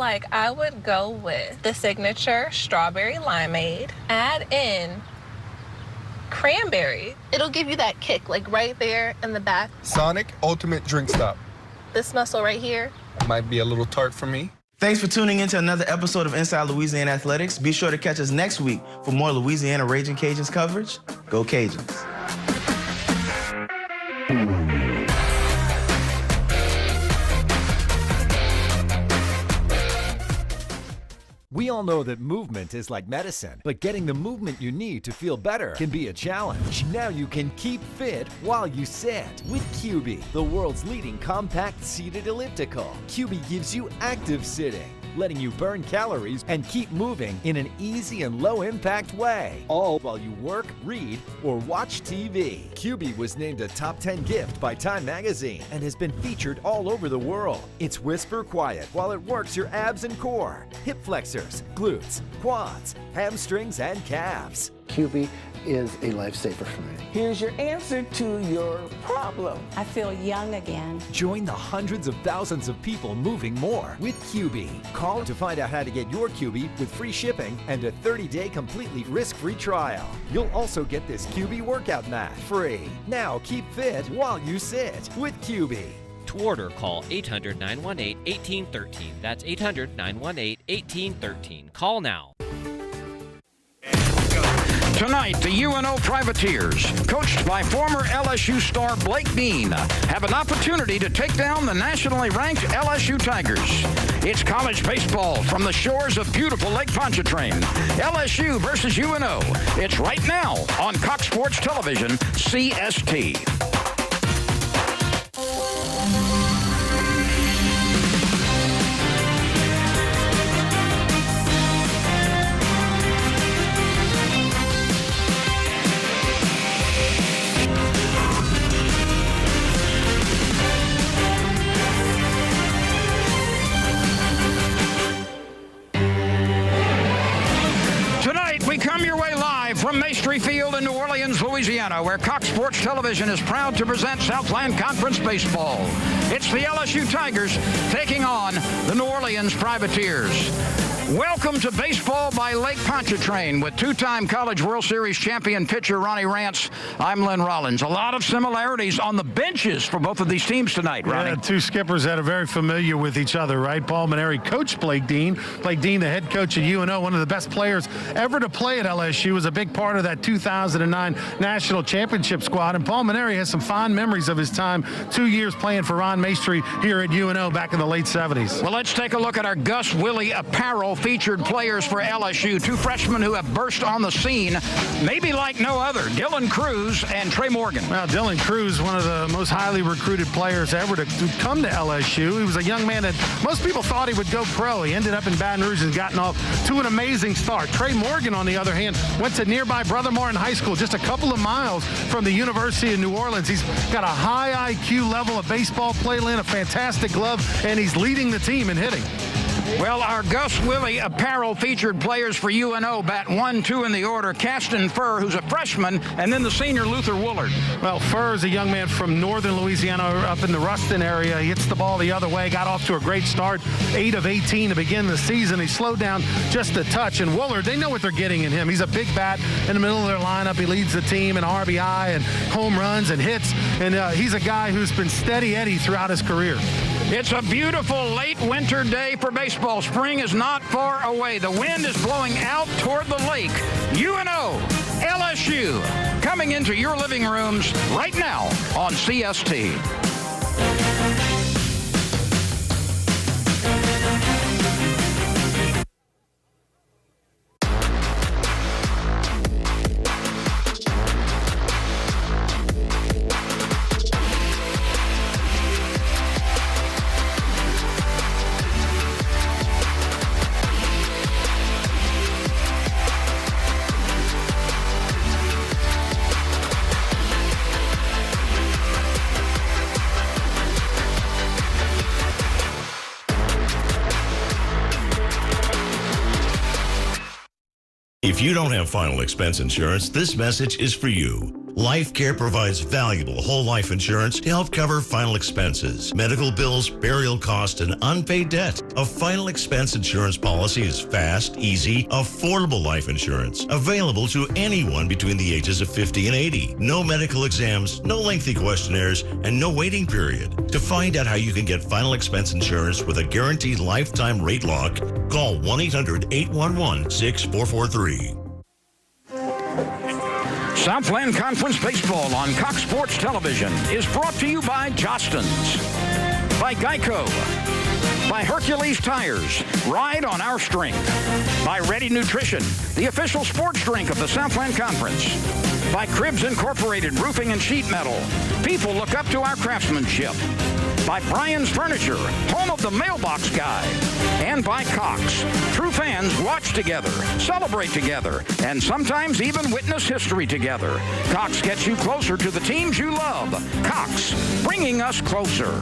like I would go with the signature strawberry limeade, add in cranberry. It'll give you that kick, like right there in the back. Sonic Ultimate Drink Stop. This muscle right here. Might be a little tart for me. Thanks for tuning in to another episode of Inside Louisiana Athletics. Be sure to catch us next week for more Louisiana Raging Cajuns coverage. Go Cajuns. We all know that movement is like medicine, but getting the movement you need to feel better can be a challenge. Now you can keep fit while you sit with QB, the world's leading compact seated elliptical. QB gives you active sitting, letting you burn calories and keep moving in an easy and low-impact way, all while you work, read, or watch TV. QB was named a top 10 gift by Time Magazine and has been featured all over the world. It's whisper quiet while it works your abs and core, hip flexors, glutes, quads, hamstrings, and calves. QB is a lifesaver for me. Here's your answer to your problem. I feel young again. Join the hundreds of thousands of people moving more with QB. Call to find out how to get your QB with free shipping and a 30-day completely risk-free trial. You'll also get this QB workout mat free. Now keep fit while you sit with QB. To order, call 800-918-1813. That's 800-918-1813. Call now. Tonight, the UNO Privateers, coached by former LSU star Blake Dean, have an opportunity to take down the nationally ranked LSU Tigers. It's college baseball from the shores of beautiful Lake Pontchartrain. LSU versus UNO. It's right now on Cox Sports Television, CST. We come your way live from Maestri Field in New Orleans, Louisiana, where Cox Sports Television is proud to present Southland Conference Baseball. It's the LSU Tigers taking on the New Orleans Privateers. Welcome to Baseball by Lake Pontchartrain with two-time College World Series champion pitcher Ronnie Rance. I'm Len Rollins. A lot of similarities on the benches for both of these teams tonight, Ronnie. Yeah, two skippers that are very familiar with each other, right? Paul Maneri coached Blake Dean. Blake Dean, the head coach at UNO, one of the best players ever to play at LSU, was a big part of that 2009 National Championship squad. And Paul Maneri has some fond memories of his time 2 years playing for Ron Maestri here at UNO back in the late 70s. Well, let's take a look at our Gus Willie apparel featured players for LSU. Two freshmen who have burst on the scene, maybe like no other, Dylan Cruz and Trey Morgan. Well, Dylan Cruz, one of the most highly recruited players ever to come to LSU. He was a young man that most people thought he would go pro. He ended up in Baton Rouge and gotten off to an amazing start. Trey Morgan, on the other hand, went to nearby Brother Martin High School, just a couple of miles from the University of New Orleans. He's got a high IQ level of baseball play, Lynn, a fantastic glove, and he's leading the team in hitting. Well, our Gus Willie apparel featured players for UNO, bat 1, 2 in the order. Caston Furr, who's a freshman, and then the senior Luther Woolard. Well, Furr is a young man from northern Louisiana up in the Ruston area. He hits the ball the other way, got off to a great start, 8 of 18 to begin the season. He slowed down just a touch. And Woolard, they know what they're getting in him. He's a big bat in the middle of their lineup. He leads the team in RBI and home runs and hits. And he's a guy who's been steady Eddie throughout his career. It's a beautiful late winter day for baseball. Spring is not far away. The wind is blowing out toward the lake. UNO, LSU, coming into your living rooms right now on CST. If you don't have final expense insurance, this message is for you. Life Care provides valuable whole life insurance to help cover final expenses, medical bills, burial costs, and unpaid debt. A final expense insurance policy is fast, easy, affordable life insurance available to anyone between the ages of 50 and 80. No medical exams, no lengthy questionnaires, and no waiting period. To find out how you can get final expense insurance with a guaranteed lifetime rate lock, call 1-800-811-6443. Southland Conference Baseball on Cox Sports Television is brought to you by Jostens, by Geico, by Hercules Tires, ride on our strength, by Ready Nutrition, the official sports drink of the Southland Conference, by Cribs Incorporated Roofing and Sheet Metal. People look up to our craftsmanship. By Brian's Furniture, home of the mailbox guy. And by Cox. True fans watch together, celebrate together, and sometimes even witness history together. Cox gets you closer to the teams you love. Cox, bringing us closer.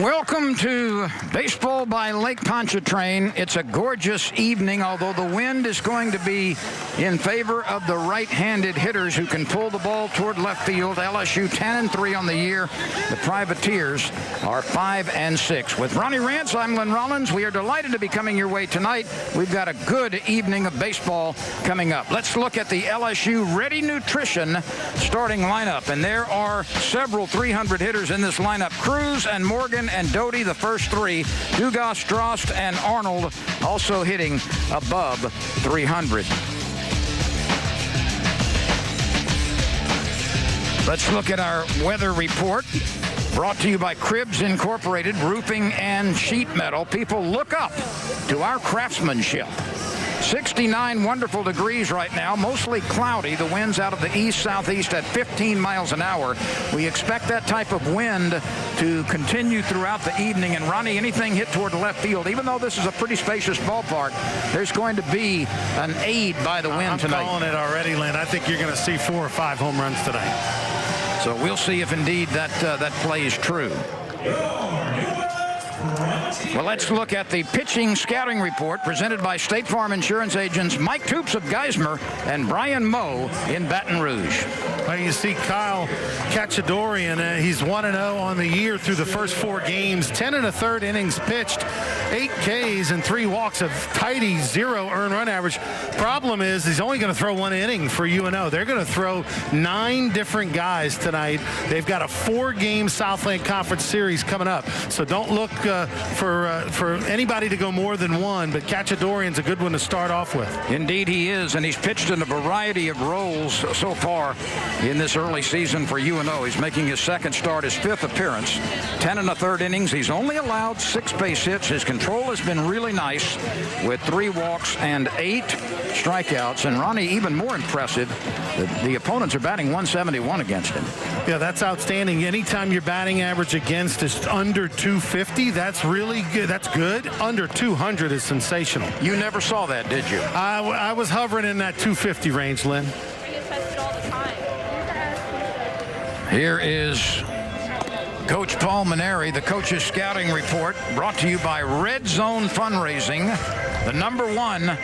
Welcome to Baseball by Lake Pontchartrain. It's a gorgeous evening, although the wind is going to be in favor of the right-handed hitters who can pull the ball toward left field. LSU 10-3 on the year. The Privateers are 5-6. With Ronnie Rance, I'm Lynn Rollins. We are delighted to be coming your way tonight. We've got a good evening of baseball coming up. Let's look at the LSU Ready Nutrition starting lineup, and there are several 300 hitters in this lineup. Cruz and Morgan and Doty, the first three. Dugas, Drost, and Arnold also hitting above 300. Let's look at our weather report, brought to you by Cribs Incorporated, Roofing and Sheet Metal. People, look up to our craftsmanship. 69 wonderful degrees right now, mostly cloudy. The wind's out of the east-southeast at 15 miles an hour. We expect that type of wind to continue throughout the evening. And Ronnie, anything hit toward the left field, even though this is a pretty spacious ballpark, there's going to be an aid by the wind tonight. I'm calling it already, Lynn. I think you're going to see 4 or 5 home runs tonight. So we'll see if indeed that plays true. Well, let's look at the pitching scouting report presented by State Farm Insurance agents Mike Toops of Geismar and Brian Moe in Baton Rouge. Well, you see Kyle Cachadorian, he's 1-0 on the year through the first 4 games. 10 1/3 innings pitched, 8 Ks and 3 walks, a tidy 0 earned run average. Problem is he's only going to throw 1 inning for UNO. They're going to throw 9 different guys tonight. They've got a 4-game Southland Conference series coming up. So don't look for anybody to go more than 1, but Cachadorian's a good one to start off with. Indeed he is, and he's pitched in a variety of roles so far in this early season for UNO. He's making his 2nd start, his 5th appearance. 10 1/3 innings. He's only allowed 6 base hits. His control has been really nice with 3 walks and 8 strikeouts. And Ronnie, even more impressive, the opponents are batting 171 against him. Yeah, that's outstanding. Anytime your batting average against is under 250, that's really good. That's good. Under 200 is sensational. You never saw that, did you? I was hovering in that 250 range, Lynn. Here is Coach Paul Maneri, the coach's scouting report, brought to you by Red Zone Fundraising, the #1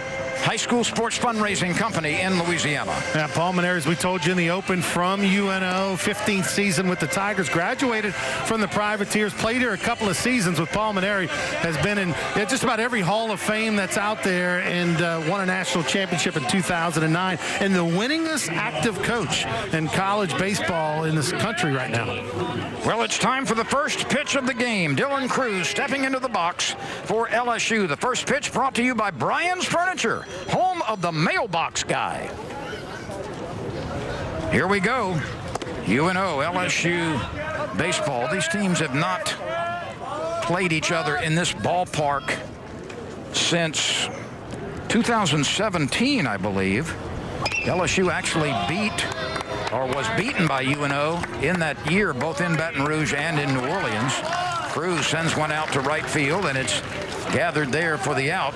high school sports fundraising company in Louisiana. Yeah, Paul Maneri, as we told you in the open, from UNO, 15th season with the Tigers, graduated from the Privateers, played here a couple of seasons with Paul Maneri, has been in just about every Hall of Fame that's out there, and won a national championship in 2009, and the winningest active coach in college baseball in this country right now. Well, it's time for the first pitch of the game. Dylan Cruz stepping into the box for LSU. The first pitch brought to you by Brian's Furniture, home of the mailbox guy. Here we go. UNO, LSU baseball. These teams have not played each other in this ballpark since 2017, I believe. LSU actually was beaten by UNO in that year, both in Baton Rouge and in New Orleans. Cruz sends one out to right field, and it's gathered there for the out.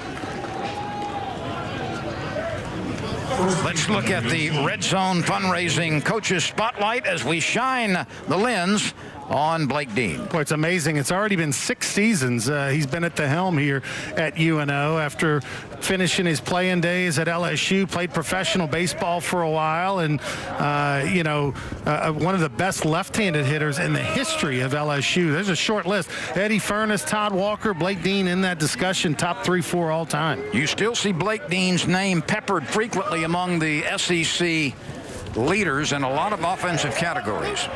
Let's look at the Red Zone Fundraising Coaches Spotlight as we shine the lens on Blake Dean. Boy, it's amazing. It's already been 6 seasons he's been at the helm here at UNO after finishing his playing days at LSU, played professional baseball for a while, and, one of the best left-handed hitters in the history of LSU. There's a short list. Eddie Furness, Todd Walker, Blake Dean in that discussion, top 3-4 all time. You still see Blake Dean's name peppered frequently among the SEC leaders in a lot of offensive categories.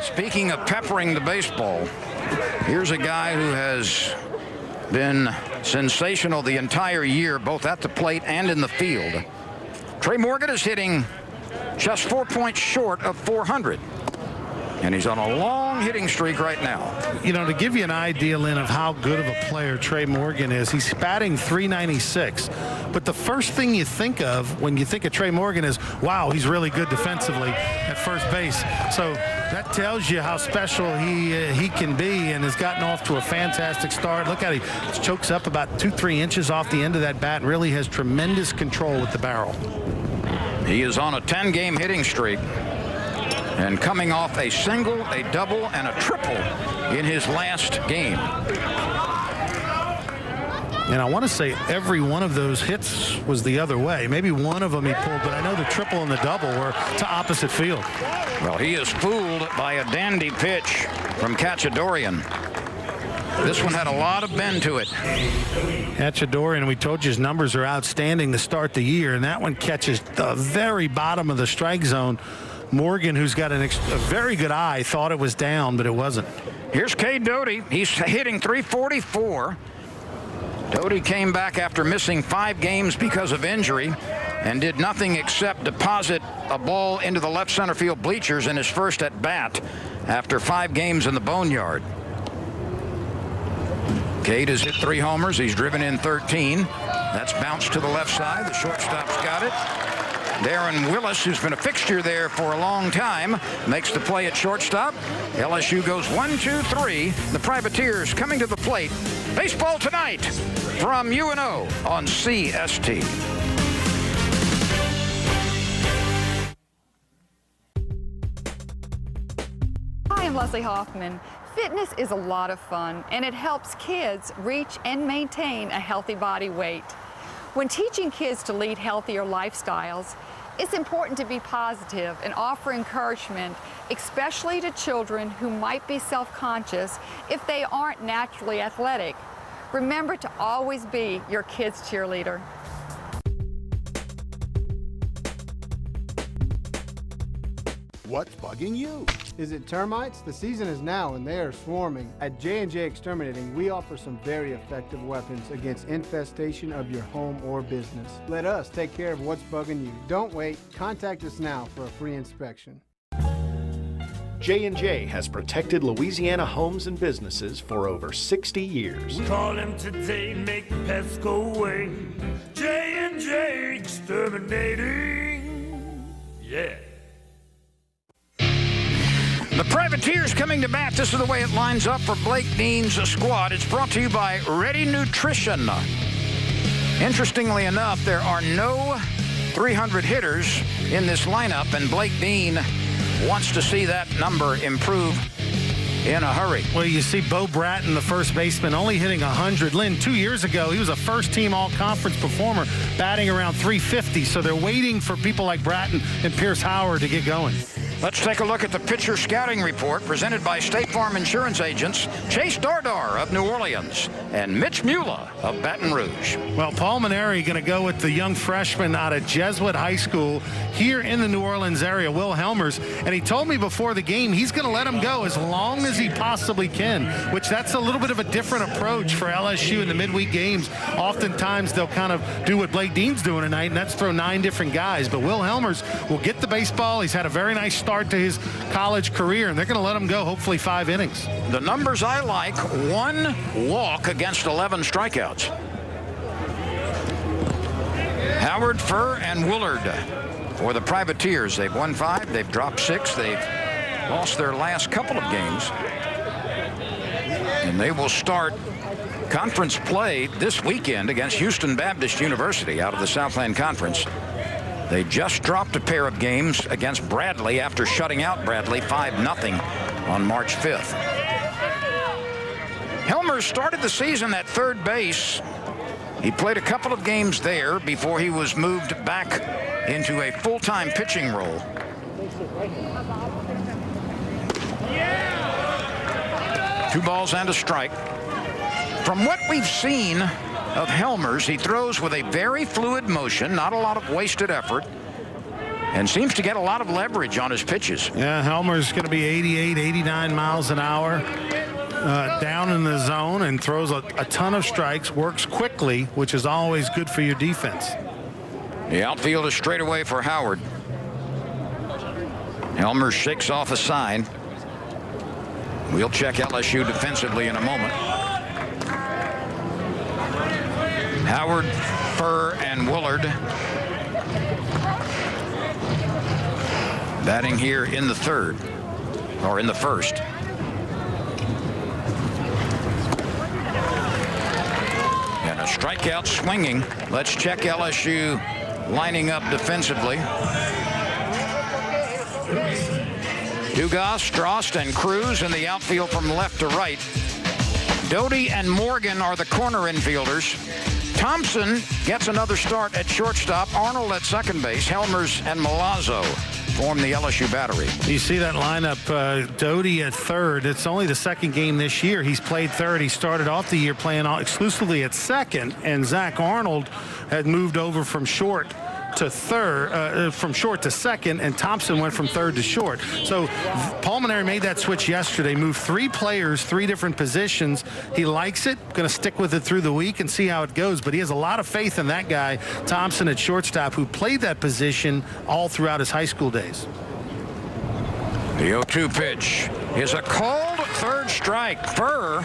Speaking of peppering the baseball, here's a guy who has been sensational the entire year, both at the plate and in the field. Trey Morgan is hitting just 4 points short of 400. And he's on a long hitting streak right now. You know, to give you an idea, Lynn, of how good of a player Trey Morgan is, he's batting .396. But the first thing you think of when you think of Trey Morgan is, wow, he's really good defensively at first base. So that tells you how special he can be, and has gotten off to a fantastic start. Look at him. He chokes up about 2-3 inches off the end of that bat and really has tremendous control with the barrel. He is on a 10-game hitting streak, and coming off a single, a double, and a triple in his last game. And I want to say every one of those hits was the other way. Maybe one of them he pulled, but I know the triple and the double were to opposite field. Well, he is fooled by a dandy pitch from Cachadorian. This one had a lot of bend to it. Cachadorian, we told you his numbers are outstanding to start the year, and that one catches the very bottom of the strike zone. Morgan, who's got a very good eye, thought it was down, but it wasn't. Here's Cade Doty. He's hitting .344. Doty came back after missing 5 games because of injury and did nothing except deposit a ball into the left center field bleachers in his first at bat after 5 games in the boneyard. Cade has hit 3 homers. He's driven in 13. That's bounced to the left side. The shortstop's got it. Darren Willis, who's been a fixture there for a long time, makes the play at shortstop. LSU goes 1-2-3. The Privateers coming to the plate. Baseball tonight from UNO on CST. Hi, I'm Leslie Hoffman. Fitness is a lot of fun, and it helps kids reach and maintain a healthy body weight. When teaching kids to lead healthier lifestyles, it's important to be positive and offer encouragement, especially to children who might be self-conscious if they aren't naturally athletic. Remember to always be your kid's cheerleader. What's bugging you? Is it termites? The season is now and they are swarming. At J&J Exterminating, we offer some very effective weapons against infestation of your home or business. Let us take care of what's bugging you. Don't wait. Contact us now for a free inspection. J&J has protected Louisiana homes and businesses for over 60 years. Call him today, make the pests go away. J&J Exterminating. Yeah. The Privateers coming to bat. This is the way it lines up for Blake Dean's squad. It's brought to you by Ready Nutrition. Interestingly enough, there are no 300 hitters in this lineup, and Blake Dean wants to see that number improve in a hurry. Well, you see Bo Bratton, the first baseman, only hitting 100. Lynn, 2 years ago, he was a first-team all-conference performer, batting around .350. So they're waiting for people like Bratton and Pierce Howard to get going. Let's take a look at the pitcher scouting report presented by State Farm Insurance agents Chase Dardar of New Orleans and Mitch Mula of Baton Rouge. Well, Paul Maneri going to go with the young freshman out of Jesuit High School here in the New Orleans area, Will Helmers, and he told me before the game he's going to let him go as long as he possibly can, which that's a little bit of a different approach for LSU in the midweek games. Oftentimes they'll kind of do what Blake Dean's doing tonight, and that's throw 9 different guys, but Will Helmers will get the baseball. He's had a very nice start to his college career, and they're going to let him go hopefully 5 innings. The numbers I like: 1 walk against 11 strikeouts. Howard, Furr, and Woolard for the Privateers. They've won 5. They've dropped 6. They've lost their last couple of games. And they will start conference play this weekend against Houston Baptist University out of the Southland Conference. They just dropped a pair of games against Bradley after shutting out Bradley 5-0 on March 5th. Helmer started the season at third base. He played a couple of games there before he was moved back into a full-time pitching role. Two balls and a strike. From what we've seen of Helmer's, he throws with a very fluid motion, not a lot of wasted effort, and seems to get a lot of leverage on his pitches. Yeah, Helmer's going to be 88, 89 miles an hour down in the zone and throws a ton of strikes, works quickly, which is always good for your defense. The outfield is straight away for Howard. Helmer shakes off a sign. We'll check LSU defensively in a moment. Howard, Furr, and Woolard batting here in the third, or in the first. And a strikeout swinging. Let's check LSU lining up defensively. Dugas, Strost, and Cruz in the outfield from left to right. Doty and Morgan are the corner infielders. Thompson gets another start at shortstop. Arnold at second base. Helmers and Milazzo form the LSU battery. You see that lineup, Doty at third. It's only the second game this year he's played third. He started off the year playing exclusively at second, and Zach Arnold had moved over from short to third, from short to second, and Thompson went from third to short. So Pulmonary made that switch yesterday, moved 3 players, 3 different positions. He likes it, going to stick with it through the week and see how it goes, but he has a lot of faith in that guy, Thompson at shortstop, who played that position all throughout his high school days. The 0-2 pitch is a called third strike. Furr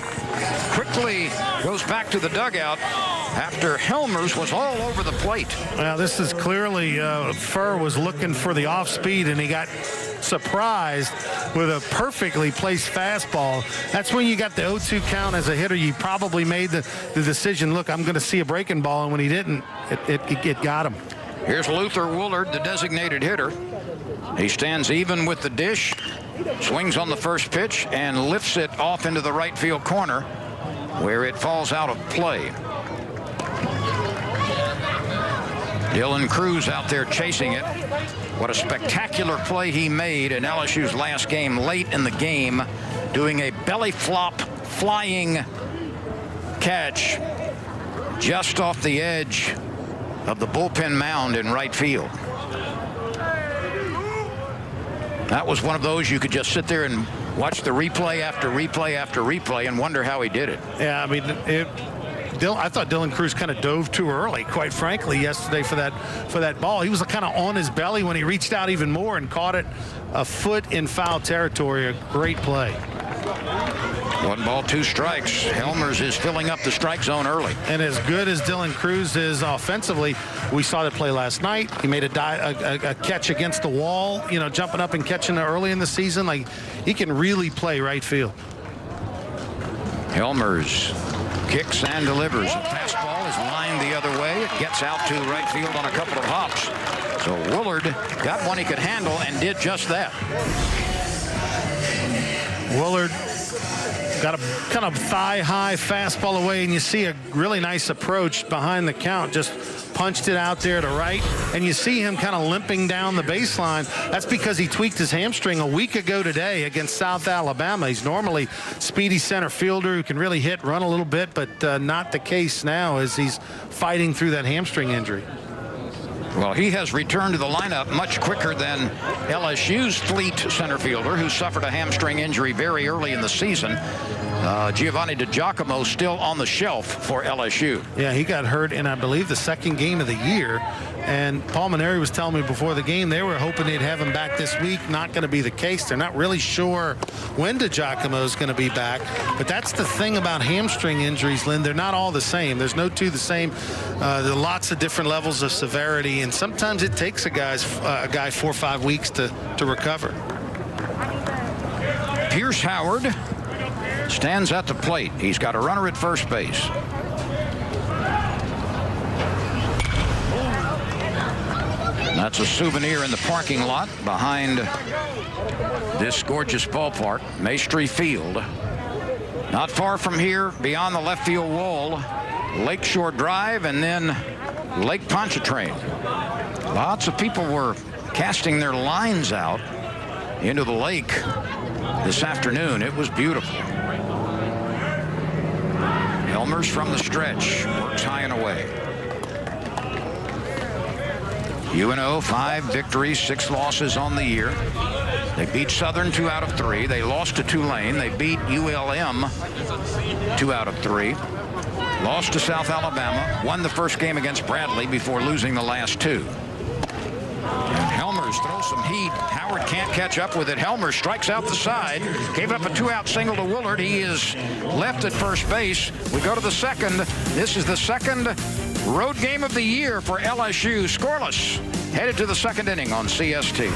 quickly goes back to the dugout after Helmers was all over the plate. Well, this is clearly Furr was looking for the off speed, and he got surprised with a perfectly placed fastball. That's when you got the 0-2 count as a hitter. You probably made the decision, look, I'm going to see a breaking ball, and when he didn't, it got him. Here's Luther Woolard, the designated hitter. He stands even with the dish, swings on the first pitch, and lifts it off into the right field corner, where it falls out of play. Dylan Cruz out there chasing it. What a spectacular play he made in LSU's last game, late in the game, doing a belly flop flying catch just off the edge of the bullpen mound in right field. That was one of those you could just sit there and watch the replay after replay after replay and wonder how he did it. Yeah, I mean, I thought Dylan Cruz kind of dove too early, quite frankly, yesterday for that ball. He was kind of on his belly when he reached out even more and caught it a foot in foul territory. A great play. 1 ball, 2 strikes. Helmers is filling up the strike zone early. And as good as Dylan Cruz is offensively, we saw that play last night. He made a catch against the wall, jumping up and catching it early in the season. Like, he can really play right field. Helmers kicks and delivers. The fastball is lined the other way. It gets out to right field on a couple of hops. So Woolard got one he could handle and did just that. Woolard got a kind of thigh-high fastball away, and you see a really nice approach behind the count. Just punched it out there to right, and you see him kind of limping down the baseline. That's because he tweaked his hamstring a week ago today against South Alabama. He's normally speedy center fielder who can really hit, run a little bit, but not the case now as he's fighting through that hamstring injury. Well, he has returned to the lineup much quicker than LSU's fleet center fielder, who suffered a hamstring injury very early in the season. Giovanni DiGiacomo still on the shelf for LSU. Yeah, he got hurt in, I believe, the second game of the year. And Paul Maneri was telling me before the game they were hoping they'd have him back this week. Not going to be the case. They're not really sure when DiGiacomo is going to be back. But that's the thing about hamstring injuries, Lynn. They're not all the same. There's no two the same. There are lots of different levels of severity, and sometimes it takes a guy 4 or 5 weeks to recover. Pierce Howard stands at the plate. He's got a runner at first base. That's a souvenir in the parking lot behind this gorgeous ballpark, Maestri Field. Not far from here, beyond the left field wall, Lakeshore Drive and then Lake Pontchartrain. Lots of people were casting their lines out into the lake this afternoon. It was beautiful. Helmers from the stretch, works high and away. UNO 5 victories, 6 losses on the year. They beat Southern 2 out of 3. They lost to Tulane. They beat ULM 2 out of 3. Lost to South Alabama. Won the first game against Bradley before losing the last 2. And Helmers throws some heat. Howard can't catch up with it. Helmers strikes out the side. Gave up a 2-out single to Woolard. He is left at first base. We go to the second. This is the second road game of the year for LSU. Scoreless. Headed to the second inning on CST.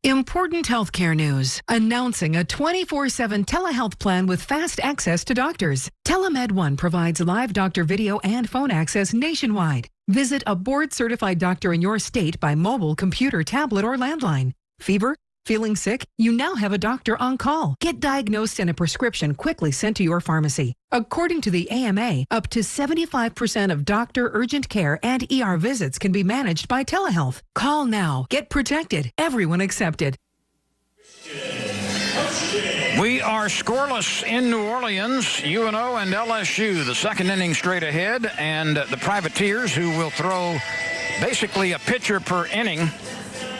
Important healthcare news. Announcing a 24/7 telehealth plan with fast access to doctors. Telemed One provides live doctor video and phone access nationwide. Visit a board-certified doctor in your state by mobile, computer, tablet, or landline. Fever? Feeling sick? You now have a doctor on call. Get diagnosed and a prescription quickly sent to your pharmacy. According to the AMA, up to 75% of doctor urgent care and ER visits can be managed by telehealth. Call now. Get protected. Everyone accepted. We are scoreless in New Orleans. UNO and LSU, the second inning straight ahead, and the Privateers, who will throw basically a pitcher per inning,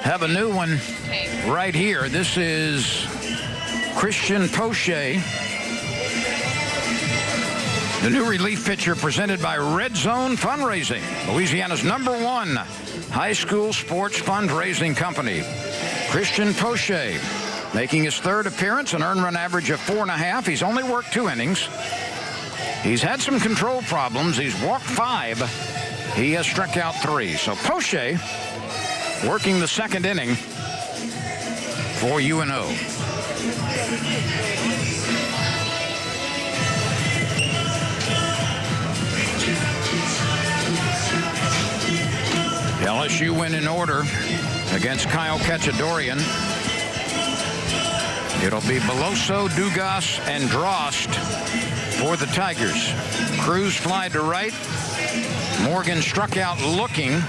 have a new one right here. This is Christian Poche, the new relief pitcher presented by Red Zone Fundraising, Louisiana's #1 high school sports fundraising company. Christian Poche making his third appearance, an earned run average of 4.5. He's only worked 2 innings. He's had some control problems. He's walked 5. He has struck out 3. So Poche working the second inning for UNO. LSU win in order against Kyle Ketchadorian. It'll be Beloso, Dugas, and Drost for the Tigers. Cruz fly to right. Morgan struck out looking.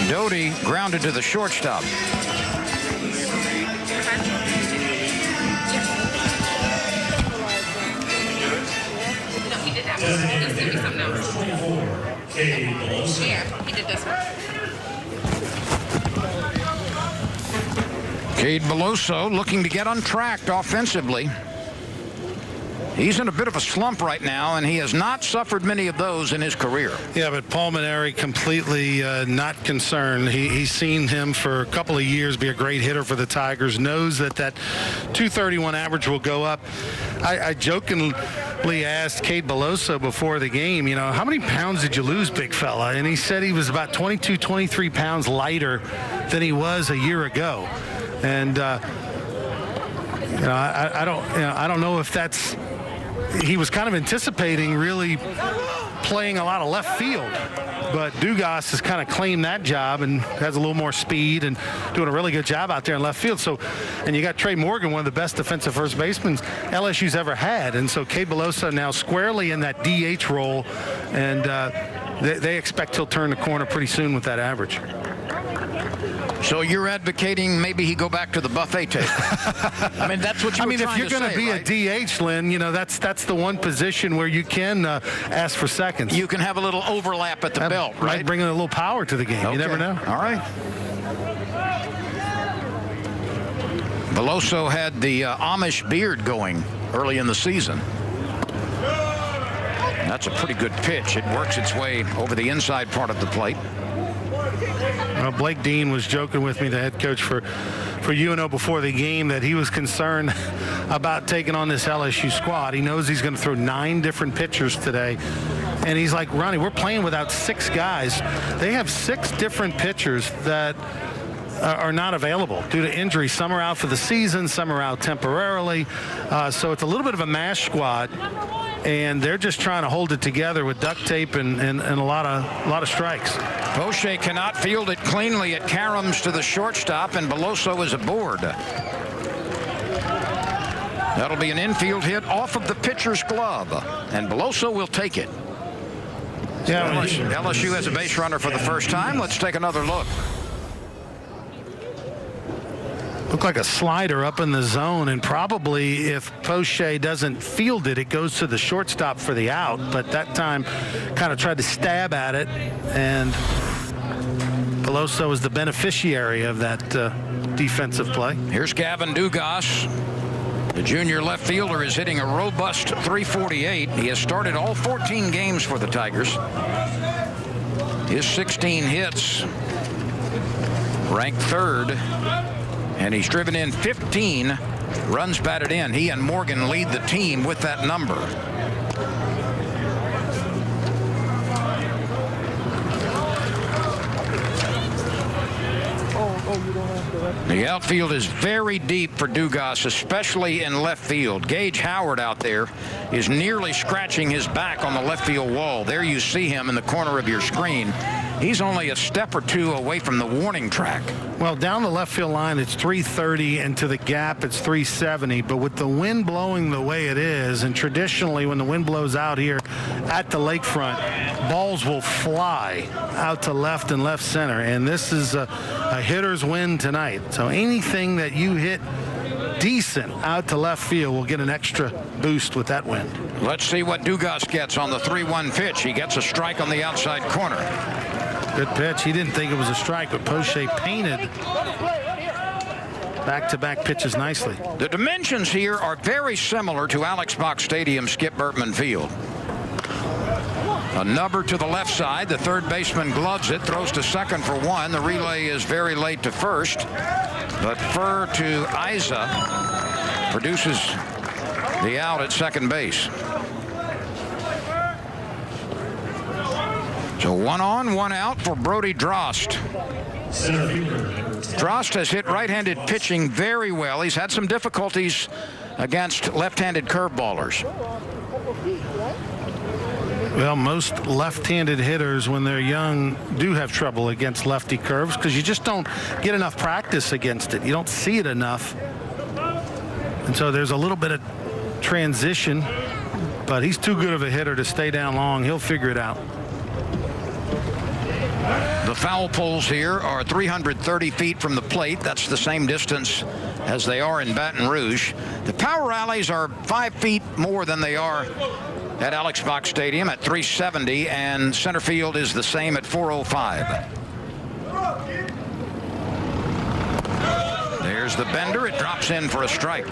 Doty grounded to the shortstop. Cade Beloso looking to get untracked offensively. He's in a bit of a slump right now, and he has not suffered many of those in his career. Yeah, but Paul Maneri completely not concerned. He's seen him for a couple of years be a great hitter for the Tigers, knows that 231 average will go up. I jokingly asked Cade Beloso before the game, how many pounds did you lose, big fella? And he said he was about 22, 23 pounds lighter than he was a year ago. And, I don't know if that's, he was kind of anticipating really playing a lot of left field. But Dugas has kind of claimed that job and has a little more speed and doing a really good job out there in left field. So, and you got Trey Morgan, one of the best defensive first basemen LSU's ever had. And so Cade Beloso now squarely in that DH role, and they expect he'll turn the corner pretty soon with that average. So you're advocating maybe he go back to the buffet table. I mean, that's what you were trying to say, if you're going to be right? a DH, Lynn, that's the one position where you can ask for seconds. You can have a little overlap at the belt, right? Might bring a little power to the game. Okay. You never know. All right. Beloso had the Amish beard going early in the season. That's a pretty good pitch. It works its way over the inside part of the plate. Well, Blake Dean was joking with me, the head coach for UNO before the game, that he was concerned about taking on this LSU squad. He knows he's going to throw 9 different pitchers today. And he's like, Ronnie, we're playing without 6 guys. They have 6 different pitchers that are not available due to injury. Some are out for the season, some are out temporarily. So it's a little bit of a mash squad. And they're just trying to hold it together with duct tape and a lot of strikes. Poche cannot field it cleanly. It caroms to the shortstop, and Beloso is aboard. That'll be an infield hit off of the pitcher's glove, and Beloso will take it. Yeah, LSU has a base runner for the first time. Let's take another look. Looked like a slider up in the zone, and probably if Poche doesn't field it, it goes to the shortstop for the out. But that time kind of tried to stab at it, and Beloso was the beneficiary of that defensive play. Here's Gavin Dugas. The junior left fielder is hitting a robust .348. He has started all 14 games for the Tigers. His 16 hits ranked 3rd. And he's driven in 15 runs batted in. He and Morgan lead the team with that number. The outfield is very deep for Dugas, especially in left field. Gage Howard out there is nearly scratching his back on the left field wall. There you see him in the corner of your screen. He's only a step or 2 away from the warning track. Well, down the left field line, it's 330, and to the gap, it's 370. But with the wind blowing the way it is, and traditionally when the wind blows out here at the lakefront, balls will fly out to left and left center. And this is a hitter's win tonight. So anything that you hit decent out to left field will get an extra boost with that wind. Let's see what Dugas gets on the 3-1 pitch. He gets a strike on the outside corner. Good pitch. He didn't think it was a strike, but Poche painted back-to-back pitches nicely. The dimensions here are very similar to Alex Box Stadium, Skip Bertman Field. A number to the left side. The third baseman gloves it, throws to second for 1. The relay is very late to first, but Furr to Isa produces the out at second base. So 1 on, 1 out for Brody Drost. Drost has hit right-handed pitching very well. He's had some difficulties against left-handed curveballers. Well, most left-handed hitters, when they're young, do have trouble against lefty curves because you just don't get enough practice against it. You don't see it enough. And so there's a little bit of transition, but he's too good of a hitter to stay down long. He'll figure it out. The foul poles here are 330 feet from the plate. That's the same distance as they are in Baton Rouge. The power alleys are 5 feet more than they are at Alex Box Stadium at 370, and center field is the same at 405. There's the bender. It drops in for a strike.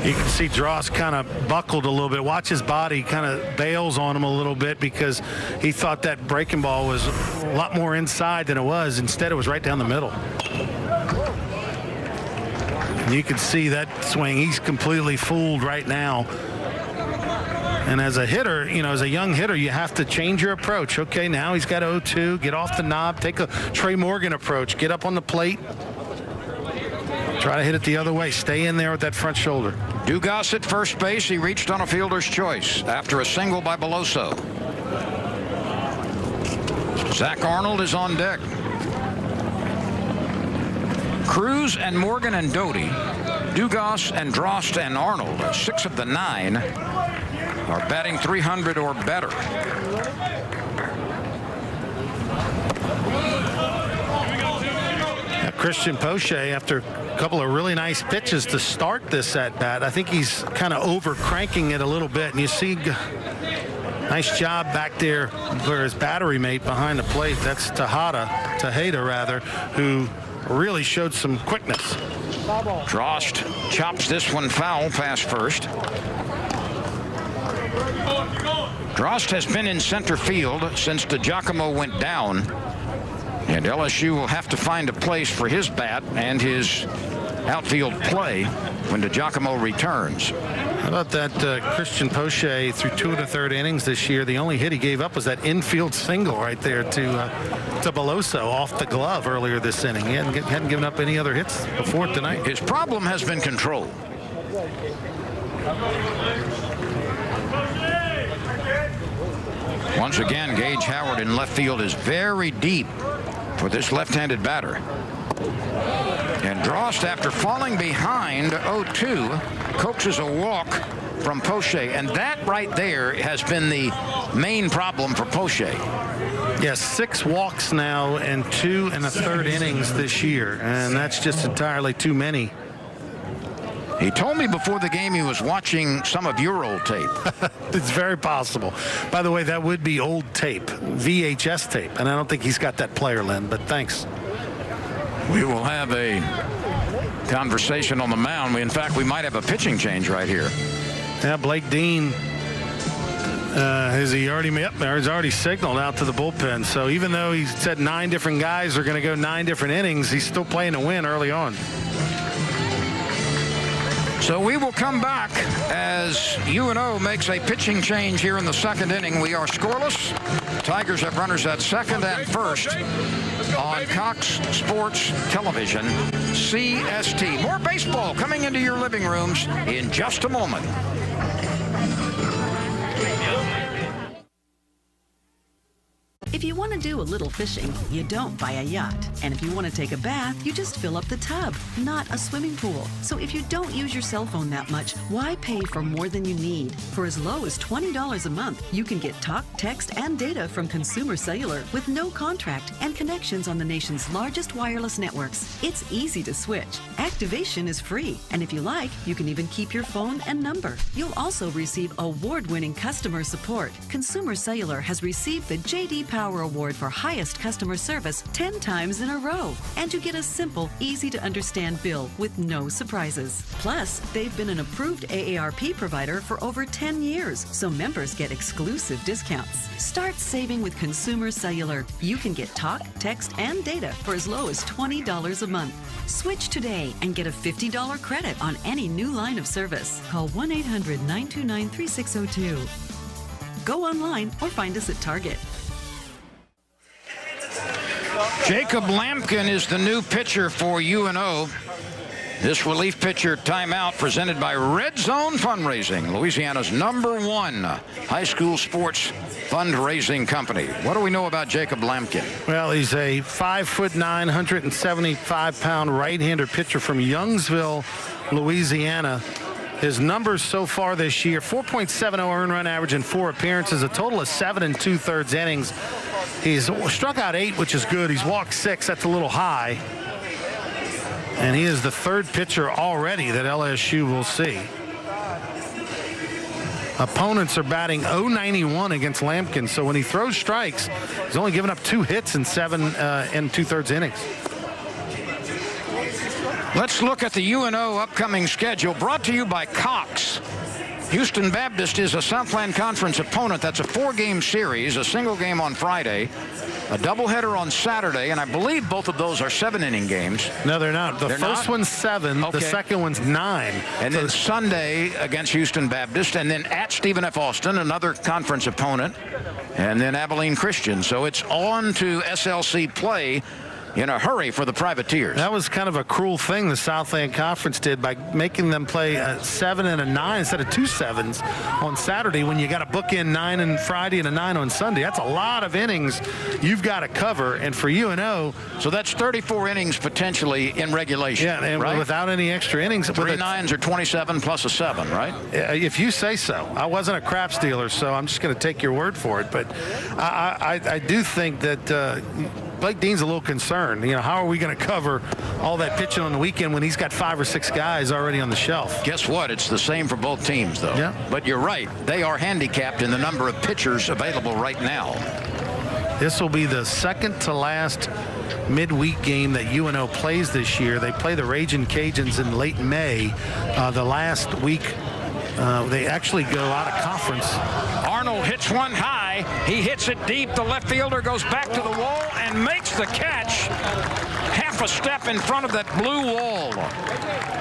You can see Drost kind of buckled a little bit. Watch his body kind of bails on him a little bit because he thought that breaking ball was a lot more inside than it was. Instead, it was right down the middle. And you can see that swing. He's completely fooled right now. And as a hitter, as a young hitter, you have to change your approach. Okay, now he's got 0-2. Get off the knob. Take a Trey Morgan approach. Get up on the plate. Try to hit it the other way. Stay in there with that front shoulder. Dugas at first base. He reached on a fielder's choice after a single by Beloso. Zach Arnold is on deck. Cruz and Morgan and Doty, Dugas and Drost and Arnold, 6 of the 9, are batting .300 or better. Christian Poche, after a couple of really nice pitches to start this at bat, I think he's kind of over cranking it a little bit, and you see nice job back there for his battery mate behind the plate. That's Tejeda rather, who really showed some quickness. Drost chops this one foul past first. Drost has been in center field since DiGiacomo went down, and LSU will have to find a place for his bat and his outfield play when DiGiacomo returns. How about that Christian Poche through 2 1/3 innings this year? The only hit he gave up was that infield single right there to Beloso off the glove earlier this inning. He hadn't given up any other hits before tonight. His problem has been control. Once again, Gage Howard in left field is very deep for this left-handed batter. And Drost, after falling behind 0-2, coaxes a walk from Poche, and that right there has been the main problem for Poche. Yes, 6 walks now and 2 1/3 innings this year, and that's just entirely too many. He told me before the game he was watching some of your old tape. It's very possible. By the way, that would be old tape, VHS tape, and I don't think he's got that player, Len, but thanks. We will have a conversation on the mound. In fact, we might have a pitching change right here. Yeah, Blake Dean, he's already signaled out to the bullpen. So even though he said 9 different guys are going to go 9 different innings, he's still playing to win early on. So we will come back as UNO makes a pitching change here in the 2nd inning. We are scoreless. Tigers have runners at 2nd and 1st on Cox Sports Television, CST. More baseball coming into your living rooms in just a moment. If you want to do a little fishing, you don't buy a yacht. And if you want to take a bath, you just fill up the tub, not a swimming pool. So if you don't use your cell phone that much, why pay for more than you need? For as low as $20 a month, you can get talk, text, and data from Consumer Cellular with no contract and connections on the nation's largest wireless networks. It's easy to switch. Activation is free. And if you like, you can even keep your phone and number. You'll also receive award-winning customer support. Consumer Cellular has received the J.D. Power Award for highest customer service 10 times in a row. And you get a simple, easy-to-understand bill with no surprises. Plus, they've been an approved AARP provider for over 10 years, so members get exclusive discounts. Start saving with Consumer Cellular. You can get talk, text, and data for as low as $20 a month. Switch today and get a $50 credit on any new line of service. Call 1-800-929-3602. Go online or find us at Target. Jacob Lampkin is the new pitcher for UNO. This relief pitcher timeout presented by Red Zone Fundraising, Louisiana's #1 high school sports fundraising company. What do we know about Jacob Lampkin? Well, he's a 5'9", 175-pound right-hander pitcher from Youngsville, Louisiana. His numbers so far this year: 4.70 earned run average in 4 appearances, a total of 7 2/3 innings. He's struck out 8, which is good. He's walked 6. That's a little high. And he is the 3rd pitcher already that LSU will see. Opponents are batting .091 against Lampkin, so when he throws strikes, he's only given up 2 hits in 7 2/3 innings. Let's look at the UNO upcoming schedule, brought to you by Cox. Houston Baptist is a Southland Conference opponent. That's a 4-game series, a single game on Friday, a doubleheader on Saturday, and I believe both of those are 7-inning games. No, they're not. The first one's 7, okay. The second one's 9. And then Sunday against Houston Baptist, and then at Stephen F. Austin, another conference opponent, and then Abilene Christian. So it's on to SLC play in a hurry for the Privateers. That was kind of a cruel thing the Southland Conference did by making them play a 7 and a 9 instead of 2 7s on Saturday when you got to book in 9 on Friday and a 9 on Sunday. That's a lot of innings you've got to cover. And for UNO, so that's 34 innings potentially in regulation. Yeah, and right? Without any extra innings. 3 9s are 27 plus a 7, right? If you say so. I wasn't a craps dealer, so I'm just going to take your word for it. But I do think that Blake Dean's a little concerned. You know, how are we going to cover all that pitching on the weekend when he's got 5 or 6 guys already on the shelf? Guess what? It's the same for both teams, though. Yeah. But you're right. They are handicapped in the number of pitchers available right now. This will be the second to last midweek game that UNO plays this year. They play the Ragin' Cajuns in late May. The last week, they actually go out of conference. Arnold hits one high. He hits it deep. The left fielder goes back to the wall and makes the catch half a step in front of that blue wall.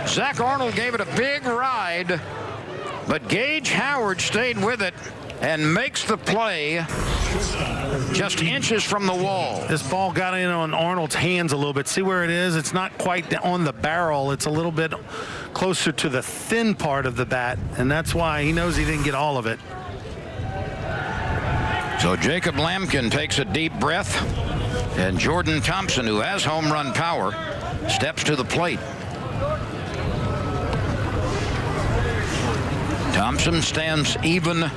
Zach Arnold gave it a big ride, but Gage Howard stayed with it and makes the play just inches from the wall. This ball got in on Arnold's hands a little bit. See where it is? It's not quite on the barrel. It's a little bit closer to the thin part of the bat, and that's why he knows he didn't get all of it. So Jacob Lampkin takes a deep breath, and Jordan Thompson, who has home run power, steps to the plate. Thompson stands even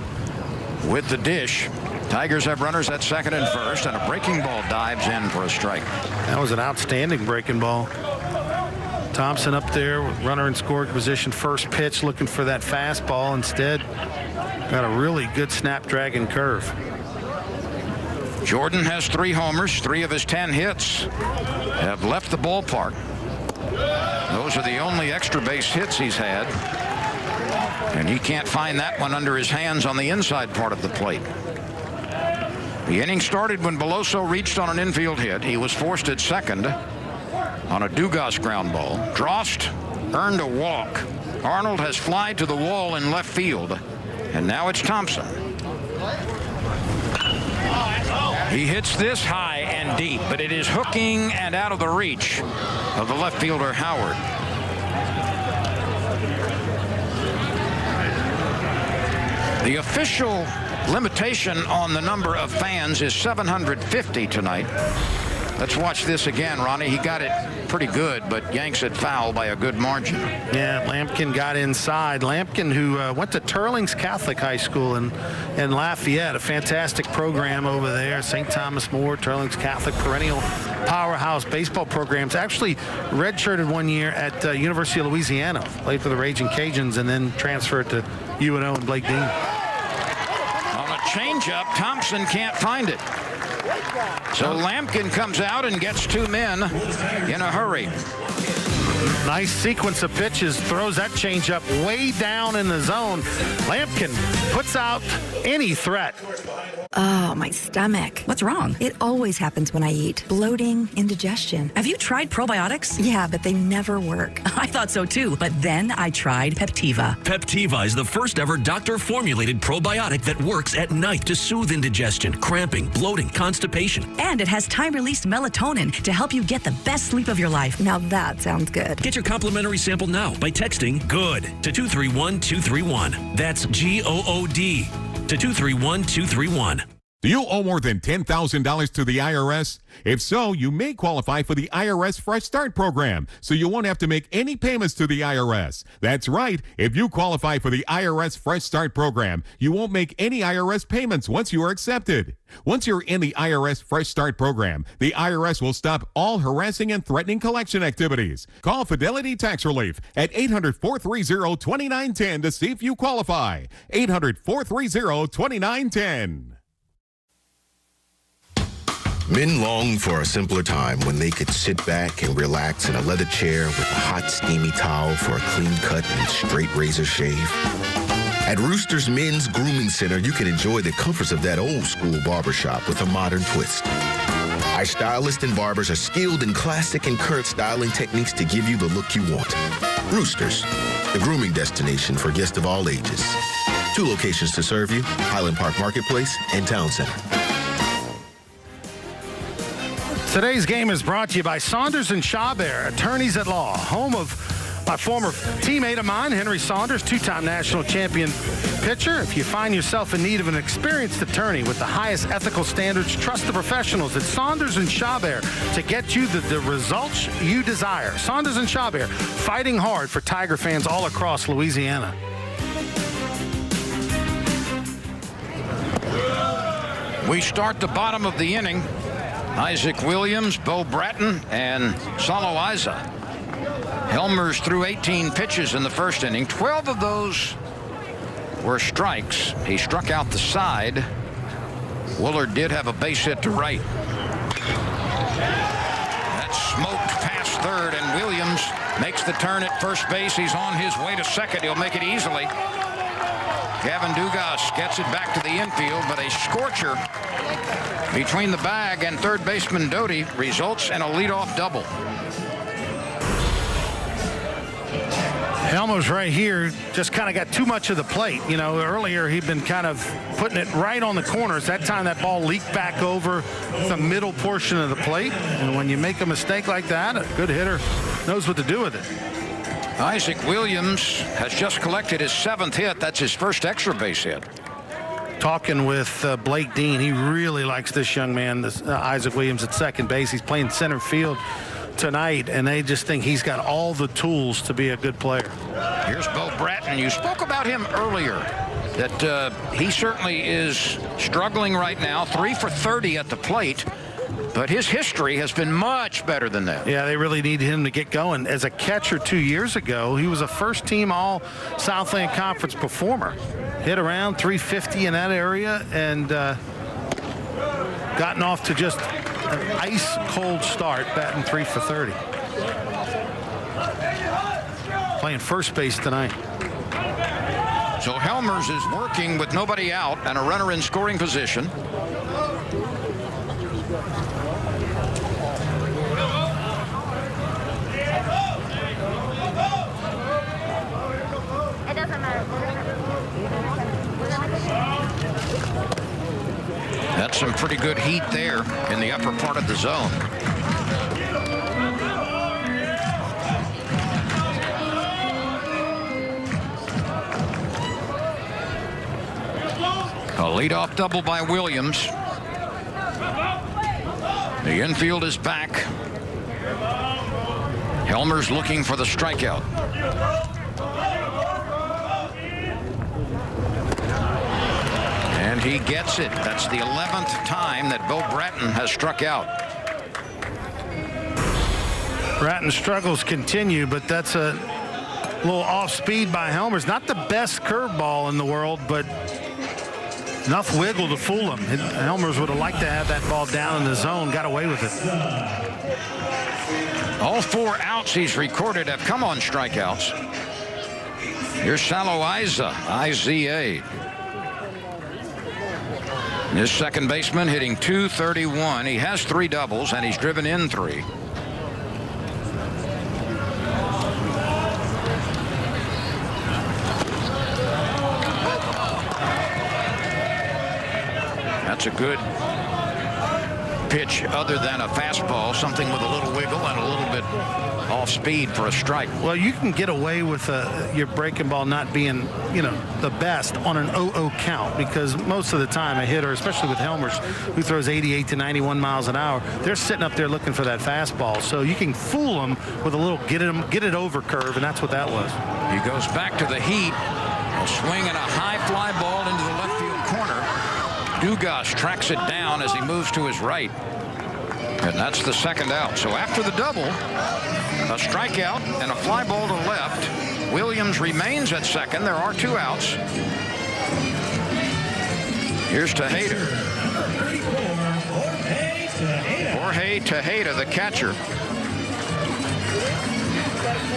with the dish. Tigers have runners at second and first, and a breaking ball dives in for a strike. That was an outstanding breaking ball. Thompson up there, runner in scoring position, first pitch, looking for that fastball. Instead, got a really good snapdragon curve. Jordan has 3 homers. 3 of his 10 hits have left the ballpark. Those are the only extra base hits he's had. And he can't find that one under his hands on the inside part of the plate. The inning started when Beloso reached on an infield hit. He was forced at second on a Dugas ground ball. Drost earned a walk. Arnold has flied to the wall in left field. And now it's Thompson. He hits this high and deep, but it is hooking and out of the reach of the left fielder Howard. The official limitation on the number of fans is 750 tonight. Let's watch this again, Ronnie. He got it pretty good, but yanks it foul by a good margin. Yeah, Lampkin got inside. Lampkin, who went to Turlings Catholic High School in Lafayette, a fantastic program over there. St. Thomas More, Turlings Catholic, perennial powerhouse baseball programs. Actually redshirted one year at University of Louisiana. Played for the Ragin' Cajuns and then transferred to UNO and Blake Dean. On a changeup, Thompson can't find it. So Lampkin comes out and gets 2 men in a hurry. Nice sequence of pitches, throws that changeup way down in the zone. Lampkin puts out any threat. Oh, my stomach. What's wrong? It always happens when I eat. Bloating, indigestion. Have you tried probiotics? Yeah, but they never work. I thought so too, but then I tried Peptiva. Peptiva is the first ever doctor-formulated probiotic that works at night to soothe indigestion, cramping, bloating, constipation. And it has time-released melatonin to help you get the best sleep of your life. Now that sounds good. Get your complimentary sample now by texting GOOD to 231231. That's GOOD to 231231. Do you owe more than $10,000 to the IRS? If so, you may qualify for the IRS Fresh Start program, so you won't have to make any payments to the IRS. That's right. If you qualify for the IRS Fresh Start program, you won't make any IRS payments once you are accepted. Once you're in the IRS Fresh Start program, the IRS will stop all harassing and threatening collection activities. Call Fidelity Tax Relief at 800-430-2910 to see if you qualify. 800-430-2910. Men long for a simpler time when they could sit back and relax in a leather chair with a hot, steamy towel for a clean cut and straight razor shave. At Rooster's Men's Grooming Center, you can enjoy the comforts of that old-school barbershop with a modern twist. Our stylists and barbers are skilled in classic and current styling techniques to give you the look you want. Roosters, the grooming destination for guests of all ages. 2 locations to serve you, Highland Park Marketplace and Town Center. Today's game is brought to you by Saunders and Chabert, attorneys at law, home of my former teammate of mine, Henry Saunders, two-time national champion pitcher. If you find yourself in need of an experienced attorney with the highest ethical standards, trust the professionals at Saunders and Chabert to get you the results you desire. Saunders and Chabert, fighting hard for Tiger fans all across Louisiana. We start the bottom of the inning. Isaac Williams, Bo Bratton, and Saloaiza. Helmers threw 18 pitches in the first inning. 12 of those were strikes. He struck out the side. Woolard did have a base hit to right. That smoked past third, and Williams makes the turn at first base. He's on his way to second. He'll make it easily. Gavin Dugas gets it back to the infield, but a scorcher between the bag and third baseman Doty results in a leadoff double. Helmers right here just kind of got too much of the plate. You know, earlier he'd been kind of putting it right on the corners. That time that ball leaked back over the middle portion of the plate. And when you make a mistake like that, a good hitter knows what to do with it. Isaac Williams has just collected his 7th hit. That's his first extra base hit. Talking with Blake Dean, he really likes this young man, this Isaac Williams at second base. He's playing center field tonight, and they just think he's got all the tools to be a good player. Here's Bo Bratton. You spoke about him earlier, that he certainly is struggling right now. 3 for 30 at the plate. But his history has been much better than that. Yeah, they really need him to get going. As a catcher 2 years ago, he was a first-team All-Southland Conference performer. Hit around 350 in that area and gotten off to just an ice-cold start, batting 3 for 30. Playing first base tonight. So Helmers is working with nobody out and a runner in scoring position. That's some pretty good heat there in the upper part of the zone. A leadoff double by Williams. The infield is back. Helmers looking for the strikeout. And he gets it. That's the 11th time that Bo Bratton has struck out. Bratton's struggles continue, but that's a little off speed by Helmers. Not the best curveball in the world, but enough wiggle to fool him. Helmers would have liked to have that ball down in the zone, got away with it. All 4 outs he's recorded have come on strikeouts. Here's Saloaiza, IZA. His second baseman hitting .231. He has 3 doubles, and he's driven in 3. That's a good pitch other than a fastball, something with a little wiggle and a little bit off speed for a strike. Well, you can get away with your breaking ball not being, the best on an 0-0 count, because most of the time a hitter, especially with Helmers, who throws 88 to 91 miles an hour, they're sitting up there looking for that fastball. So you can fool them with a little get it over curve, and that's what that was. He goes back to the heat, a swing and a high fly ball into the left field corner. Dugas tracks it down as he moves to his right. And that's the second out. So after the double, a strikeout and a fly ball to left. Williams remains at second. There are 2 outs. Here's Tejeda. Jorge Tejeda, the catcher,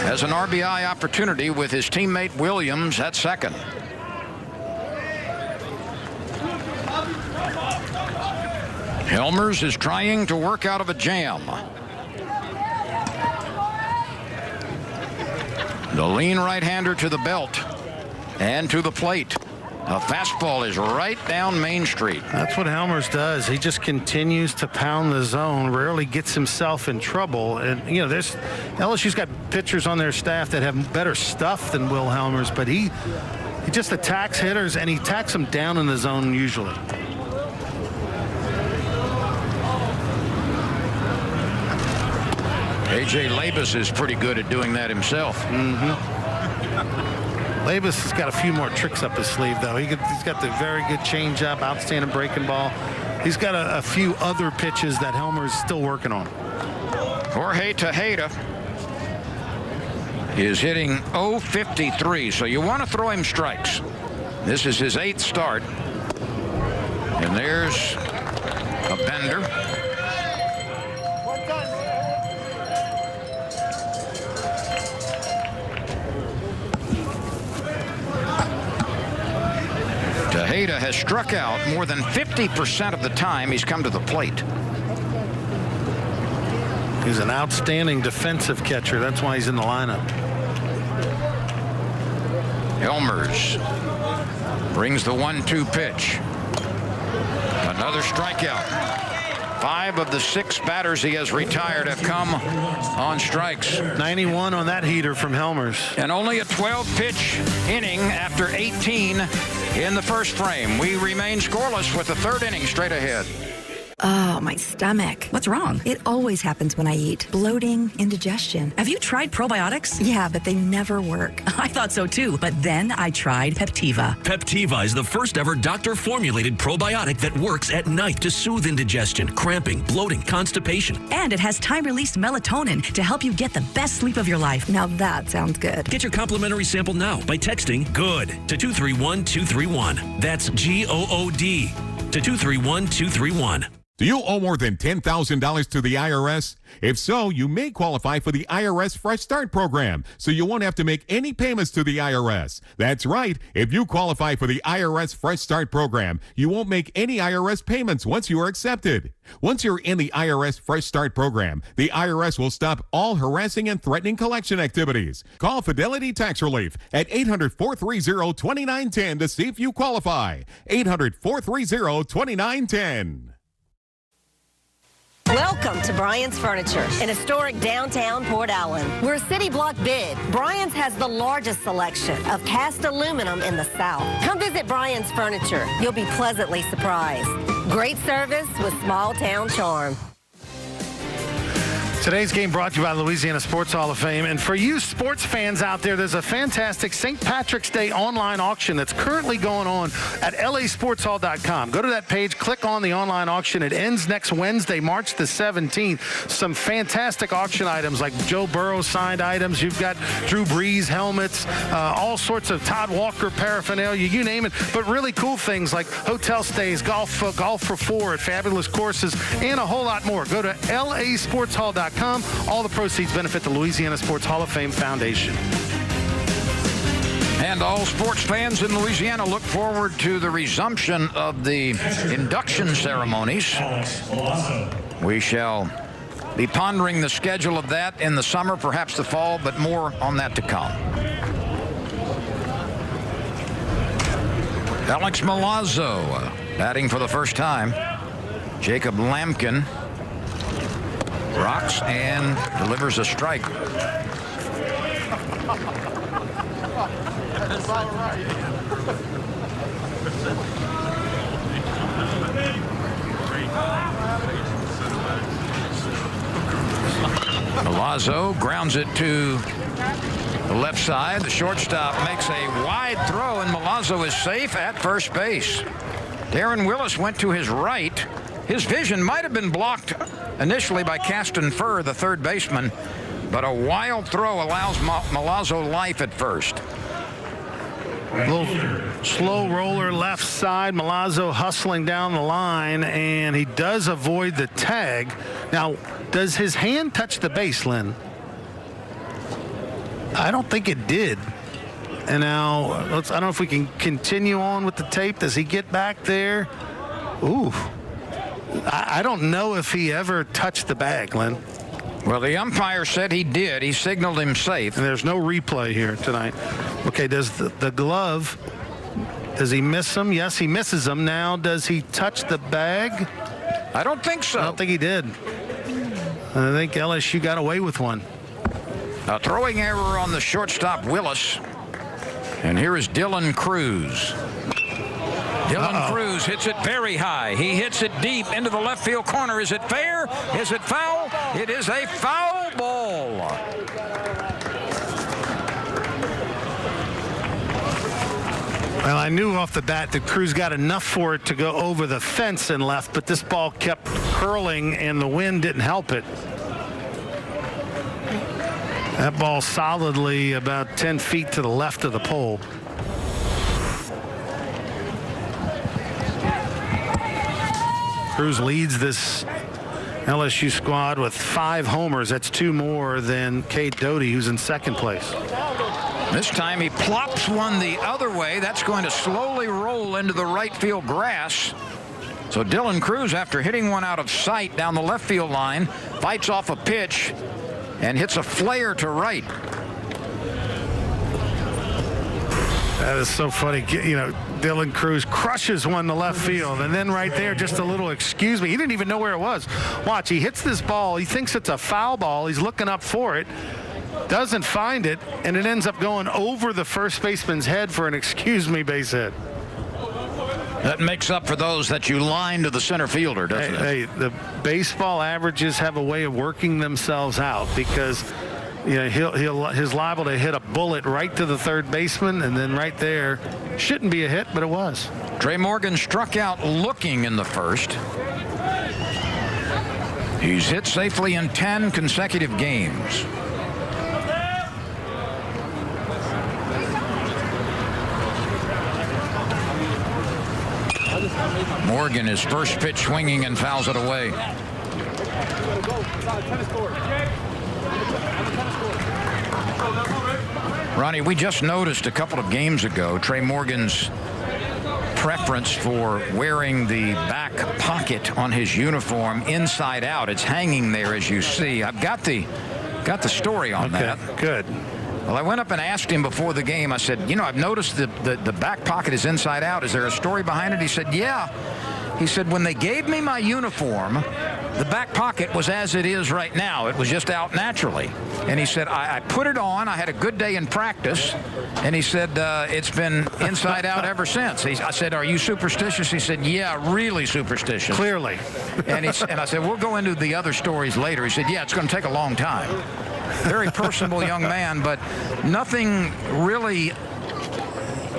has an RBI opportunity with his teammate Williams at second. Helmers is trying to work out of a jam. The lean right-hander to the belt and to the plate. A fastball is right down Main Street. That's what Helmers does. He just continues to pound the zone, rarely gets himself in trouble. And, you know, LSU's got pitchers on their staff that have better stuff than Will Helmers, but he just attacks hitters, and he attacks them down in the zone usually. A.J. Labus is pretty good at doing that himself. Labus has got a few more tricks up his sleeve, though. He's got the very good changeup, outstanding breaking ball. He's got a few other pitches that Helmer's still working on. Jorge Tejeda is hitting .053, so you want to throw him strikes. This is his 8th start. And there's a bender. Tejeda has struck out more than 50% of the time he's come to the plate. He's an outstanding defensive catcher. That's why he's in the lineup. Helmers brings the 1-2 pitch. Another strikeout. 5 of the 6 batters he has retired have come on strikes. 91 on that heater from Helmers. And only a 12-pitch inning after 18 in the first frame. We remain scoreless with the 3rd inning straight ahead. Oh, my stomach. What's wrong? It always happens when I eat. Bloating, indigestion. Have you tried probiotics? Yeah, but they never work. I thought so too, but then I tried Peptiva. Peptiva is the first ever doctor-formulated probiotic that works at night to soothe indigestion, cramping, bloating, constipation. And it has time-released melatonin to help you get the best sleep of your life. Now that sounds good. Get your complimentary sample now by texting GOOD to 231-231. That's GOOD to 231-231. Do you owe more than $10,000 to the IRS? If so, you may qualify for the IRS Fresh Start program, so you won't have to make any payments to the IRS. That's right. If you qualify for the IRS Fresh Start program, you won't make any IRS payments once you are accepted. Once you're in the IRS Fresh Start program, the IRS will stop all harassing and threatening collection activities. Call Fidelity Tax Relief at 800-430-2910 to see if you qualify. 800-430-2910. Welcome to Bryan's Furniture in historic downtown Port Allen. We're a city block bid. Bryan's has the largest selection of cast aluminum in the South. Come visit Bryan's Furniture. You'll be pleasantly surprised. Great service with small town charm. Today's game brought to you by Louisiana Sports Hall of Fame. And for you sports fans out there, there's a fantastic St. Patrick's Day online auction that's currently going on at lasportshall.com. Go to that page, click on the online auction. It ends next Wednesday, March the 17th. Some fantastic auction items like Joe Burrow signed items. You've got Drew Brees helmets, all sorts of Todd Walker paraphernalia, you name it. But really cool things like hotel stays, golf for 4 at fabulous courses, and a whole lot more. Go to lasportshall.com. All the proceeds benefit the Louisiana Sports Hall of Fame Foundation. And all sports fans in Louisiana look forward to the resumption of the induction ceremonies. We shall be pondering the schedule of that in the summer, perhaps the fall, but more on that to come. Alex Milazzo batting for the first time. Jacob Lampkin rocks and delivers a strike. Milazzo grounds it to the left side. The shortstop makes a wide throw, and Milazzo is safe at first base. Darren Willis went to his right. His vision might have been blocked initially by Caston Furr, the third baseman, but a wild throw allows Milazzo life at first. A little slow roller left side. Milazzo hustling down the line, and he does avoid the tag. Now, does his hand touch the base, Lynn? I don't think it did. And now, I don't know if we can continue on with the tape. Does he get back there? Ooh. I don't know if he ever touched the bag, Lynn. Well, the umpire said he did. He signaled him safe. And there's no replay here tonight. Okay, does the glove Does he miss them? Yes, he misses them. Now, does he touch the bag? I don't think so. I don't think he did. I think LSU got away with one. A throwing error on the shortstop, Willis. And here is Dylan Cruz. Dylan Cruz hits it very high. He hits it deep into the left field corner. Is it fair? Is it foul? It is a foul ball. Well, I knew off the bat that Cruz got enough for it to go over the fence and left, but this ball kept curling and the wind didn't help it. That ball solidly about 10 feet to the left of the pole. Cruz leads this LSU squad with 5 homers. That's 2 more than Cade Doty, who's in second place. This time he plops one the other way. That's going to slowly roll into the right field grass. So Dylan Cruz, after hitting one out of sight down the left field line, fights off a pitch and hits a flare to right. That is so funny. You know, Dylan Cruz crushes one to left field, and then right there, just a little excuse me. He didn't even know where it was. Watch, he hits this ball. He thinks it's a foul ball. He's looking up for it, doesn't find it, and it ends up going over the first baseman's head for an excuse me base hit. That makes up for those that you line to the center fielder, doesn't it? Hey, the baseball averages have a way of working themselves out because he's liable to hit a bullet right to the third baseman, and then right there shouldn't be a hit, but it was. Trey Morgan struck out looking in the first. He's hit safely in 10 consecutive games. Morgan, his first pitch swinging and fouls it away. Ronnie, we just noticed a couple of games ago Trey Morgan's preference for wearing the back pocket on his uniform inside out. It's hanging there, as you see. I've got the story on that. Good. Well, I went up and asked him before the game. I said, I've noticed the back pocket is inside out. Is there a story behind it? He said, yeah. He said, when they gave me my uniform, the back pocket was as it is right now. It was just out naturally. And he said, I put it on. I had a good day in practice. And he said, it's been inside out ever since. I said, are you superstitious? He said, yeah, really superstitious. Clearly. And I said, we'll go into the other stories later. He said, yeah, it's going to take a long time. Very personable young man, but nothing really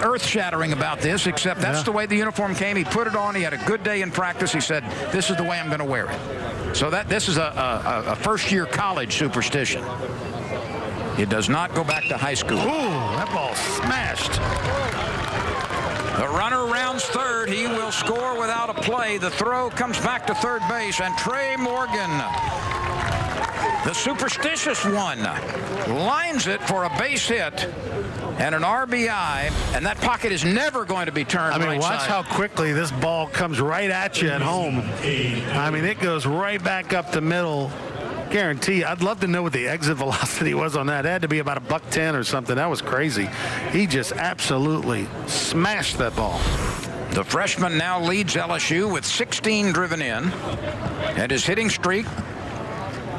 earth-shattering about this, except that's the way the uniform came. He put it on. He had a good day in practice. He said, this is the way I'm going to wear it. So this is a first-year college superstition. It does not go back to high school. Ooh, that ball smashed. The runner rounds third. He will score without a play. The throw comes back to third base, and Trey Morgan, the superstitious one, lines it for a base hit and an RBI, and that pocket is never going to be turned I mean, right watch side. how quickly this ball comes right at you at home. I mean, it goes right back up the middle. Guarantee. I'd love to know what the exit velocity was on that. It had to be about $110 or something. That was crazy. He just absolutely smashed that ball. The freshman now leads LSU with 16 driven in, and his hitting streak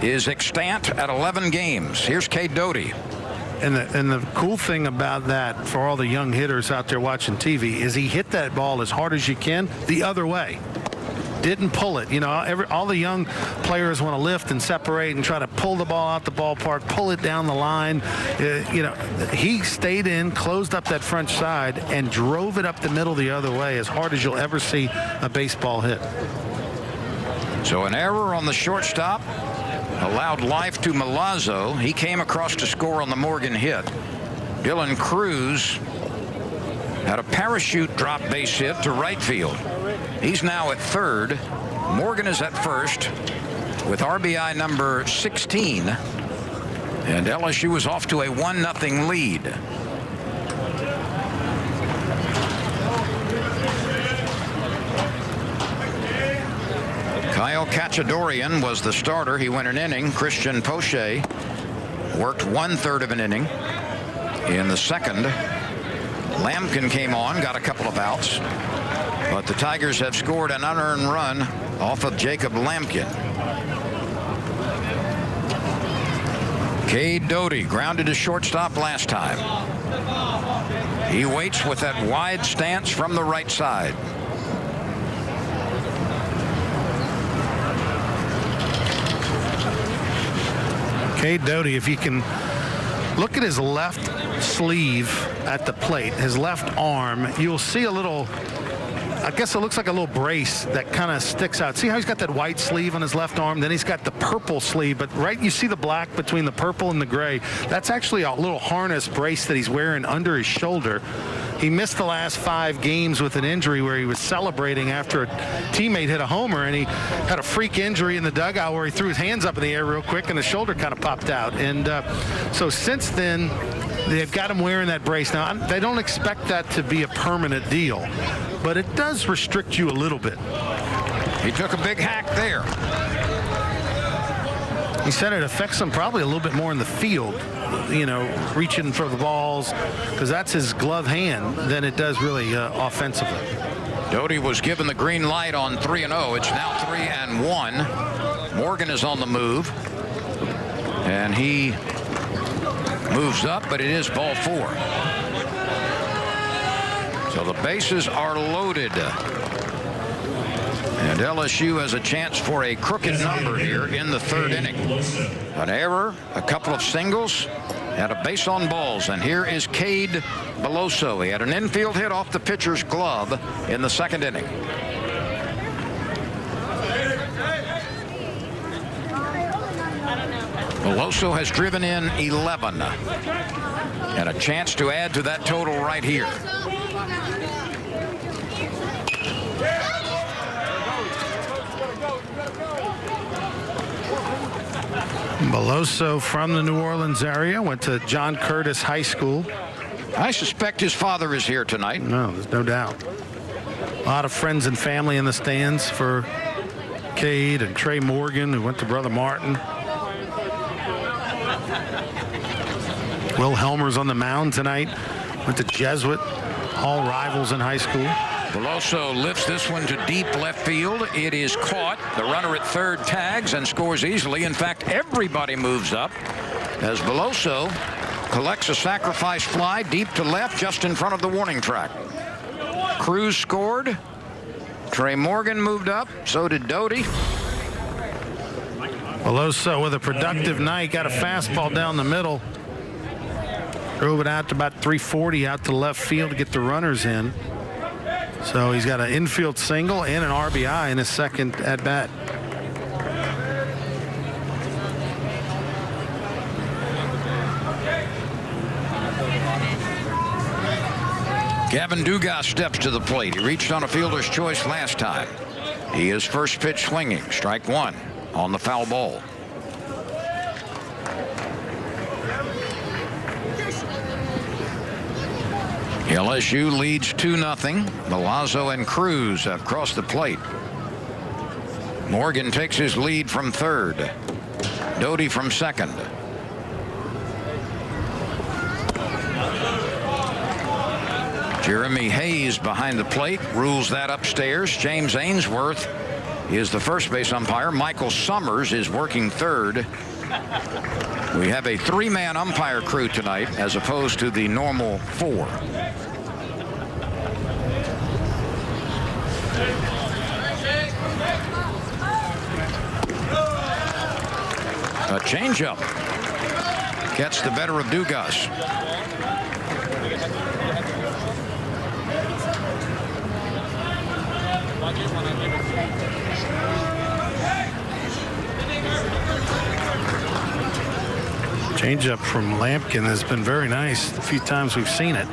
is extant at 11 games. Here's Cade Doty. And the cool thing about that for all the young hitters out there watching TV is he hit that ball as hard as you can the other way. Didn't pull it. All the young players want to lift and separate and try to pull the ball out the ballpark, pull it down the line. He stayed in, closed up that front side, and drove it up the middle the other way as hard as you'll ever see a baseball hit. So an error on the shortstop allowed life to Milazzo. He came across to score on the Morgan hit. Dylan Cruz had a parachute drop base hit to right field. He's now at third. Morgan is at first with RBI number 16. And LSU is off to a 1-0 lead. Kyle Kachadorian was the starter. He went an inning. Christian Poche worked 1/3 of an inning in the second. Lampkin came on, got a couple of outs. But the Tigers have scored an unearned run off of Jacob Lampkin. Cade Doty grounded to shortstop last time. He waits with that wide stance from the right side. Cade Doty, if you can look at his left sleeve at the plate, his left arm, you'll see a little, I guess it looks like a little brace that kind of sticks out. See how he's got that white sleeve on his left arm? Then he's got the purple sleeve, but right, you see the black between the purple and the gray. That's actually a little harness brace that he's wearing under his shoulder. He missed the last 5 games with an injury where he was celebrating after a teammate hit a homer, and he had a freak injury in the dugout where he threw his hands up in the air real quick and his shoulder kind of popped out. And so since then, they've got him wearing that brace. Now, they don't expect that to be a permanent deal, but it does restrict you a little bit. He took a big hack there. He said it affects him probably a little bit more in the field, you know, reaching for the balls, because that's his glove hand, than it does really offensively. Doty was given the green light on 3-0. It's now 3-1. Morgan is on the move, and he moves up, but it is ball 4. So the bases are loaded. And LSU has a chance for a crooked number here in the 3rd inning. An error, a couple of singles, and a base on balls. And here is Cade Beloso. He had an infield hit off the pitcher's glove in the 2nd inning. Beloso has driven in 11. And a chance to add to that total right here. Beloso from the New Orleans area, went to John Curtis High School. I suspect his father is here tonight. No, there's no doubt. A lot of friends and family in the stands for Cade and Trey Morgan, who went to Brother Martin. Will Helmer's on the mound tonight. Went to Jesuit, all rivals in high school. Beloso lifts this one to deep left field. It is caught. The runner at 3rd tags and scores easily. In fact, everybody moves up as Beloso collects a sacrifice fly deep to left just in front of the warning track. Cruz scored. Trey Morgan moved up. So did Doty. Beloso with a productive night. Got a fastball down the middle. Drove it out to about 340 out to left field to get the runners in. So he's got an infield single and an RBI in his 2nd at bat. Gavin Dugas steps to the plate. He reached on a fielder's choice last time. He is first pitch swinging. Strike 1 on the foul ball. LSU leads 2-0. Milazzo and Cruz have crossed the plate. Morgan takes his lead from 3rd. Doty from 2nd. Jeremy Hayes behind the plate rules that upstairs. James Ainsworth is the first base umpire. Michael Summers is working 3rd. We have a 3-man umpire crew tonight as opposed to the normal 4. A changeup gets the better of Dugas. Changeup from Lampkin has been very nice the few times we've seen it.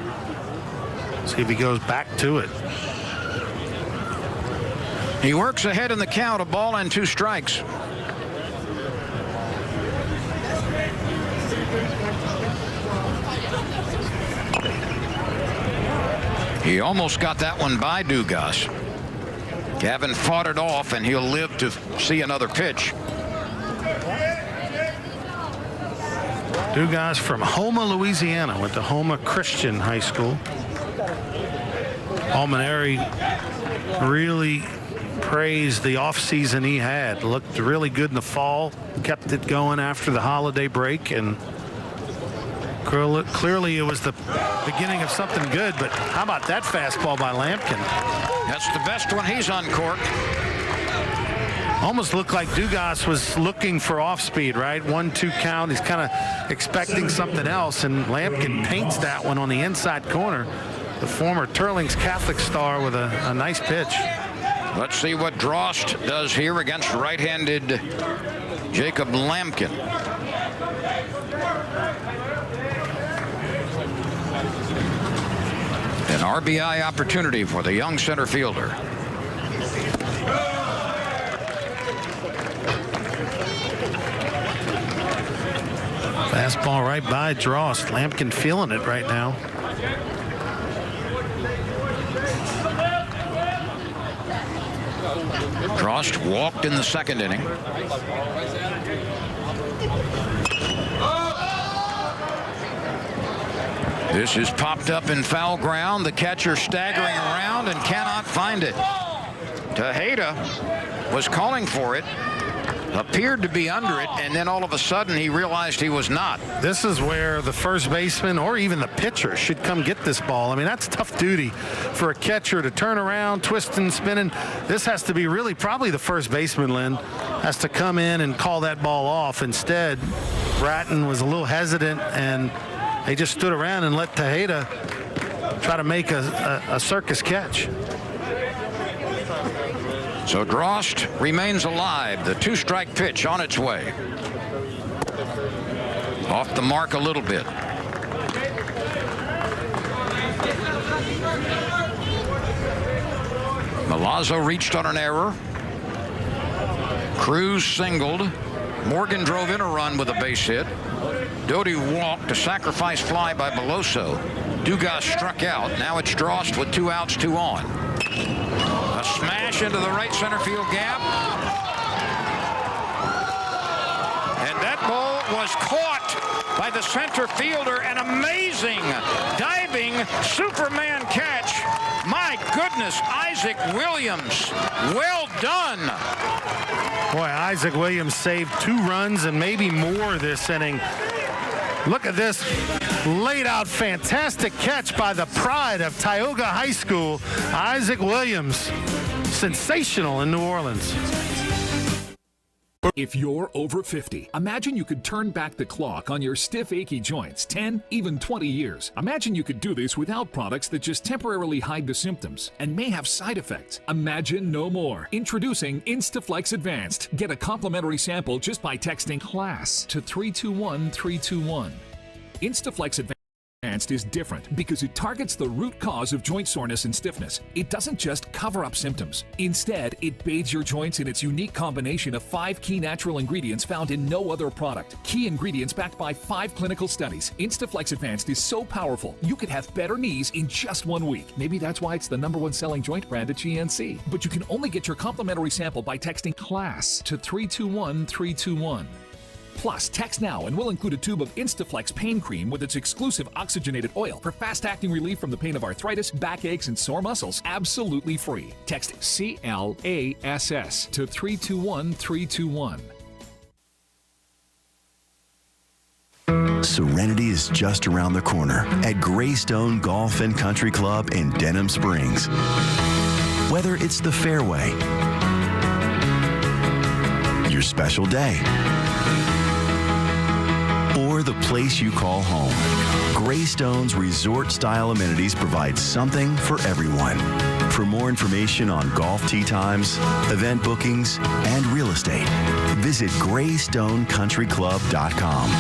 See if he goes back to it. He works ahead in the count, a ball and 2 strikes. He almost got that one by Dugas. Gavin fought it off, and he'll live to see another pitch. Dugas from Houma, Louisiana, went to Houma Christian High School. Almaneri really praised the offseason he had. Looked really good in the fall, kept it going after the holiday break, and clearly it was the beginning of something good. But how about that fastball by Lampkin? That's the best one he's uncorked. Almost looked like Dugas was looking for off speed, right? 1-2 count. He's kind of expecting something else, and Lampkin paints that one on the inside corner. The former Turlings Catholic star with a nice pitch. Let's see what Drost does here against right-handed Jacob Lampkin. An RBI opportunity for the young center fielder. Fastball right by Drost. Lampkin feeling it right now. Drost walked in the second inning. This is popped up in foul ground. The catcher staggering around and cannot find it. Tejeda was calling for it, appeared to be under it, and then all of a sudden he realized he was not. This is where the first baseman or even the pitcher should come get this ball. I mean, that's tough duty for a catcher to turn around, twisting, spinning. This has to be really probably the first baseman, Lynn, has to come in and call that ball off. Instead, Bratton was a little hesitant, and they just stood around and let Tejeda try to make a circus catch. So Drost remains alive. The two-strike pitch on its way. Off the mark a little bit. Milazzo reached on an error. Cruz singled. Morgan drove in a run with a base hit. Doty walked, a sacrifice fly by Beloso. Dugas struck out. Now it's Drost with 2 outs, 2 on. A smash into the right center field gap. And that ball was caught by the center fielder. An amazing diving Superman catch. My goodness, Isaac Williams. Well done. Boy, Isaac Williams saved 2 runs and maybe more this inning. Look at this laid out fantastic catch by the pride of Tioga High School, Isaac Williams. Sensational in New Orleans. If you're over 50, imagine you could turn back the clock on your stiff, achy joints 10, even 20 years. Imagine you could do this without products that just temporarily hide the symptoms and may have side effects. Imagine no more. Introducing Instaflex Advanced. Get a complimentary sample just by texting CLASS to 321-321. Instaflex Advanced is different because it targets the root cause of joint soreness and stiffness. It doesn't just cover up symptoms. Instead, it bathes your joints in its unique combination of 5 key natural ingredients found in no other product. Key ingredients backed by 5 clinical studies. Instaflex Advanced is so powerful, you could have better knees in just 1 week. Maybe that's why it's the #1 selling joint brand at GNC. But you can only get your complimentary sample by texting CLASS to 321-321. Plus, text now and we'll include a tube of Instaflex pain cream with its exclusive oxygenated oil for fast-acting relief from the pain of arthritis, backaches, and sore muscles. Absolutely free. Text CLASS to 321-321. Serenity is just around the corner at Greystone Golf and Country Club in Denham Springs. Whether it's the fairway, your special day, or the place you call home, Greystone's resort-style amenities provide something for everyone. For more information on golf tee times, event bookings, and real estate, visit GreystoneCountryClub.com.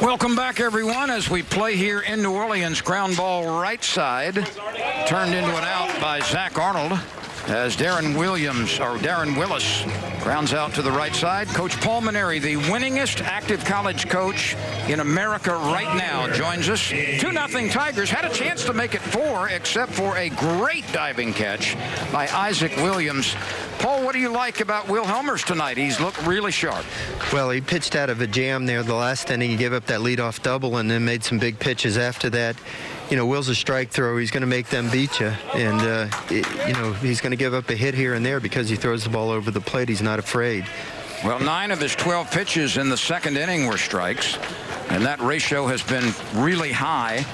Welcome back, everyone, as we play here in New Orleans. Ground ball right side, turned into an out by Zach Arnold, as Darren Willis grounds out to the right side. Coach Paul Maneri, the winningest active college coach in America right now, joins us. 2-0 Tigers. Had a chance to make it 4, except for a great diving catch by Isaac Williams. Paul, what do you like about Will Helmers tonight? He's looked really sharp. Well, he pitched out of a jam there the last inning. He gave up that leadoff double and then made some big pitches after that. Will's a strike thrower. He's going to make them beat you. And, he's going to give up a hit here and there because he throws the ball over the plate. He's not afraid. Well, 9 of his 12 pitches in the second inning were strikes, and that ratio has been really high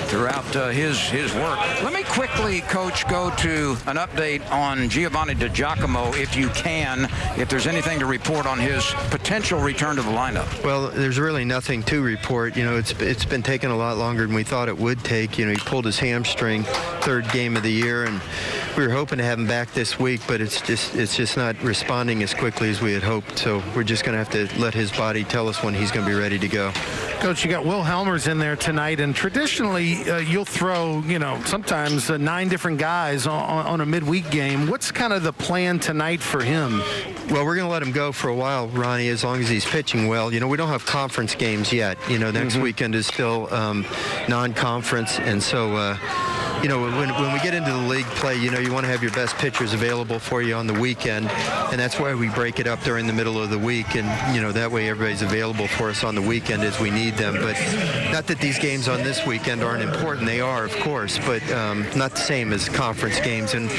throughout his work. Let me quickly, Coach, go to an update on Giovanni DiGiacomo, if you can, if there's anything to report on his potential return to the lineup. Well, there's really nothing to report. It's been taking a lot longer than we thought it would take. He pulled his hamstring, 3rd game of the year, and we were hoping to have him back this week, but it's just not responding as quickly as we had hoped. So we're just going to have to let his body tell us when he's going to be ready to go. Coach, you got Will Helmers in there tonight, and traditionally you'll throw, sometimes 9 different guys on a midweek game. What's kind of the plan tonight for him? Well, we're going to let him go for a while, Ronnie, as long as he's pitching well. We don't have conference games yet. Next weekend is still non-conference, and so when we get into the league play, you want to have your best pitchers available for you on the weekend, and that's why we break it up during the middle of the week, and that way everybody's available for us on the weekend as we need them. But not that these games on this weekend aren't important. They are, of course, but not the same as conference games. And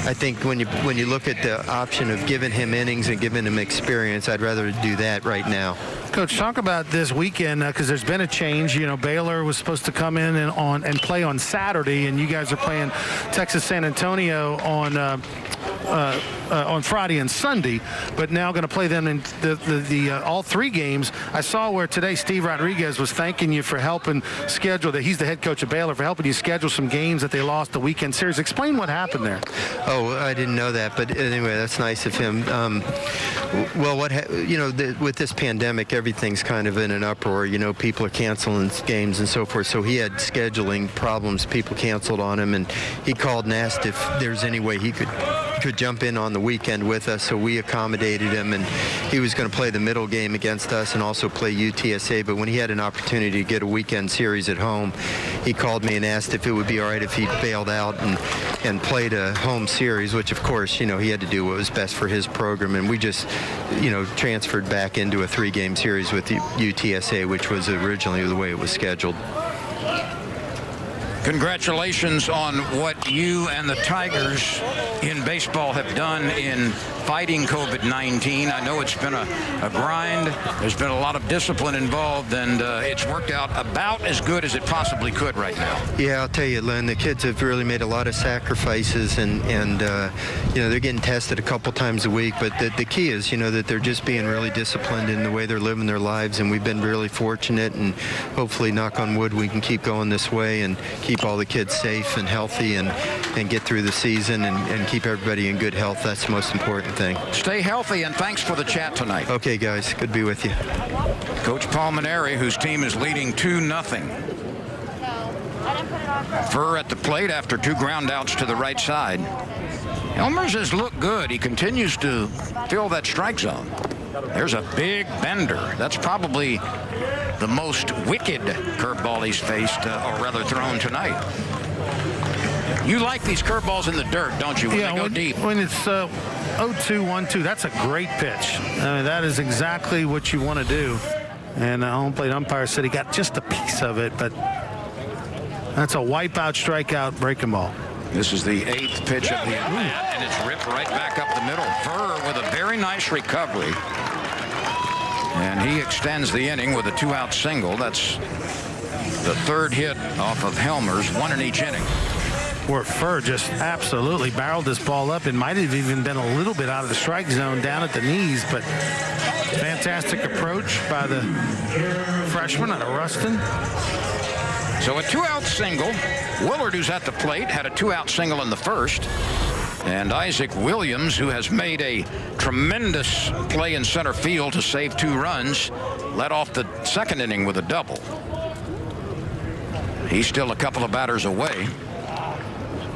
I think when you look at the option of giving him innings and giving him experience, I'd rather do that right now. Coach, talk about this weekend because there's been a change. Baylor was supposed to come in and play on Saturday, and you guys are playing Texas San Antonio on Friday and Sunday, but now going to play them in the all 3 games. I saw where today Steve Rodriguez was thanking you for helping schedule that. He's the head coach of Baylor, for helping you schedule some games that they lost the weekend series. Explain what happened there. Oh, I didn't know that, but anyway, that's nice of him. With this pandemic, everything's kind of in an uproar. People are canceling games and so forth. So he had scheduling problems. People canceled on him, and he called and asked if there's any way he could jump in on the weekend with us. So we accommodated him, and he was going to play the middle game against us and also play UTSA. But when he had an opportunity to get a weekend series at home, he called me and asked if it would be all right if he bailed out and played a home series, which of course, he had to do what was best for his program. And we just, transferred back into a 3-game series with the UTSA, which was originally the way it was scheduled. Congratulations on what you and the Tigers in baseball have done in fighting COVID-19. I know it's been a grind. There's been a lot of discipline involved, and it's worked out about as good as it possibly could right now. Yeah, I'll tell you, Len, the kids have really made a lot of sacrifices, and they're getting tested a couple times a week, but the key is, that they're just being really disciplined in the way they're living their lives, and we've been really fortunate, and hopefully, knock on wood, we can keep going this way and keep all the kids safe and healthy and get through the season and keep everybody in good health. That's the most important thing. Stay healthy, and thanks for the chat tonight. Okay, guys. Good to be with you. Coach Paul Maneri, whose team is leading 2-0. Furr at the plate after 2 ground outs to the right side. Elmers has looked good. He continues to fill that strike zone. There's a big bender. That's probably the most wicked curveball he's faced, or rather thrown tonight. You like these curveballs in the dirt, don't you, when they go deep? When it's 0-2-1-2, that's a great pitch. I mean, that is exactly what you want to do. And home plate umpire said he got just a piece of it, but that's a wipeout, strikeout, breaking ball. This is the 8th pitch of the at-bat, and it's ripped right back up the middle. Furr with a very nice recovery. And he extends the inning with a 2-out single. That's the 3rd hit off of Helmers, 1 in each inning. Where Furr just absolutely barreled this ball up. It might have even been a little bit out of the strike zone down at the knees, but fantastic approach by the freshman out of Ruston. So a 2-out single. Willard, who's at the plate, had a 2-out single in the first. And Isaac Williams, who has made a tremendous play in center field to save 2 runs, led off the second inning with a double. He's still a couple of batters away.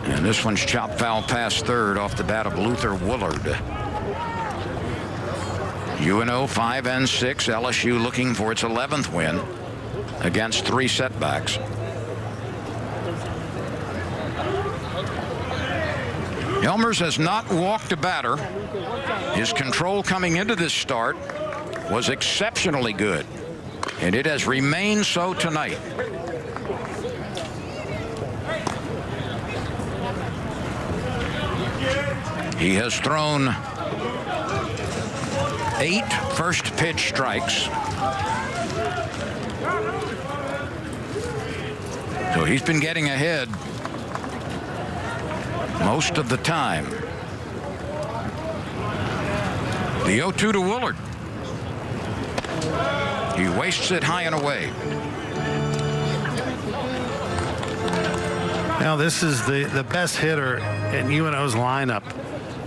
And this one's chopped foul past third off the bat of Luther Willard. UNO 5-6. LSU looking for its 11th win against 3 setbacks. Elmers has not walked a batter. His control coming into this start was exceptionally good, and it has remained so tonight. He has thrown 8 first pitch strikes. So he's been getting ahead most of the time. The 0-2 to Woolard. He wastes it high and away. Now this is the best hitter in UNO's lineup.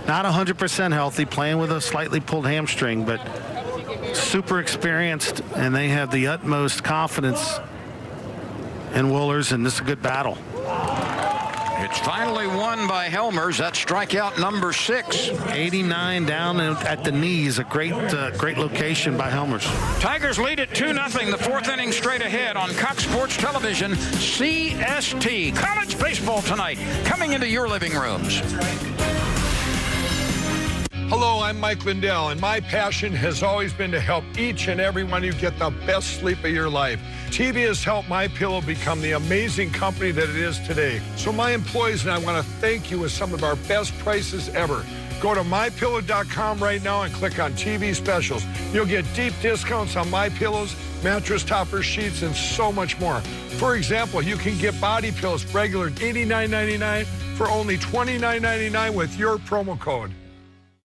Not 100% healthy, playing with a slightly pulled hamstring, but super experienced, and they have the utmost confidence in Woolers, and this is a good battle. It's finally won by Helmers. That's strikeout number 6. 89 down at the knees. A great location by Helmers. Tigers lead at 2-0. The 4th inning straight ahead on Cox Sports Television, CST. College baseball tonight, coming into your living rooms. Hello, I'm Mike Lindell, and my passion has always been to help each and every one of you get the best sleep of your life. TV has helped MyPillow become the amazing company that it is today. So my employees and I want to thank you with some of our best prices ever. Go to MyPillow.com right now and click on TV specials. You'll get deep discounts on MyPillows, mattress toppers, sheets, and so much more. For example, you can get body pillows regular $89.99 for only $29.99 with your promo code.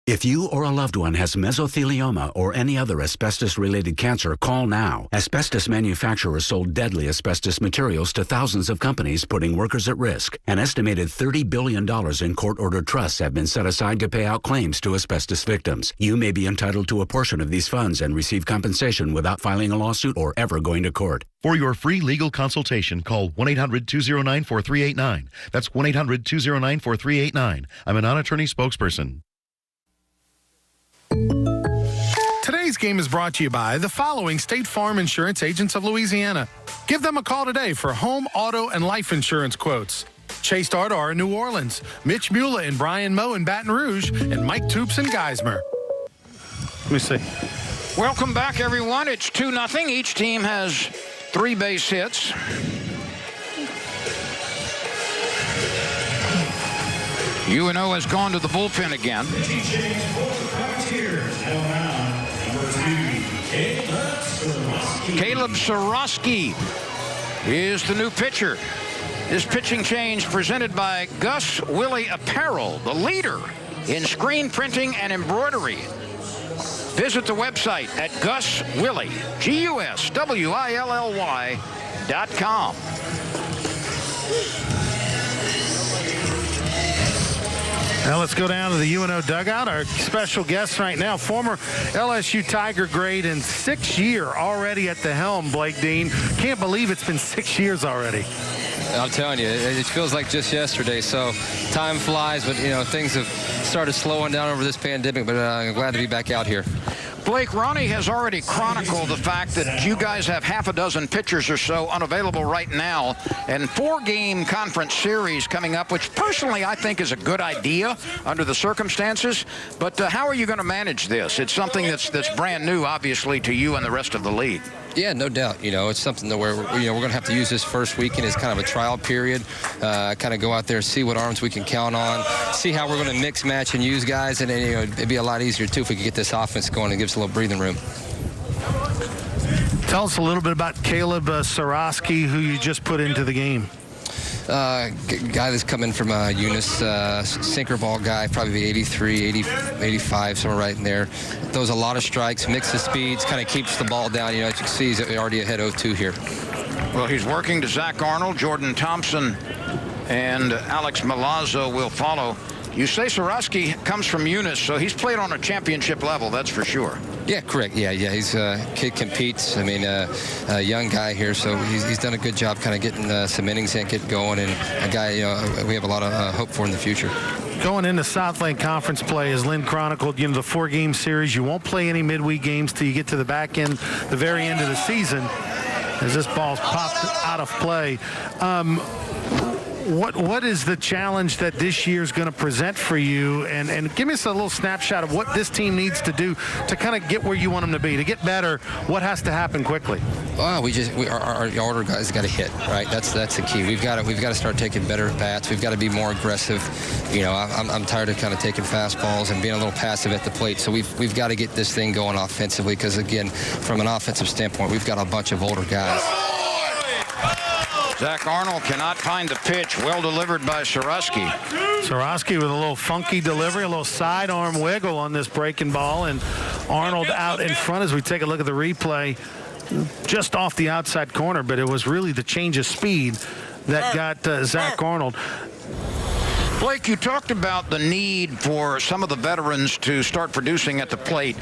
If you or a loved one has mesothelioma or any other asbestos-related cancer, call now. Asbestos manufacturers sold deadly asbestos materials to thousands of companies, putting workers at risk. An estimated $30 billion in court-ordered trusts have been set aside to pay out claims to asbestos victims. You may be entitled to a portion of these funds and receive compensation without filing a lawsuit or ever going to court. For your free legal consultation, call 1-800-209-4389. That's 1-800-209-4389. I'm a non-attorney spokesperson. Today's game is brought to you by the following State Farm Insurance Agents of Louisiana. Give them a call today for home, auto, and life insurance quotes. Chase Dardar in New Orleans, Mitch Mula and Brian Moe in Baton Rouge, and Mike Toops in Geismar. Let me see. Welcome back, everyone. It's 2-0. Each team has 3 base hits. UNO has gone to the bullpen again. Caleb Sorosky is the new pitcher. This pitching change presented by Gus Willie Apparel, the leader in screen printing and embroidery. Visit the website at GusWilly, GusWilly.com. Now let's go down to the UNO dugout. Our special guest right now, former LSU Tiger grade and 6th year already at the helm, Blake Dean. Can't believe it's been 6 years already. I'm telling you, it feels like just yesterday. So time flies, but, things have started slowing down over this pandemic, but I'm glad to be back out here. Blake, Ronnie has already chronicled the fact that you guys have half a dozen pitchers or so unavailable right now, and 4-game conference series coming up, which personally I think is a good idea under the circumstances. But how are you going to manage this? It's something that's brand new, obviously, to you and the rest of the league. Yeah, no doubt. It's something that we're going to have to use this first weekend as kind of a trial period, kind of go out there, see what arms we can count on, see how we're going to mix, match, and use guys, and then, it'd be a lot easier too if we could get this offense going and give us a little breathing room. Tell us a little bit about Caleb Sorosky, who you just put into the game. Guy that's coming from Eunice, sinker ball guy, probably 83, 85, somewhere right in there. Throws a lot of strikes, mixes speeds, kind of keeps the ball down. As you can see, he's already ahead 0-2 here. Well, he's working to Zach Arnold, Jordan Thompson, and Alex Milazzo will follow. You say Sorosky comes from Eunice, so he's played on a championship level, that's for sure. Yeah, correct. Yeah. He's kid competes. I mean, a young guy here, so he's done a good job kind of getting some innings in, getting going, and a guy we have a lot of hope for in the future. Going into Southland Conference play, as Lynn chronicled, the 4-game series, you won't play any midweek games till you get to the back end, the very end of the season, as this ball's popped out of play. What is the challenge that this year is going to present for you? And give us a little snapshot of what this team needs to do to kind of get where you want them to be. To get better, what has to happen quickly? Well, our older guys got to hit, right? That's the key. We've got to start taking better at bats. We've got to be more aggressive. You know, I'm tired of kind of taking fastballs and being a little passive at the plate. So we've got to get this thing going offensively because, again, from an offensive standpoint, we've got a bunch of older guys. Zach Arnold cannot find the pitch. Well delivered by Sorosky. Sorosky with a little funky delivery, a little sidearm wiggle on this breaking ball, and Arnold out in front as we take a look at the replay. Just off the outside corner, but it was really the change of speed that got Zach Arnold. Blake, you talked about the need for some of the veterans to start producing at the plate.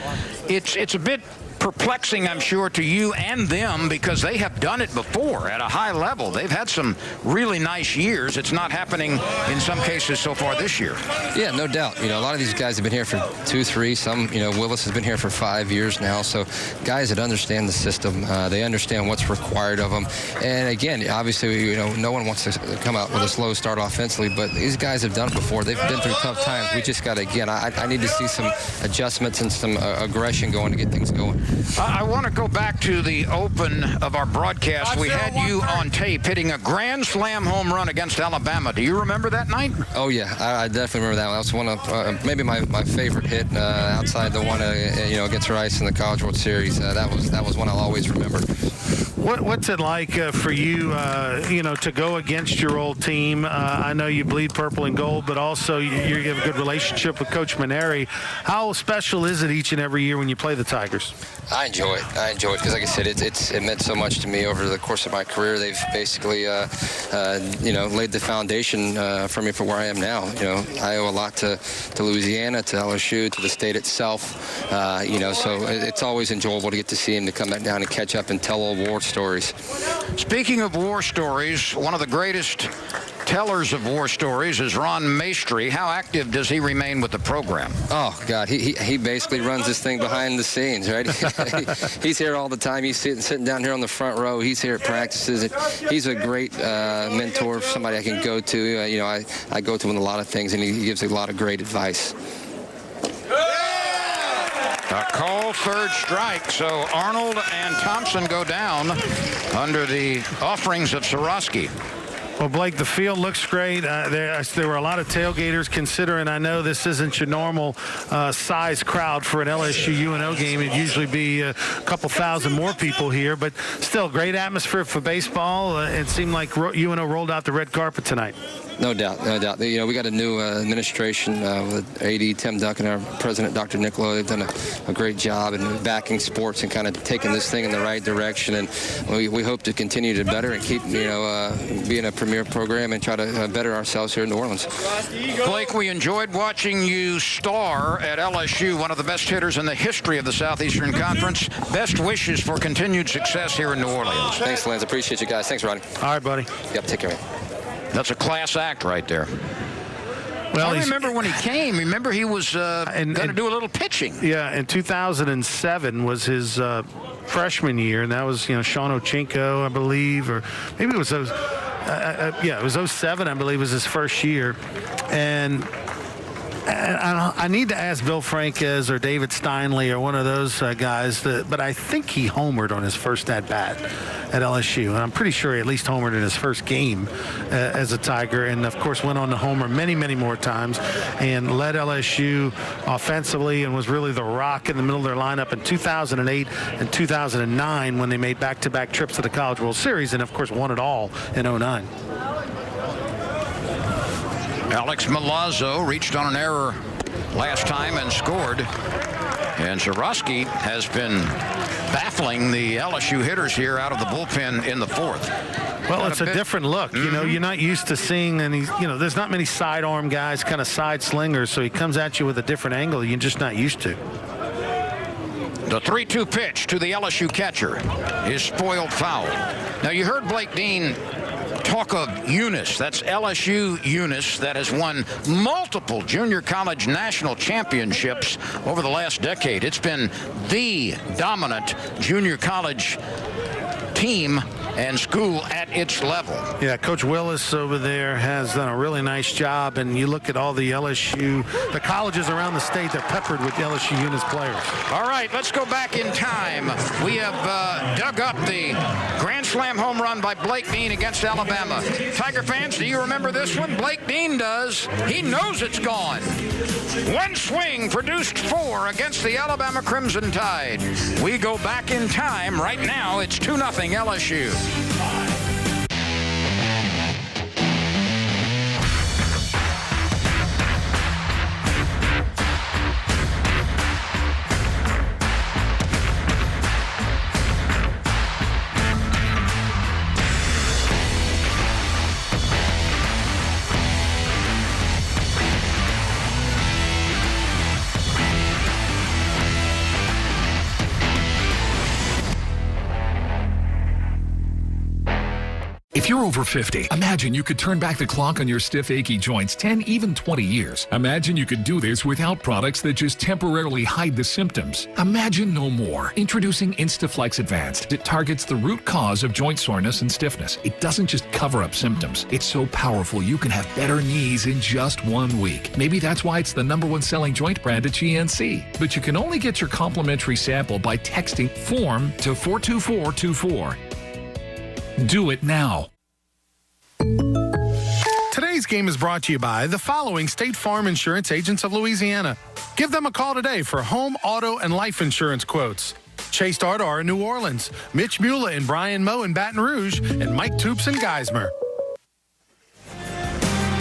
It's a bit perplexing, I'm sure, to you and them because they have done it before at a high level. They've had some really nice years. It's not happening in some cases so far this year. Yeah, no doubt. You know, a lot of these guys have been here for 2, 3. Some, you know, Willis has been here for 5 years now. So guys that understand the system, they understand what's required of them. And again, obviously, you know, no one wants to come out with a slow start offensively, but these guys have done it before. They've been through tough times. We just got to, again, I need to see some adjustments and some aggression going to get things going. I want to go back to the open of our broadcast. We had you on tape hitting a grand slam home run against Alabama. Do you remember that night? Oh, yeah. I definitely remember that. That was one of maybe my favorite hit outside the one you know, against Rice in the College World Series. That was one I'll always remember. What's it like for you, you know, to go against your old team? I know you bleed purple and gold, but also you have a good relationship with Coach Maneri. How special is it each and every year when you play the Tigers? I enjoy it because, like I said, it meant so much to me over the course of my career. They've basically, you know, laid the foundation for me for where I am now. You know, I owe a lot to Louisiana, to LSU, to the state itself. You know, so it's always enjoyable to get to see him to come back down and catch up and tell old war stories. Speaking of war stories, one of the greatest tellers of war stories is Ron Maestri. How active does he remain with the program? Oh, God, he basically runs this thing behind the scenes, right? He's here all the time. He's sitting down here on the front row. He's here at practices. He's a great mentor, somebody I can go to. You know, I go to him in a lot of things, and he gives a lot of great advice. A call, third strike. So Arnold and Thompson go down under the offerings of Sorosky. Well, Blake, the field looks great. There were a lot of tailgaters considering I know this isn't your normal size crowd for an LSU UNO game. It'd usually be a couple thousand more people here, but still great atmosphere for baseball. It seemed like UNO rolled out the red carpet tonight. No doubt, no doubt. You know, we got a new administration with AD Tim Duncan, our president, Dr. Niccolo. They've done a great job in backing sports and kind of taking this thing in the right direction. And we hope to continue to better and keep, you know, being a premier program and try to better ourselves here in New Orleans. Blake, we enjoyed watching you star at LSU, one of the best hitters in the history of the Southeastern Conference. Best wishes for continued success here in New Orleans. Thanks, Lance. Appreciate you guys. Thanks, Ronnie. All right, buddy. Yep, take care. That's a class act right there. Well, I remember when he came. Remember he was going to do a little pitching. Yeah, in 2007 was his freshman year, and that was, you know, Sean Ochinko, I believe, or maybe it was it was 07, I believe, was his first year, and I need to ask Bill Franquez or David Steinley or one of those guys, but I think he homered on his first at-bat at LSU, and I'm pretty sure he at least homered in his first game as a Tiger, and of course went on to homer many, many more times and led LSU offensively and was really the rock in the middle of their lineup in 2008 and 2009 when they made back-to-back trips to the College World Series and, of course, won it all in 2009. Alex Milazzo reached on an error last time and scored. And Sorosky has been baffling the LSU hitters here out of the bullpen in the fourth. Well, it's a different look. You know, you're not used to seeing any, you know, there's not many sidearm guys, kind of side slingers, so he comes at you with a different angle you're just not used to. The 3-2 pitch to the LSU catcher is spoiled foul. Now, you heard Blake Dean talk of Eunice. That's LSU Eunice that has won multiple junior college national championships over the last decade. It's been the dominant junior college team and school at its level. Yeah, Coach Willis over there has done a really nice job, and you look at all the LSU, the colleges around the state, they're peppered with LSU Eunice players. All right, let's go back in time. We have dug up the Grand Slam home run by Blake Dean against Alabama. Tiger fans, do you remember this one? Blake Dean does. He knows it's gone. One swing produced 4 against the Alabama Crimson Tide. We go back in time. Right now, it's 2-0 LSU. If you're over 50, imagine you could turn back the clock on your stiff, achy joints 10, even 20 years. Imagine you could do this without products that just temporarily hide the symptoms. Imagine no more. Introducing Instaflex Advanced. It targets the root cause of joint soreness and stiffness. It doesn't just cover up symptoms. It's so powerful you can have better knees in just 1 week. Maybe that's why it's the #1 selling joint brand at GNC. But you can only get your complimentary sample by texting FORM to 42424. Do it now. Today's game is brought to you by the following State Farm Insurance Agents of Louisiana. Give them a call today for home, auto, and life insurance quotes. Chase Dardar in New Orleans, Mitch Mula and Brian Moe in Baton Rouge, and Mike Toops in Geismar.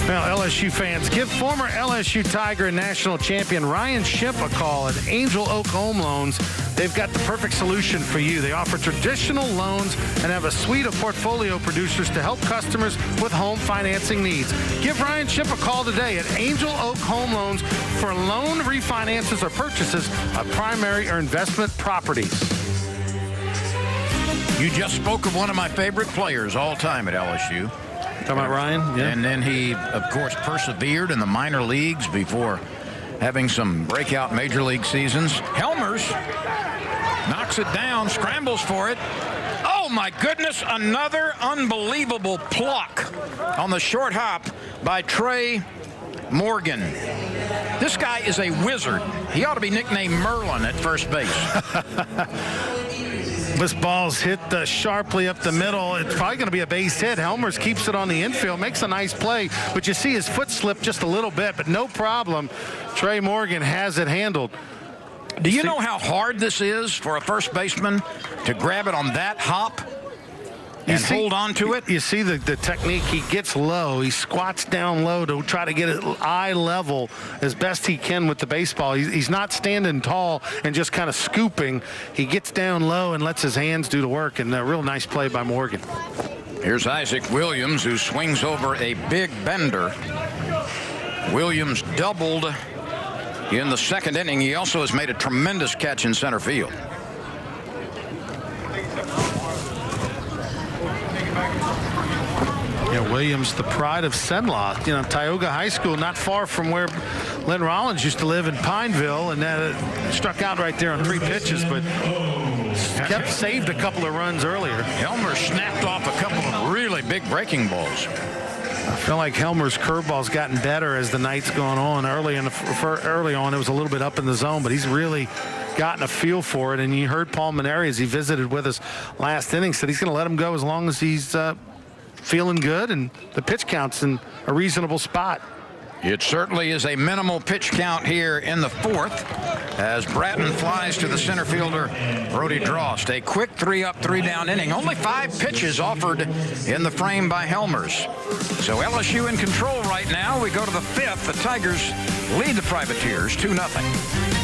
Now, LSU fans, give former LSU Tiger and national champion Ryan Schiff a call at Angel Oak Home Loans. They've got the perfect solution for you. They offer traditional loans and have a suite of portfolio producers to help customers with home financing needs. Give Ryan Schiff a call today at Angel Oak Home Loans for loan refinances or purchases of primary or investment properties. You just spoke of one of my favorite players all time at LSU. Talking about Ryan? Yeah. And then he, of course, persevered in the minor leagues before having some breakout major league seasons. Helmers knocks it down, scrambles for it. Oh, my goodness, another unbelievable pluck on the short hop by Trey Morgan. This guy is a wizard. He ought to be nicknamed Merlin at first base. This ball's hit sharply up the middle. It's probably going to be a base hit. Helmers keeps it on the infield, makes a nice play, but you see his foot slip just a little bit, but no problem. Trey Morgan has it handled. Do you know how hard this is for a first baseman to grab it on that hop and hold on to it? You see the technique. He gets low. He squats down low to try to get it eye level as best he can with the baseball. He's not standing tall and just kind of scooping. He gets down low and lets his hands do the work, and a real nice play by Morgan. Here's Isaac Williams, who swings over a big bender. Williams doubled in the second inning. He also has made a tremendous catch in center field. Yeah, Williams, the pride of Senlaw. You know, Tioga High School, not far from where Lynn Rollins used to live in Pineville, and that struck out right there on 3 pitches, but saved a couple of runs earlier. Helmer snapped off a couple of really big breaking balls. I feel like Helmer's curveball's gotten better as the night's gone on. Early on, it was a little bit up in the zone, but he's really gotten a feel for it. And you heard Paul Maneri, as he visited with us last inning, said he's going to let him go as long as he's feeling good and the pitch count's in a reasonable spot. It certainly is a minimal pitch count here in the 4th as Bratton flies to the center fielder, Brody Drost. A quick 3-up, 3-down inning. Only 5 pitches offered in the frame by Helmers. So LSU in control right now. We go to the 5th. The Tigers lead the Privateers 2-0.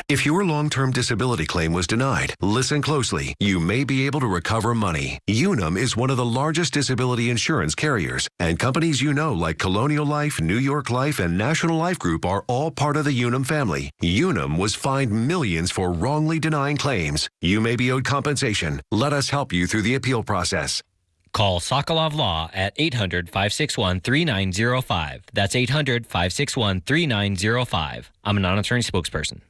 If your long-term disability claim was denied, listen closely. You may be able to recover money. Unum is one of the largest disability insurance carriers, and companies you know like Colonial Life, New York Life, and National Life Group are all part of the Unum family. Unum was fined millions for wrongly denying claims. You may be owed compensation. Let us help you through the appeal process. Call Sokolov Law at 800-561-3905. That's 800-561-3905. I'm a non-attorney spokesperson.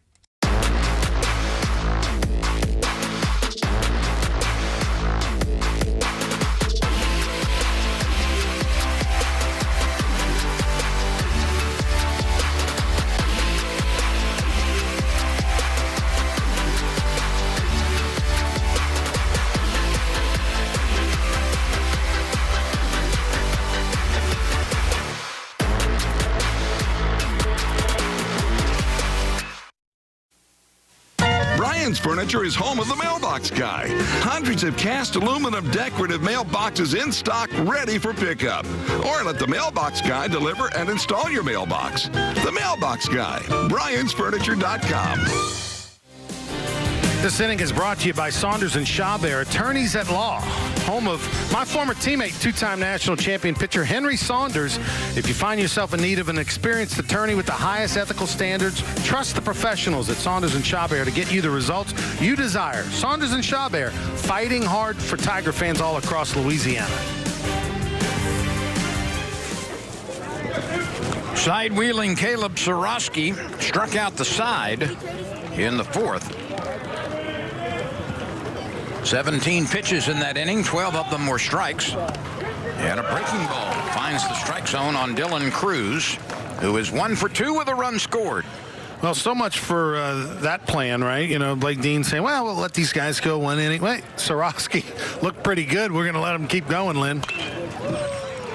Brian's Furniture is home of the Mailbox Guy. Hundreds of cast aluminum decorative mailboxes in stock, ready for pickup. Or let the Mailbox Guy deliver and install your mailbox. The Mailbox Guy, Brian'sFurniture.com. This inning is brought to you by Saunders and Chabert, attorneys at law, home of my former teammate, two-time national champion pitcher Henry Saunders. If you find yourself in need of an experienced attorney with the highest ethical standards, trust the professionals at Saunders and Chabert to get you the results you desire. Saunders and Chabert, fighting hard for Tiger fans all across Louisiana. Side-wheeling Caleb Sorosky struck out the side in the fourth. 17 pitches in that inning, 12 of them were strikes. And a breaking ball finds the strike zone on Dylan Cruz, who is 1 for 2 with a run scored. Well, so much for that plan, right? You know, Blake Dean saying, well, we'll let these guys go one inning. Wait, Sorosky looked pretty good. We're going to let him keep going, Lynn.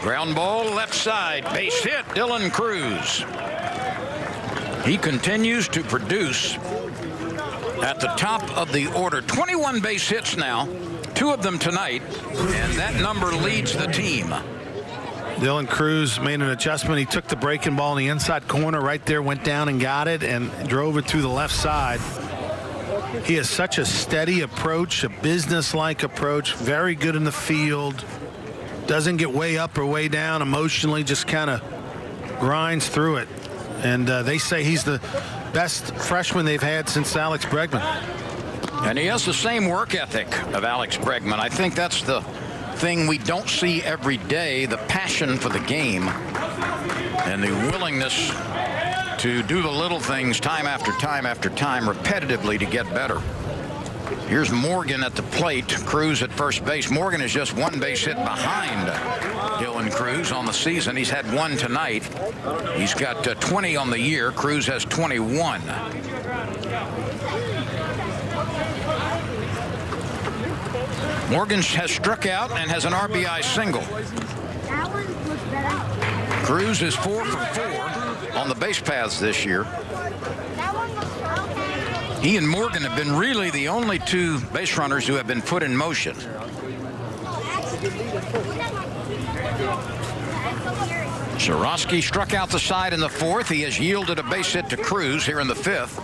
Ground ball left side, base hit, Dylan Cruz. He continues to produce at the top of the order. 21 base hits now, 2 of them tonight, and that number leads the team. Dylan Cruz made an adjustment. He took the breaking ball in the inside corner right there, went down and got it, and drove it through the left side. He has such a steady approach, a business-like approach, very good in the field, doesn't get way up or way down emotionally, just kind of grinds through it. And they say he's the best freshman they've had since Alex Bregman. And he has the same work ethic of Alex Bregman. I think that's the thing we don't see every day, the passion for the game and the willingness to do the little things time after time after time repetitively to get better. Here's Morgan at the plate, Cruz at first base. Morgan is just 1 base hit behind Dylan Cruz on the season. He's had 1 tonight. He's got 20 on the year. Cruz has 21. Morgan has struck out and has an RBI single. Cruz is 4 for 4 on the base paths this year. He and Morgan have been really the only 2 base runners who have been put in motion. Sorosky struck out the side in the 4th. He has yielded a base hit to Cruz here in the 5th.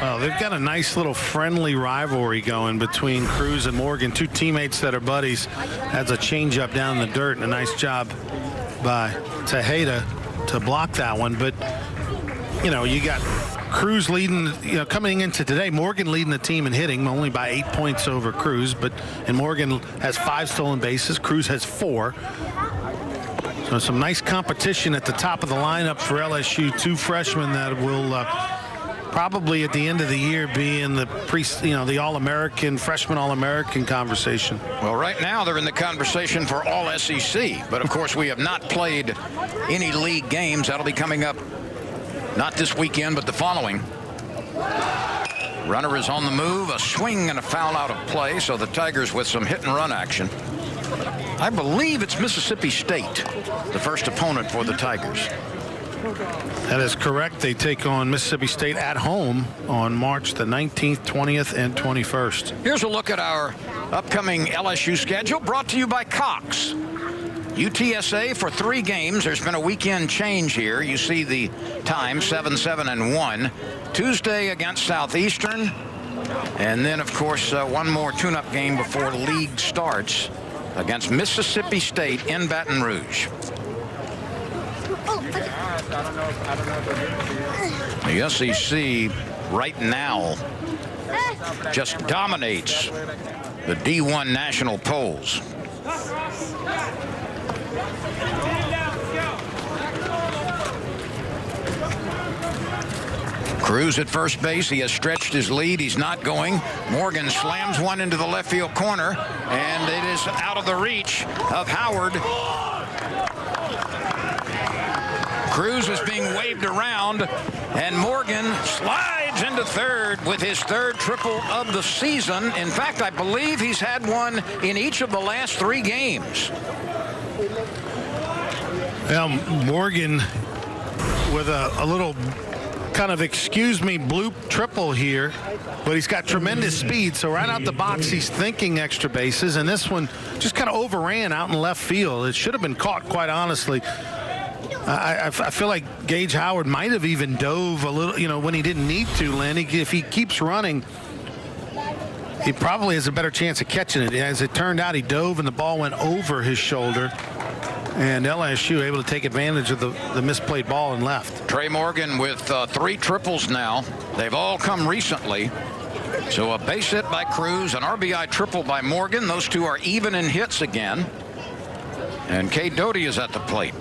Well, they've got a nice little friendly rivalry going between Cruz and Morgan, 2 teammates that are buddies. Has a changeup down in the dirt, and a nice job by Tejeda to block that one. But, you know, you got Cruz leading, you know, coming into today, Morgan leading the team in hitting, only by 8 points over Cruz. And Morgan has 5 stolen bases. Cruz has 4. So some nice competition at the top of the lineup for LSU. 2 freshmen that will probably at the end of the year be in the the All-American, freshman All-American conversation. Well, right now they're in the conversation for All SEC, but of course we have not played any league games. That'll be coming up not this weekend, but the following. Runner is on the move, a swing and a foul out of play, so the Tigers with some hit and run action. I believe it's Mississippi State, the first opponent for the Tigers. That is correct. They take on Mississippi State at home on March the 19th, 20th, and 21st. Here's a look at our upcoming LSU schedule, brought to you by Cox. UTSA for 3 games. There's been a weekend change here. You see the time, 7, 7, and 1. Tuesday against Southeastern. And then, of course, one more tune-up game before league starts against Mississippi State in Baton Rouge. The SEC right now just dominates the D1 national polls. Cruz at first base. He has stretched his lead. He's not going. Morgan slams one into the left field corner, and it is out of the reach of Howard. Cruz is being waved around, and Morgan slides into third with his 3rd triple of the season. In fact, I believe he's had one in each of the last 3 games. Well, Morgan with a little kind of excuse me bloop triple here, but he's got tremendous speed. So right out the box, he's thinking extra bases, and this one just kind of overran out in left field. It should have been caught, quite honestly. I feel like Gage Howard might have even dove a little, when he didn't need to, Lynn. If he keeps running, he probably has a better chance of catching it. As it turned out, he dove and the ball went over his shoulder. And LSU able to take advantage of the misplayed ball and left. Trey Morgan with 3 triples now. They've all come recently. So a base hit by Cruz, an RBI triple by Morgan. Those two are even in hits again. And Cade Doty is at the plate.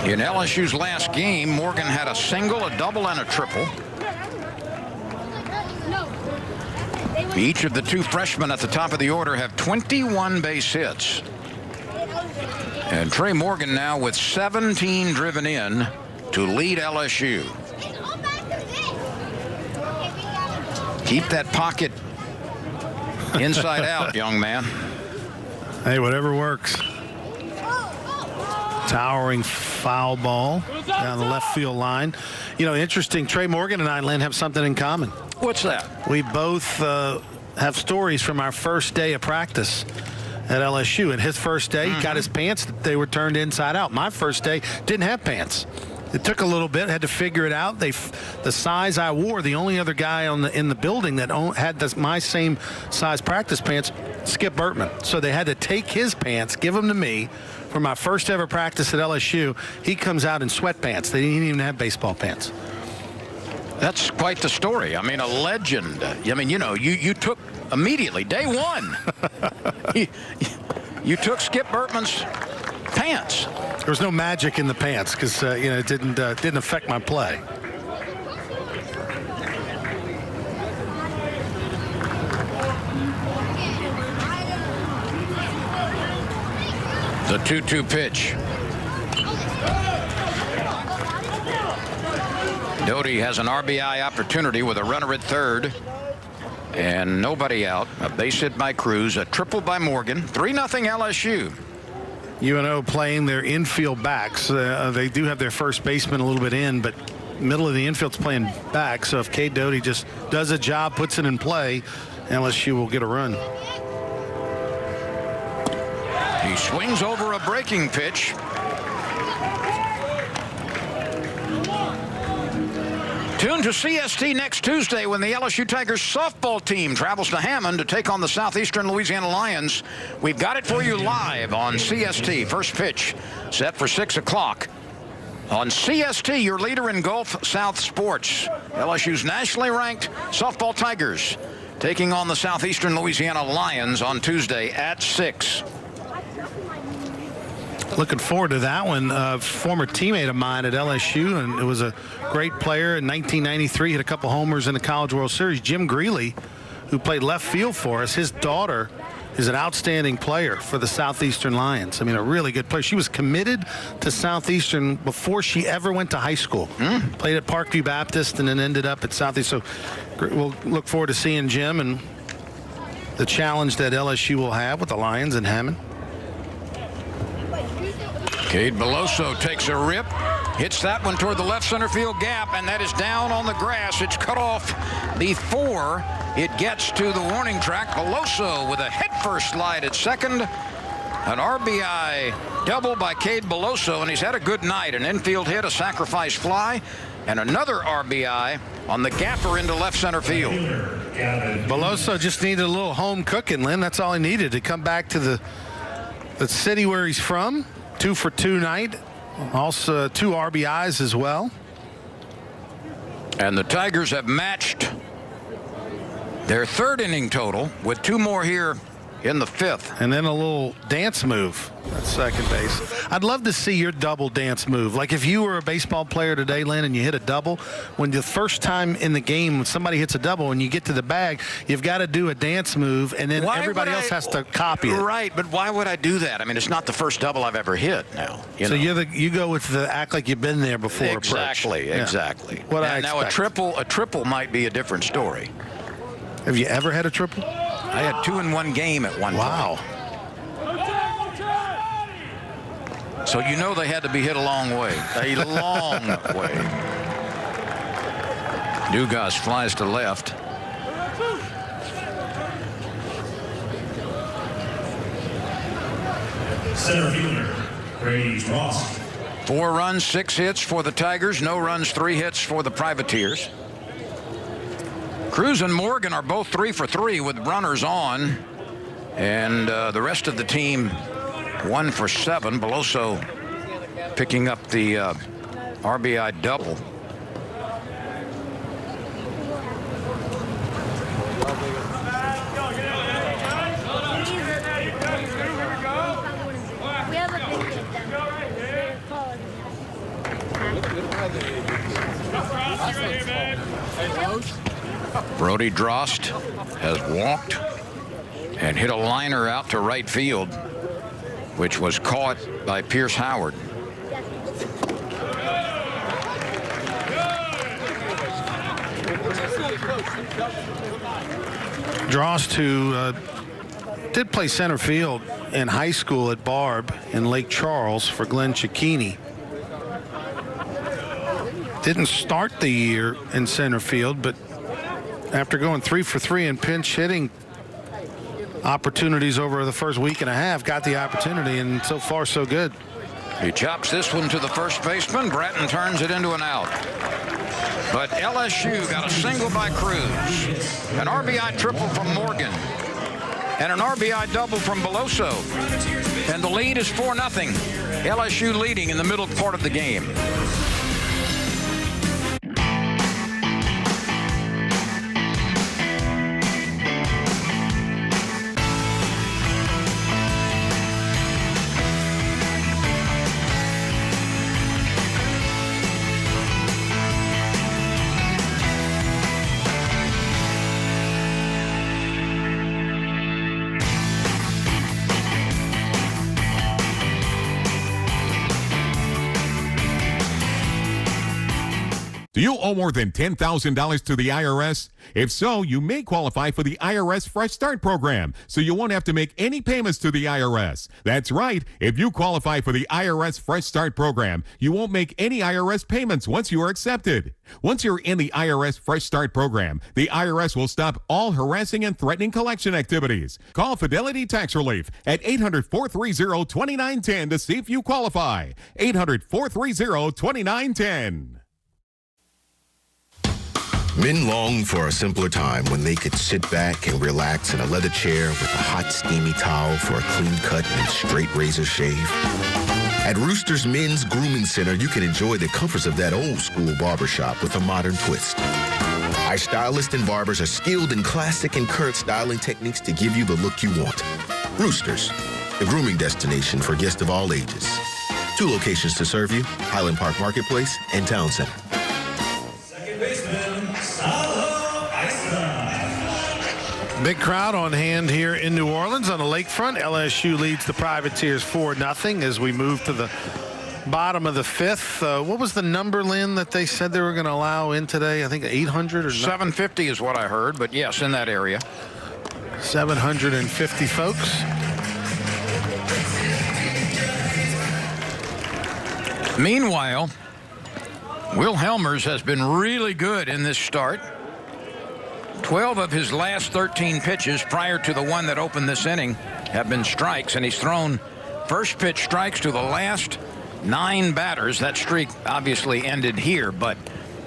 In LSU's last game, Morgan had a single, a double, and a triple. Each of the 2 freshmen at the top of the order have 21 base hits. And Trey Morgan now with 17 driven in to lead LSU. Keep that pocket inside out, young man. Hey, whatever works. Towering foul ball down the left field line. Interesting, Trey Morgan and I, Lynn, have something in common. What's that? We both have stories from our first day of practice at LSU. And his first day, he got his pants. They were turned inside out. My first day didn't have pants. It took a little bit. Had to figure it out. The size I wore, the only other guy in the building that had my same size practice pants, Skip Bertman. So they had to take his pants, give them to me. For my first ever practice at LSU, he comes out in sweatpants. They didn't even have baseball pants. That's quite the story. I mean, a legend. I mean, you took immediately, day one, you took Skip Bertman's pants. There was no magic in the pants because, it didn't affect my play. The 2-2 pitch. Doty has an RBI opportunity with a runner at third and nobody out. A base hit by Cruz, a triple by Morgan. 3-0 LSU. UNO playing their infield backs. They do have their first baseman a little bit in, but middle of the infield's playing back. So if Cade Doty just does a job, puts it in play, LSU will get a run. He swings over a breaking pitch. Tune to CST next Tuesday when the LSU Tigers softball team travels to Hammond to take on the Southeastern Louisiana Lions. We've got it for you live on CST. First pitch set for 6 o'clock. On CST, your leader in Gulf South sports. LSU's nationally ranked softball Tigers taking on the Southeastern Louisiana Lions on Tuesday at 6. Looking forward to that one. Former teammate of mine at LSU, and it was a great player in 1993. Hit a couple homers in the College World Series. Jim Greeley, who played left field for us. His daughter is an outstanding player for the Southeastern Lions. I mean, a really good player. She was committed to Southeastern before she ever went to high school. Played at Parkview Baptist and then ended up at Southeast. So we'll look forward to seeing Jim and the challenge that LSU will have with the Lions in Hammond. Cade Beloso takes a rip, hits that one toward the left center field gap, and that is down on the grass. It's cut off before it gets to the warning track. Beloso with a headfirst slide at second. An RBI double by Cade Beloso, and he's had a good night. An infield hit, a sacrifice fly, and another RBI on the gapper into left center field. Beloso just needed a little home cooking, Lynn. That's all he needed to come back to the city where he's from. 2 for 2 night. Also 2 RBIs as well. And the Tigers have matched their third inning total with 2 more here in the 5th. And then a little dance move at second base. I'd love to see your double dance move. Like if you were a baseball player today, Lynn, and you hit a double, when the first time in the game when somebody hits a double and you get to the bag, you've got to do a dance move, and then everybody else has to copy it. Right, but why would I do that? I mean, it's not the first double I've ever hit now. You go with the act like you've been there before. Exactly, approach. exactly. What now a triple might be a different story. Have you ever had a triple? I had 2 in one game at one point. Wow. So you know they had to be hit a long way. A long way. Dugas flies to left. Center fielder, Brady Ross. 4 runs, 6 hits for the Tigers. No runs, 3 hits for the Privateers. Cruz and Morgan are both 3 for 3 with runners on. And the rest of the team 1 for 7. Beloso picking up the RBI double. Brody Drost has walked and hit a liner out to right field, which was caught by Pierce Howard. Drost, who did play center field in high school at Barb in Lake Charles for Glenn Cicchini. Didn't start the year in center field, but after going 3 for 3 in pinch hitting opportunities over the first week and a half, got the opportunity, and so far so good. He chops this one to the first baseman. Bratton turns it into an out. But LSU got a single by Cruz, an RBI triple from Morgan, and an RBI double from Beloso. And the lead is 4-0. LSU leading in the middle part of the game. Do you owe more than $10,000 to the IRS? If so, you may qualify for the IRS Fresh Start program, so you won't have to make any payments to the IRS. That's right. If you qualify for the IRS Fresh Start program, you won't make any IRS payments once you are accepted. Once you're in the IRS Fresh Start program, the IRS will stop all harassing and threatening collection activities. Call Fidelity Tax Relief at 800-430-2910 to see if you qualify. 800-430-2910. Men long for a simpler time when they could sit back and relax in a leather chair with a hot, steamy towel for a clean cut and straight razor shave. At Rooster's Men's Grooming Center, you can enjoy the comforts of that old school barbershop with a modern twist. Our stylists and barbers are skilled in classic and current styling techniques to give you the look you want. Roosters, the grooming destination for guests of all ages. 2 locations to serve you, Highland Park Marketplace and Town Center. Big crowd on hand here in New Orleans on the lakefront. LSU leads the Privateers 4-0 as we move to the bottom of the 5th. What was the number, Lynn, that they said they were going to allow in today? I think 800 or 750 is what I heard, but yes, in that area. 750 folks. Meanwhile, Will Helmers has been really good in this start. 12 of his last 13 pitches prior to the one that opened this inning have been strikes, and he's thrown first pitch strikes to the last 9 batters. That streak obviously ended here, but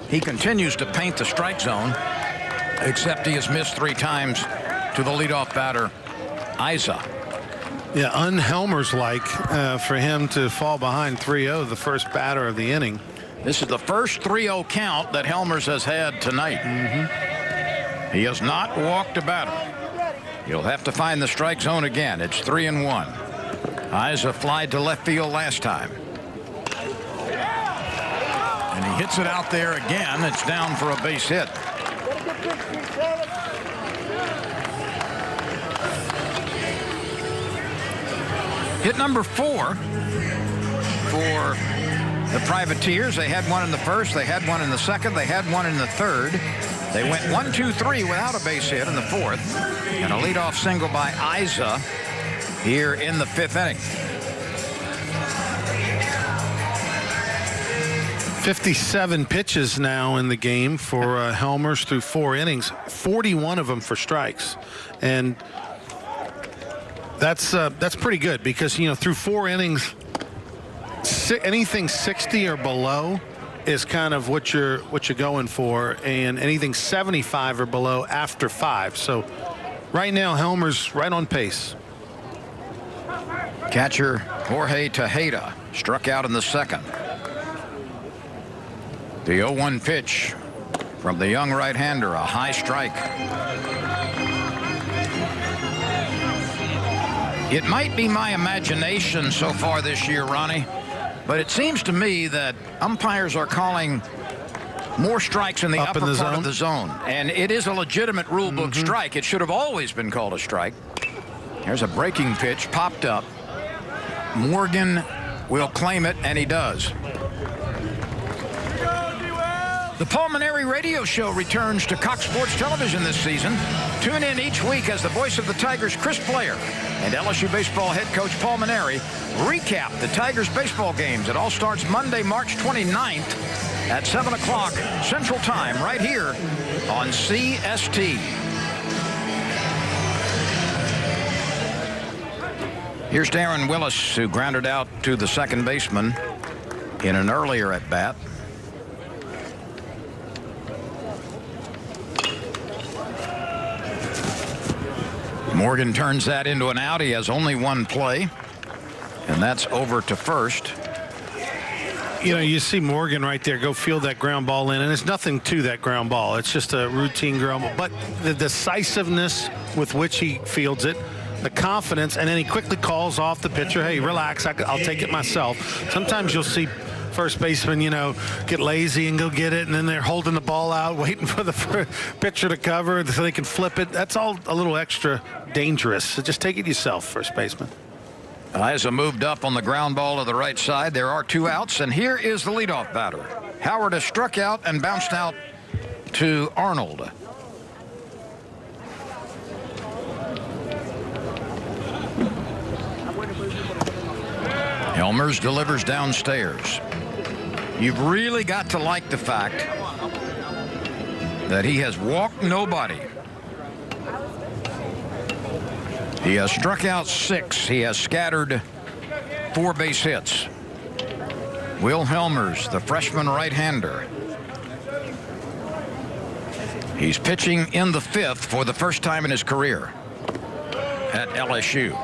he continues to paint the strike zone, except he has missed 3 times to the leadoff batter, Isa. Yeah, un-Helmers-like for him to fall behind 3-0, the first batter of the inning. This is the first 3-0 count that Helmers has had tonight. He has not walked a batter. He'll have to find the strike zone again. It's 3-1. Isa flied to left field last time. And he hits it out there again. It's down for a base hit. Hit number 4 for the Privateers. They had one in the first. They had one in the second. They had one in the third. They went 1-2-3 without a base hit in the 4th, and a leadoff single by Isa here in the 5th inning. 57 pitches now in the game for Helmers through 4 innings, 41 of them for strikes. And that's pretty good because, through 4 innings, anything 60 or below is kind of what you're going for, and anything 75 or below after 5. So right now, Helmer's right on pace. Catcher Jorge Tejeda struck out in the second. The 0-1 pitch from the young right-hander, a high strike. It might be my imagination so far this year, Ronnie, but it seems to me that umpires are calling more strikes in the upper part of the zone. And it is a legitimate rule book strike. It should have always been called a strike. Here's a breaking pitch, popped up. Morgan will claim it, and he does. The Pulmonary Radio Show returns to Cox Sports Television this season. Tune in each week as the voice of the Tigers, Chris Blair, and LSU baseball head coach Paul Maneri recap the Tigers baseball games. It all starts Monday, March 29th at 7 o'clock Central Time right here on CST. Here's Darren Willis, who grounded out to the second baseman in an earlier at-bat. Morgan turns that into an out. He has only one play, and that's over to first. You see Morgan right there go field that ground ball in, and there's nothing to that ground ball. It's just a routine ground ball. But the decisiveness with which he fields it, the confidence, and then he quickly calls off the pitcher, hey, relax, I'll take it myself. Sometimes you'll see first baseman, get lazy and go get it, and then they're holding the ball out, waiting for the pitcher to cover so they can flip it. That's all a little extra dangerous. So just take it yourself, first baseman. Eliza moved up on the ground ball to the right side. There are 2 outs, and here is the leadoff batter. Howard has struck out and bounced out to Arnold. Helmers delivers downstairs. You've really got to like the fact that he has walked nobody. He has struck out 6. He has scattered 4 base hits. Will Helmers, the freshman right-hander. He's pitching in the 5th for the first time in his career at LSU.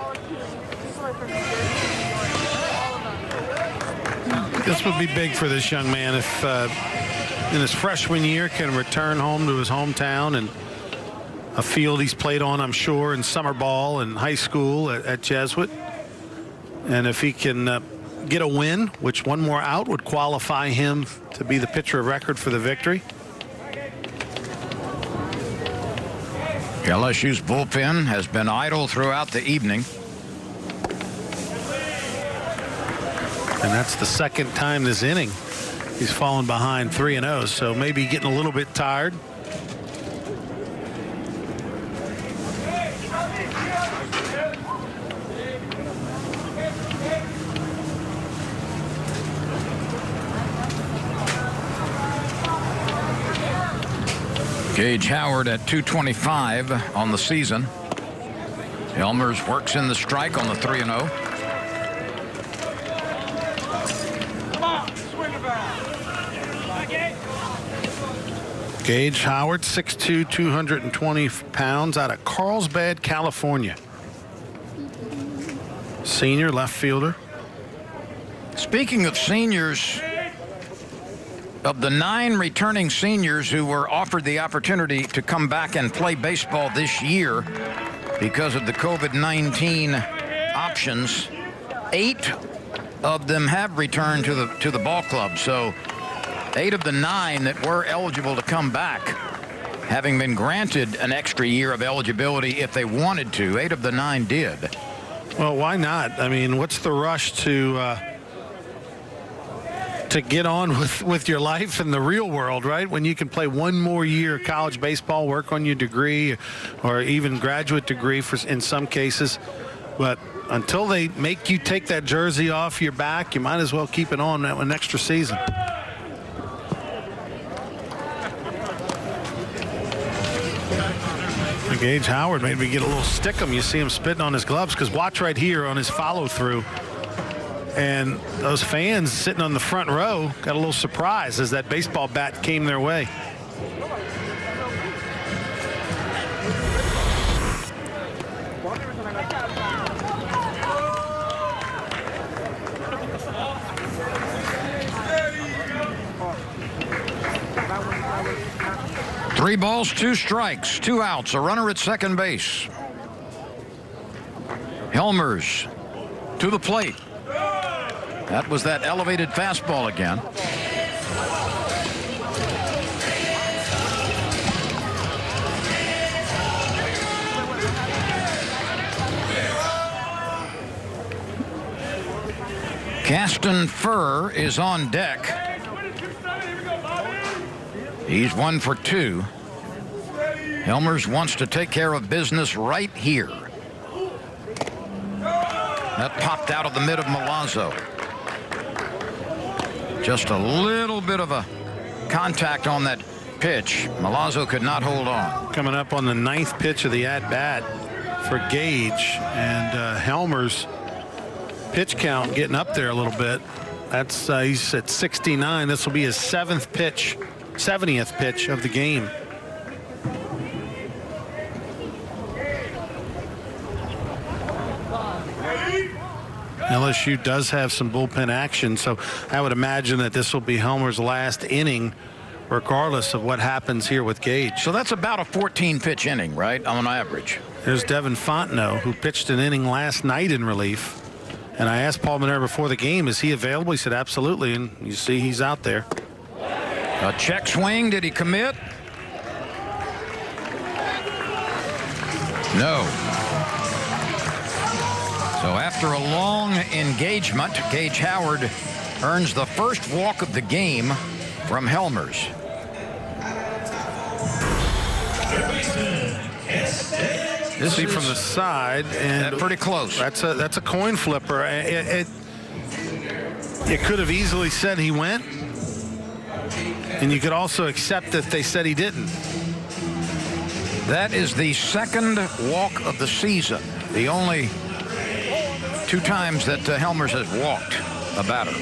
This would be big for this young man if in his freshman year can return home to his hometown and a field he's played on, I'm sure, in summer ball and high school at Jesuit. And if he can get a win, which one more out would qualify him to be the pitcher of record for the victory. LSU's bullpen has been idle throughout the evening. And that's the second time this inning he's fallen behind 3-0, so maybe getting a little bit tired. Gage Howard at 225 on the season. Helmers works in the strike on the 3-0. Gage Howard, 6'2", 220 pounds, out of Carlsbad, California. Senior left fielder. Speaking of seniors, of the 9 returning seniors who were offered the opportunity to come back and play baseball this year because of the COVID-19 options, 8 of them have returned to the ball club. So 8 of the 9 that were eligible to come back, having been granted an extra year of eligibility if they wanted to, 8 of the 9 did. Well, why not? I mean, what's the rush to get on with your life in the real world, right? When you can play one more year of college baseball, work on your degree, or even graduate degree in some cases. But until they make you take that jersey off your back, you might as well keep it on that one extra season. Gage Howard maybe get a little stickum. You see him spitting on his gloves, because watch right here on his follow-through. And those fans sitting on the front row got a little surprised as that baseball bat came their way. Three balls, 2 strikes, 2 outs, a runner at second base. Helmers to the plate. That was that elevated fastball again. Caston Furr is on deck. He's 1 for 2. Helmers wants to take care of business right here. That popped out of the mid of Milazzo. Just a little bit of a contact on that pitch. Milazzo could not hold on. Coming up on the 9th pitch of the at-bat for Gage, and Helmers' pitch count getting up there a little bit. That's he's at 69. This will be his 70th pitch of the game. LSU does have some bullpen action, so I would imagine that this will be Helmer's last inning, regardless of what happens here with Gage. So that's about a 14-pitch inning, right, on average? There's Devin Fontenot, who pitched an inning last night in relief. And I asked Paul Monero before the game, is he available? He said absolutely, and you see he's out there. A check swing. Did he commit? No. So after a long engagement, Gage Howard earns the first walk of the game from Helmers. This is from the side, and pretty close. That's a coin flipper. It could have easily said he went, and you could also accept if they said he didn't. That is the second walk of the season. The only 2 times that Helmers has walked a batter.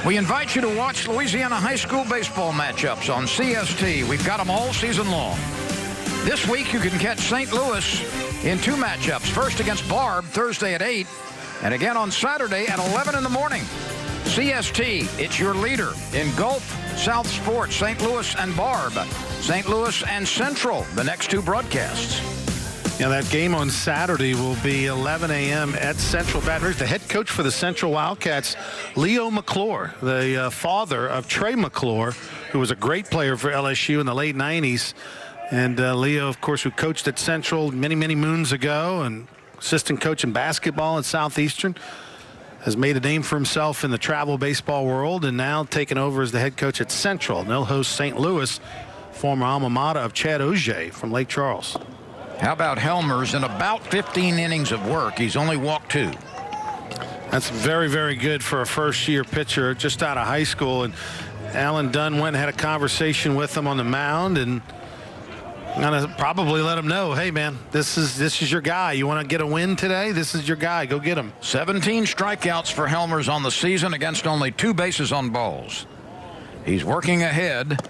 We invite you to watch Louisiana high school baseball matchups on CST. We've got them all season long. This week you can catch St. Louis in 2 matchups. First against Barb Thursday at 8, and again on Saturday at 11 in the morning. CST, it's your leader in Gulf South Sports, St. Louis and Barb. St. Louis and Central, the next 2 broadcasts. Yeah, that game on Saturday will be 11 a.m. at Central Baton Rouge. The head coach for the Central Wildcats, Leo McClure, the father of Trey McClure, who was a great player for LSU in the late 90s. And Leo, of course, who coached at Central many, many moons ago, and assistant coach in basketball at Southeastern, has made a name for himself in the travel baseball world, and now taken over as the head coach at Central. And they'll host St. Louis, former alma mater of Chad Auger from Lake Charles. How about Helmers? In about 15 innings of work, he's only walked 2. That's very, very good for a first-year pitcher just out of high school. And Alan Dunn went and had a conversation with him on the mound, and gonna probably let him know, hey man, this is your guy. You want to get a win today? This is your guy. Go get him. 17 strikeouts for Helmers on the season against only 2 bases on balls. He's working ahead,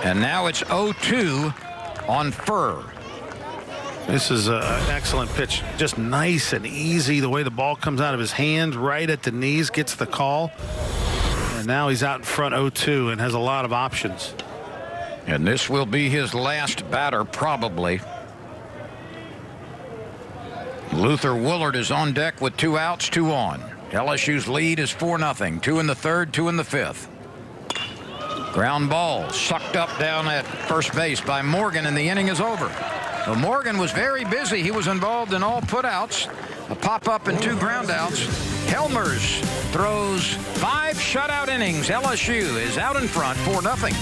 and now it's 0-2 on Furr. This is an excellent pitch. Just nice and easy. The way the ball comes out of his hand, right at the knees, gets the call. And now he's out in front 0-2 and has a lot of options. And this will be his last batter, probably. Luther Willard is on deck with 2 outs, 2 on. LSU's lead is 4-0. 2 in the 3rd, 2 in the 5th. Ground ball sucked up down at first base by Morgan, and the inning is over. Well, Morgan was very busy. He was involved in all putouts, a pop-up and 2 groundouts. Helmers throws 5 shutout innings. LSU is out in front 4-0.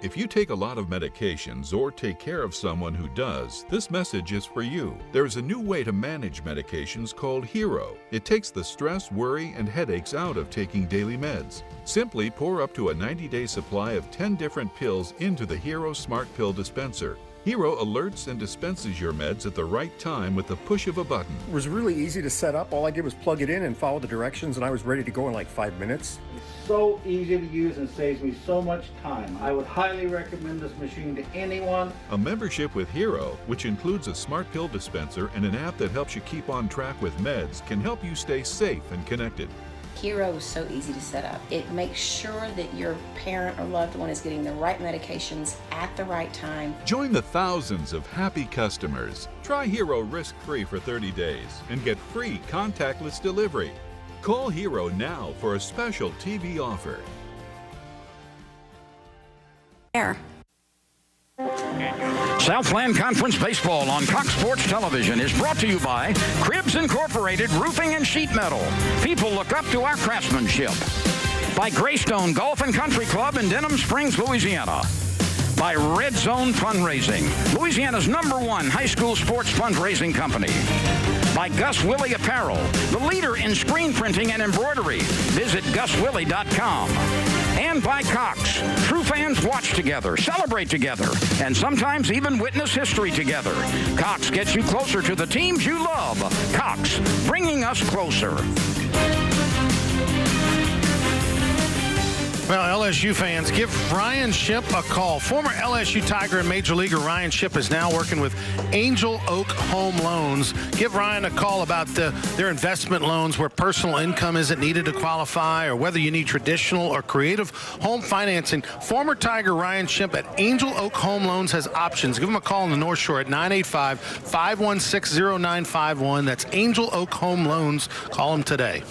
If you take a lot of medications or take care of someone who does, this message is for you. There's a new way to manage medications called Hero. It takes the stress, worry, and headaches out of taking daily meds. Simply pour up to a 90-day supply of 10 different pills into the Hero Smart Pill Dispenser. Hero alerts and dispenses your meds at the right time with the push of a button. It was really easy to set up. All I did was plug it in and follow the directions, and I was ready to go in like 5 minutes. So easy to use and saves me so much time. I would highly recommend this machine to anyone. A membership with Hero, which includes a smart pill dispenser and an app that helps you keep on track with meds, can help you stay safe and connected. Hero is so easy to set up. It makes sure that your parent or loved one is getting the right medications at the right time. Join the thousands of happy customers. Try Hero risk-free for 30 days and get free contactless delivery. Call Hero now for a special TV offer. Southland Conference Baseball on Cox Sports Television is brought to you by Cribs Incorporated Roofing and Sheet Metal. People look up to our craftsmanship. By Greystone Golf and Country Club in Denham Springs, Louisiana. By Red Zone Fundraising, Louisiana's #1 high school sports fundraising company. By Gus Willie Apparel, the leader in screen printing and embroidery. Visit GusWillie.com. And by Cox. True fans watch together, celebrate together, and sometimes even witness history together. Cox gets you closer to the teams you love. Cox, bringing us closer. Well, LSU fans, give Ryan Shipp a call. Former LSU Tiger and Major Leaguer Ryan Shipp is now working with Angel Oak Home Loans. Give Ryan a call about their investment loans where personal income isn't needed to qualify, or whether you need traditional or creative home financing. Former Tiger Ryan Shipp at Angel Oak Home Loans has options. Give him a call on the North Shore at 985-516-0951. That's Angel Oak Home Loans. Call him today.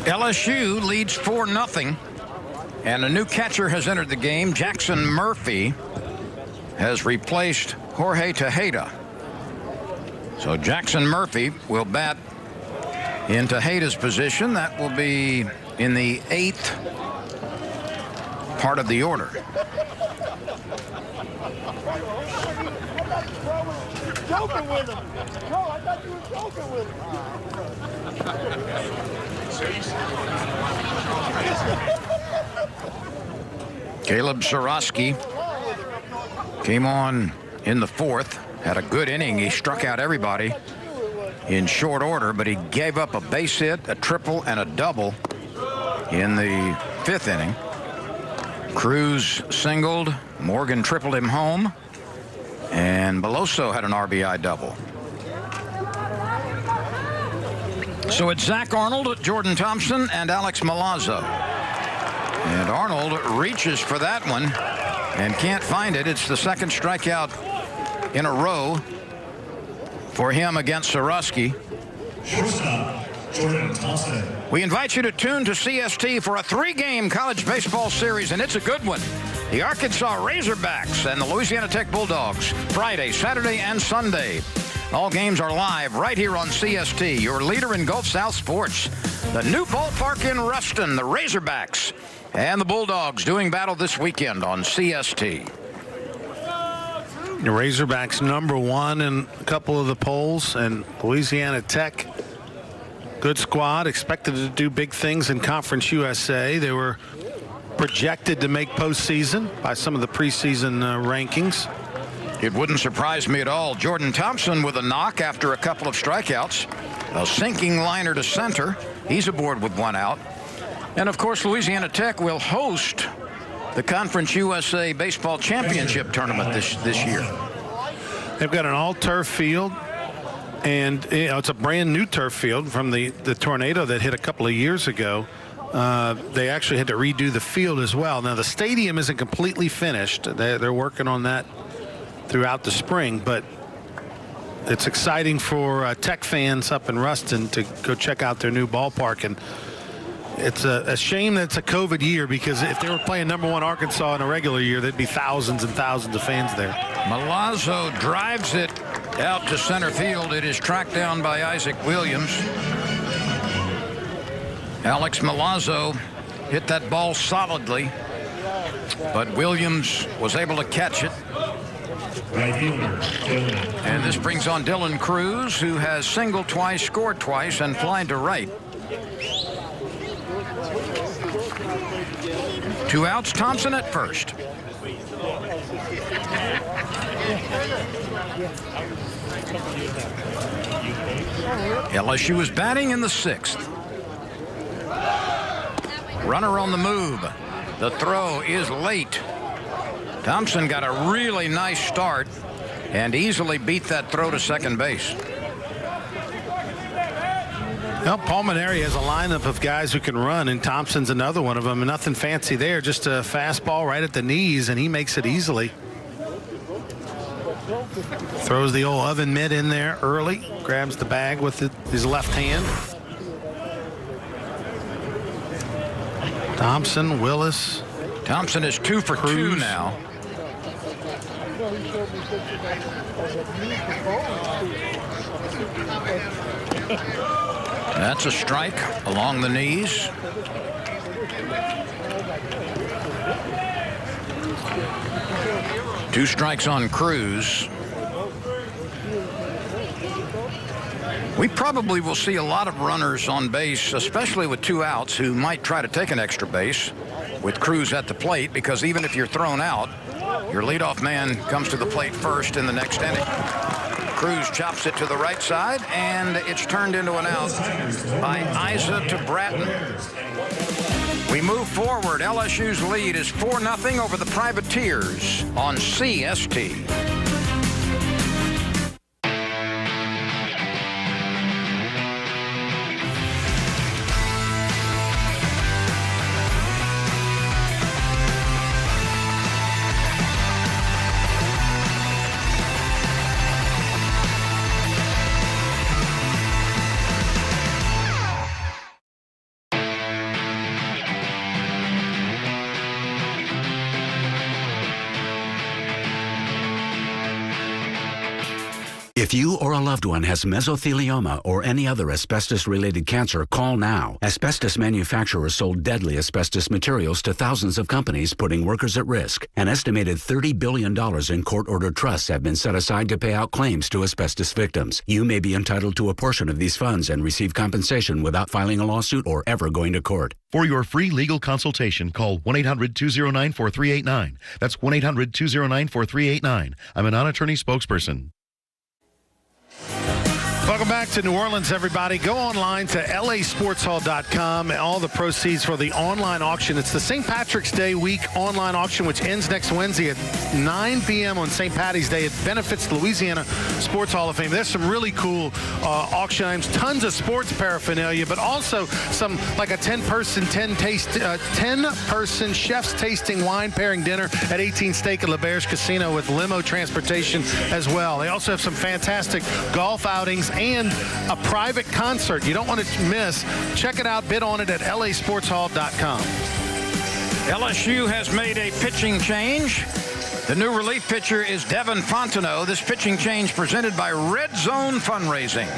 LSU leads 4-0, and a new catcher has entered the game. Jackson Murphy has replaced Jorge Tejeda. So Jackson Murphy will bat in Tejeda's position. That will be in the 8th part of the order. Joking with him. Bro, I thought you were joking with him. Caleb Sorosky came on in the 4th, had a good inning. He struck out everybody in short order, but he gave up a base hit, a triple, and a double in the 5th inning. Cruz singled, Morgan tripled him home, and Beloso had an RBI double. So it's Zach Arnold, Jordan Thompson, and Alex Milazzo. And Arnold reaches for that one and can't find it. It's the second strikeout in a row for him against Sorosky. Shortstop, Jordan Thompson. We invite you to tune to CST for a 3-game college baseball series, and it's a good one. The Arkansas Razorbacks and the Louisiana Tech Bulldogs, Friday, Saturday, and Sunday. All games are live right here on CST, your leader in Gulf South sports. The new ballpark in Ruston, the Razorbacks, and the Bulldogs doing battle this weekend on CST. The Razorbacks #1 in a couple of the polls, and Louisiana Tech, good squad, expected to do big things in Conference USA. They were projected to make postseason by some of the preseason rankings. It wouldn't surprise me at all. Jordan Thompson with a knock after a couple of strikeouts. A sinking liner to center. He's aboard with 1 out. And, of course, Louisiana Tech will host the Conference USA Baseball Championship Tournament this year. They've got an all-turf field, and it's a brand-new turf field from the tornado that hit a couple of years ago. They actually had to redo the field as well. Now, the stadium isn't completely finished. They're working on that throughout the spring, but it's exciting for Tech fans up in Ruston to go check out their new ballpark. And it's a shame that it's a COVID year, because if they were playing #1 Arkansas in a regular year, there'd be thousands and thousands of fans there. Milazzo drives it out to center field. It is tracked down by Isaac Williams. Alex Milazzo hit that ball solidly but Williams was able to catch it. And this brings on Dylan Cruz, who has singled twice, scored twice, and flied to right. 2 outs, Thompson at first. LSU is batting in the 6th. Runner on the move. The throw is late. Thompson got a really nice start and easily beat that throw to second base. Well, Palmineri has a lineup of guys who can run, and Thompson's another one of them. Nothing fancy there, just a fastball right at the knees, and he makes it easily. Throws the old oven mitt in there early, grabs the bag with his left hand. Thompson, Willis. Thompson is 2 for Cruz. 2 now. That's a strike along the knees. Two strikes on Cruz. We probably will see a lot of runners on base, especially with 2 outs, who might try to take an extra base with Cruz at the plate, because even if you're thrown out, your leadoff man comes to the plate first in the next inning. Cruz chops it to the right side, and it's turned into an out by Isa to Bratton. We move forward. LSU's lead is 4-0 over the Privateers on CST. If you or a loved one has mesothelioma or any other asbestos-related cancer, call now. Asbestos manufacturers sold deadly asbestos materials to thousands of companies, putting workers at risk. An estimated $30 billion in court-ordered trusts have been set aside to pay out claims to asbestos victims. You may be entitled to a portion of these funds and receive compensation without filing a lawsuit or ever going to court. For your free legal consultation, call 1-800-209-4389. That's 1-800-209-4389. I'm a non-attorney spokesperson. Welcome back to New Orleans, everybody. Go online to lasportshall.com. All the proceeds for the online auction. It's the St. Patrick's Day week online auction, which ends next Wednesday at 9 p.m. on St. Patty's Day. It benefits the Louisiana Sports Hall of Fame. There's some really cool auction items, tons of sports paraphernalia, but also some like a 10-person chef's tasting wine pairing dinner at 18 Steak at LeBear's Casino with limo transportation as well. They also have some fantastic golf outings and a private concert you don't want to miss. Check it out. Bid on it at lasportshall.com. LSU has made a pitching change. The new relief pitcher is Devin Fontenot. This pitching change presented by Red Zone Fundraising.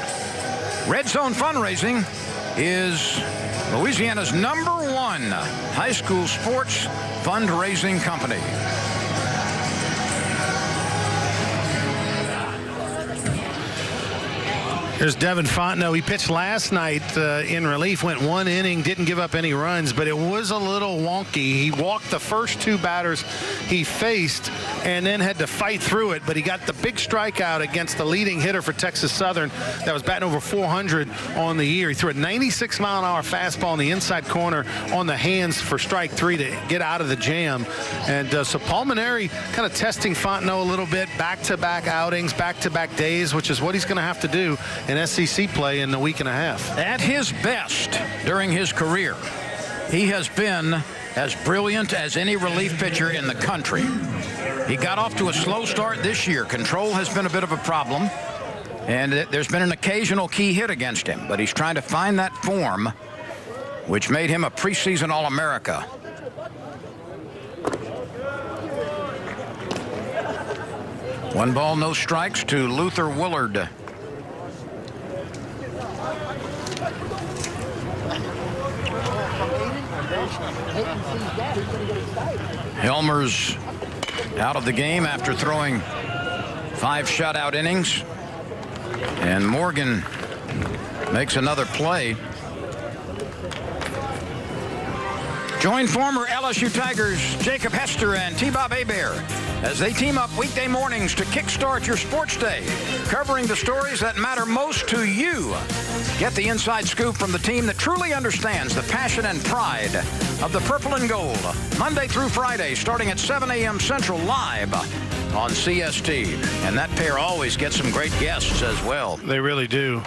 Red Zone Fundraising is Louisiana's #1 high school sports fundraising company. There's Devin Fontenot. He pitched last night in relief, went 1 inning, didn't give up any runs, but it was a little wonky. He walked the first 2 batters he faced and then had to fight through it, but he got the big strikeout against the leading hitter for Texas Southern that was batting over 400 on the year. He threw a 96-mile-an-hour fastball in the inside corner on the hands for strike 3 to get out of the jam. And so Palmineri kind of testing Fontenot a little bit, back-to-back outings, back-to-back days, which is what he's going to have to do in SEC play in a week and a half. At his best during his career, he has been as brilliant as any relief pitcher in the country. He got off to a slow start this year. Control has been a bit of a problem, and there's been an occasional key hit against him, but he's trying to find that form, which made him a preseason All-America. One ball, no strikes to Luther Willard. Helmer's out of the game after throwing 5 shutout innings. And Morgan makes another play. Join former LSU Tigers Jacob Hester and T-Bob Hebert as they team up weekday mornings to kickstart your sports day, covering the stories that matter most to you. Get the inside scoop from the team that truly understands the passion and pride of the purple and gold. Monday through Friday, starting at 7 a.m. Central, live on CST. And that pair always gets some great guests as well. They really do.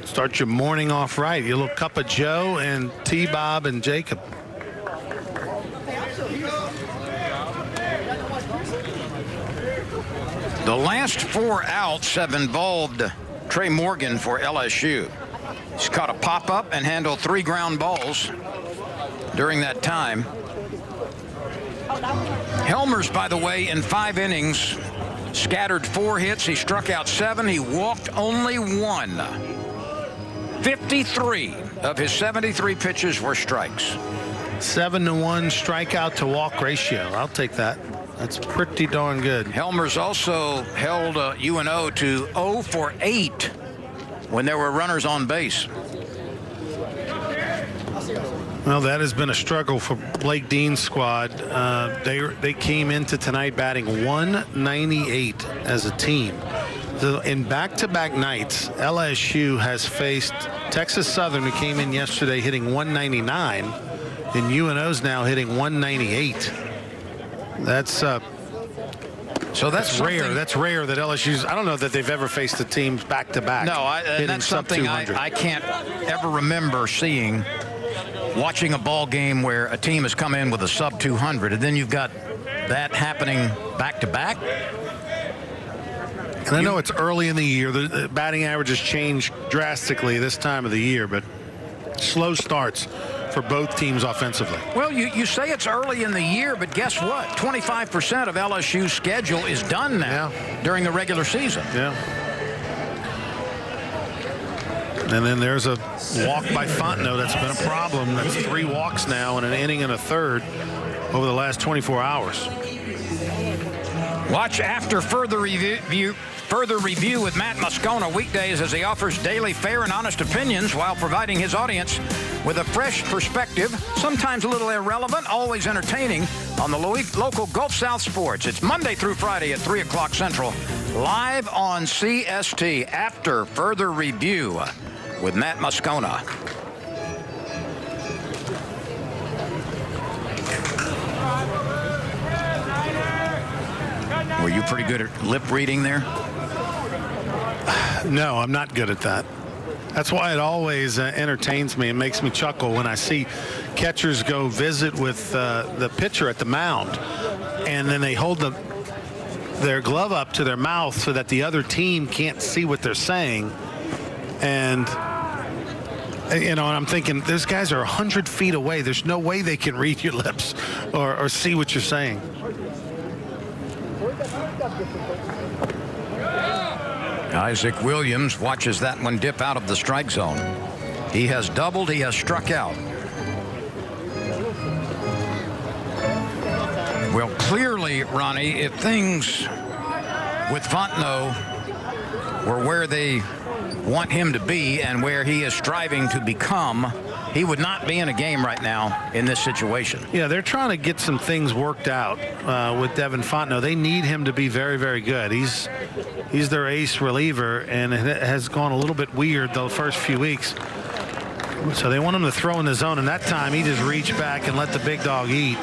Start your morning off right. Your little cup of Joe and T-Bob and Jacob. The last 4 outs have involved Trey Morgan for LSU. He's caught a pop-up and handled 3 ground balls during that time. Helmer's, by the way, in 5 innings, scattered 4 hits. He struck out 7. He walked only 1. 53 of his 73 pitches were strikes. 7-to-1 strikeout to walk ratio. I'll take that. That's pretty darn good. Helmer's also held UNO to 0 for 8 when there were runners on base. Well, that has been a struggle for Blake Dean's squad. They came into tonight batting 198 as a team. In back-to-back nights, LSU has faced Texas Southern, who came in yesterday hitting 199, and UNO's now hitting 198. That's rare. That's rare that LSU's. I don't know that they've ever faced a team back-to-back. No, and that's something I can't ever remember seeing. Watching a ball game where a team has come in with a sub 200, and then you've got that happening back-to-back. And I know it's early in the year. The batting averages change drastically this time of the year, but slow starts for both teams offensively. Well, you say it's early in the year, but guess what? 25% of LSU's schedule is done now during the regular season. Yeah. And then there's a walk by Fontenot. That's been a problem. That's 3 walks now in an inning and a third over the last 24 hours. Watch after further review with Matt Moscona weekdays as he offers daily fair and honest opinions while providing his audience with a fresh perspective, sometimes a little irrelevant, always entertaining, on the local Gulf South sports. It's Monday through Friday at 3 o'clock Central, live on CST after further review with Matt Moscona. Were you pretty good at lip reading there? No, I'm not good at that. That's why it always entertains me and makes me chuckle when I see catchers go visit with the pitcher at the mound, and then they hold their glove up to their mouth so that the other team can't see what they're saying. And and I'm thinking, those guys are 100 feet away. There's no way they can read your lips or see what you're saying. Isaac Williams watches that one dip out of the strike zone. He has doubled. He has struck out. Well, clearly, Ronnie, if things with Fontenot were where they want him to be and where he is striving to become, he would not be in a game right now in this situation. Yeah, they're trying to get some things worked out with Devin Fontenot. They need him to be very, very good. He's their ace reliever, and it has gone a little bit weird the first few weeks. So they want him to throw in the zone, and that time he just reached back and let the big dog eat.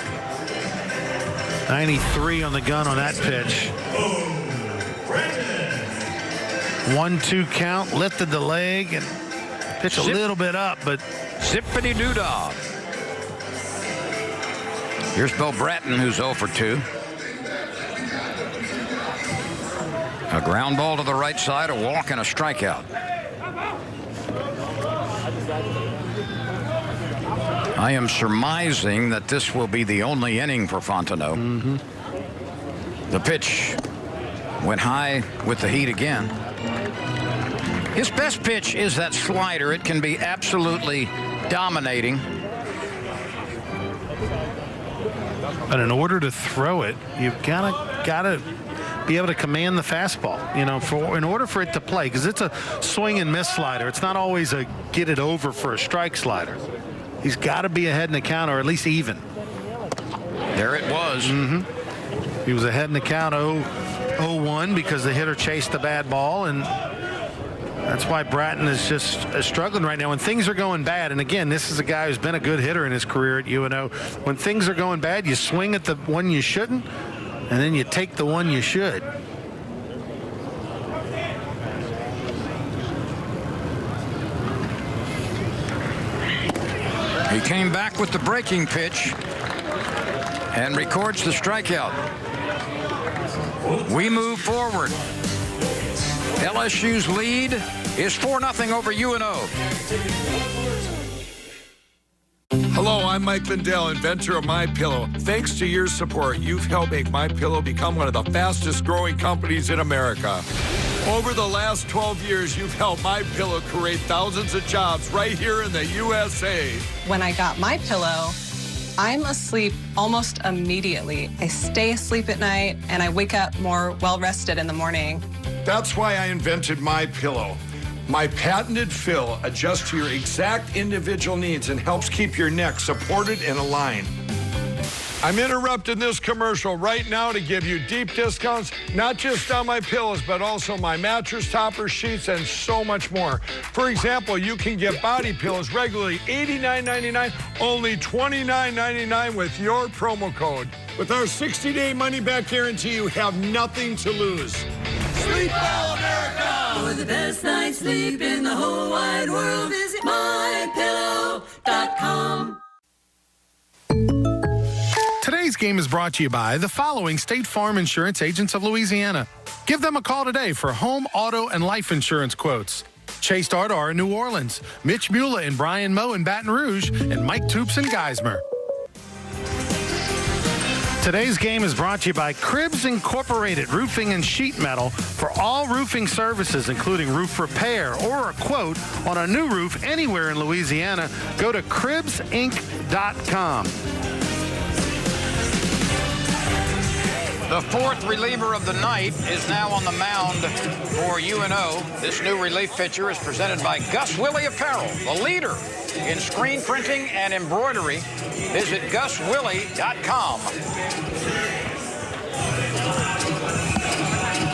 93 on the gun on that pitch. 1-2 count, lifted the leg and pitched a little bit up, but zippity-doo-dah. Here's Bo Bratton, who's 0 for 2. A ground ball to the right side, a walk, and a strikeout. I am surmising that this will be the only inning for Fontenot. The pitch went high with the heat again. His best pitch is that slider. It can be absolutely dominating. But in order to throw it, you've gotta be able to command the fastball. In order for it to play, because it's a swing and miss slider. It's not always a get it over for a strike slider. He's got to be ahead in the count, or at least even. There it was. He was ahead in the count 0-1 because the hitter chased the bad ball, and that's why Bratton is just struggling right now. When things are going bad, and again, this is a guy who's been a good hitter in his career at UNO. When things are going bad, you swing at the one you shouldn't, and then you take the one you should. He came back with the breaking pitch and records the strikeout. We move forward. LSU's lead is 4-0 over UNO. Hello, I'm Mike Lindell, inventor of MyPillow. Thanks to your support, you've helped make MyPillow become one of the fastest growing companies in America. Over the last 12 years, you've helped MyPillow create thousands of jobs right here in the USA. When I got MyPillow, I'm asleep almost immediately. I stay asleep at night, and I wake up more well-rested in the morning. That's why I invented MyPillow. My patented fill adjusts to your exact individual needs and helps keep your neck supported and aligned. I'm interrupting this commercial right now to give you deep discounts, not just on my pillows, but also my mattress toppers, sheets, and so much more. For example, you can get body pillows regularly $89.99, only $29.99 with your promo code. With our 60-day money-back guarantee, you have nothing to lose. Sleep well, America! For the best night's sleep in the whole wide world, visit mypillow.com. Today's game is brought to you by the following State Farm Insurance Agents of Louisiana. Give them a call today for home, auto, and life insurance quotes. Chase Dardar in New Orleans, Mitch Mula and Brian Moe in Baton Rouge, and Mike Toops in Geismar. Today's game is brought to you by Cribs Incorporated Roofing and Sheet Metal. For all roofing services, including roof repair or a quote on a new roof anywhere in Louisiana, go to cribsinc.com. The fourth reliever of the night is now on the mound for UNO. This new relief pitcher is presented by Gus Willie Apparel, the leader in screen printing and embroidery. Visit GusWillie.com.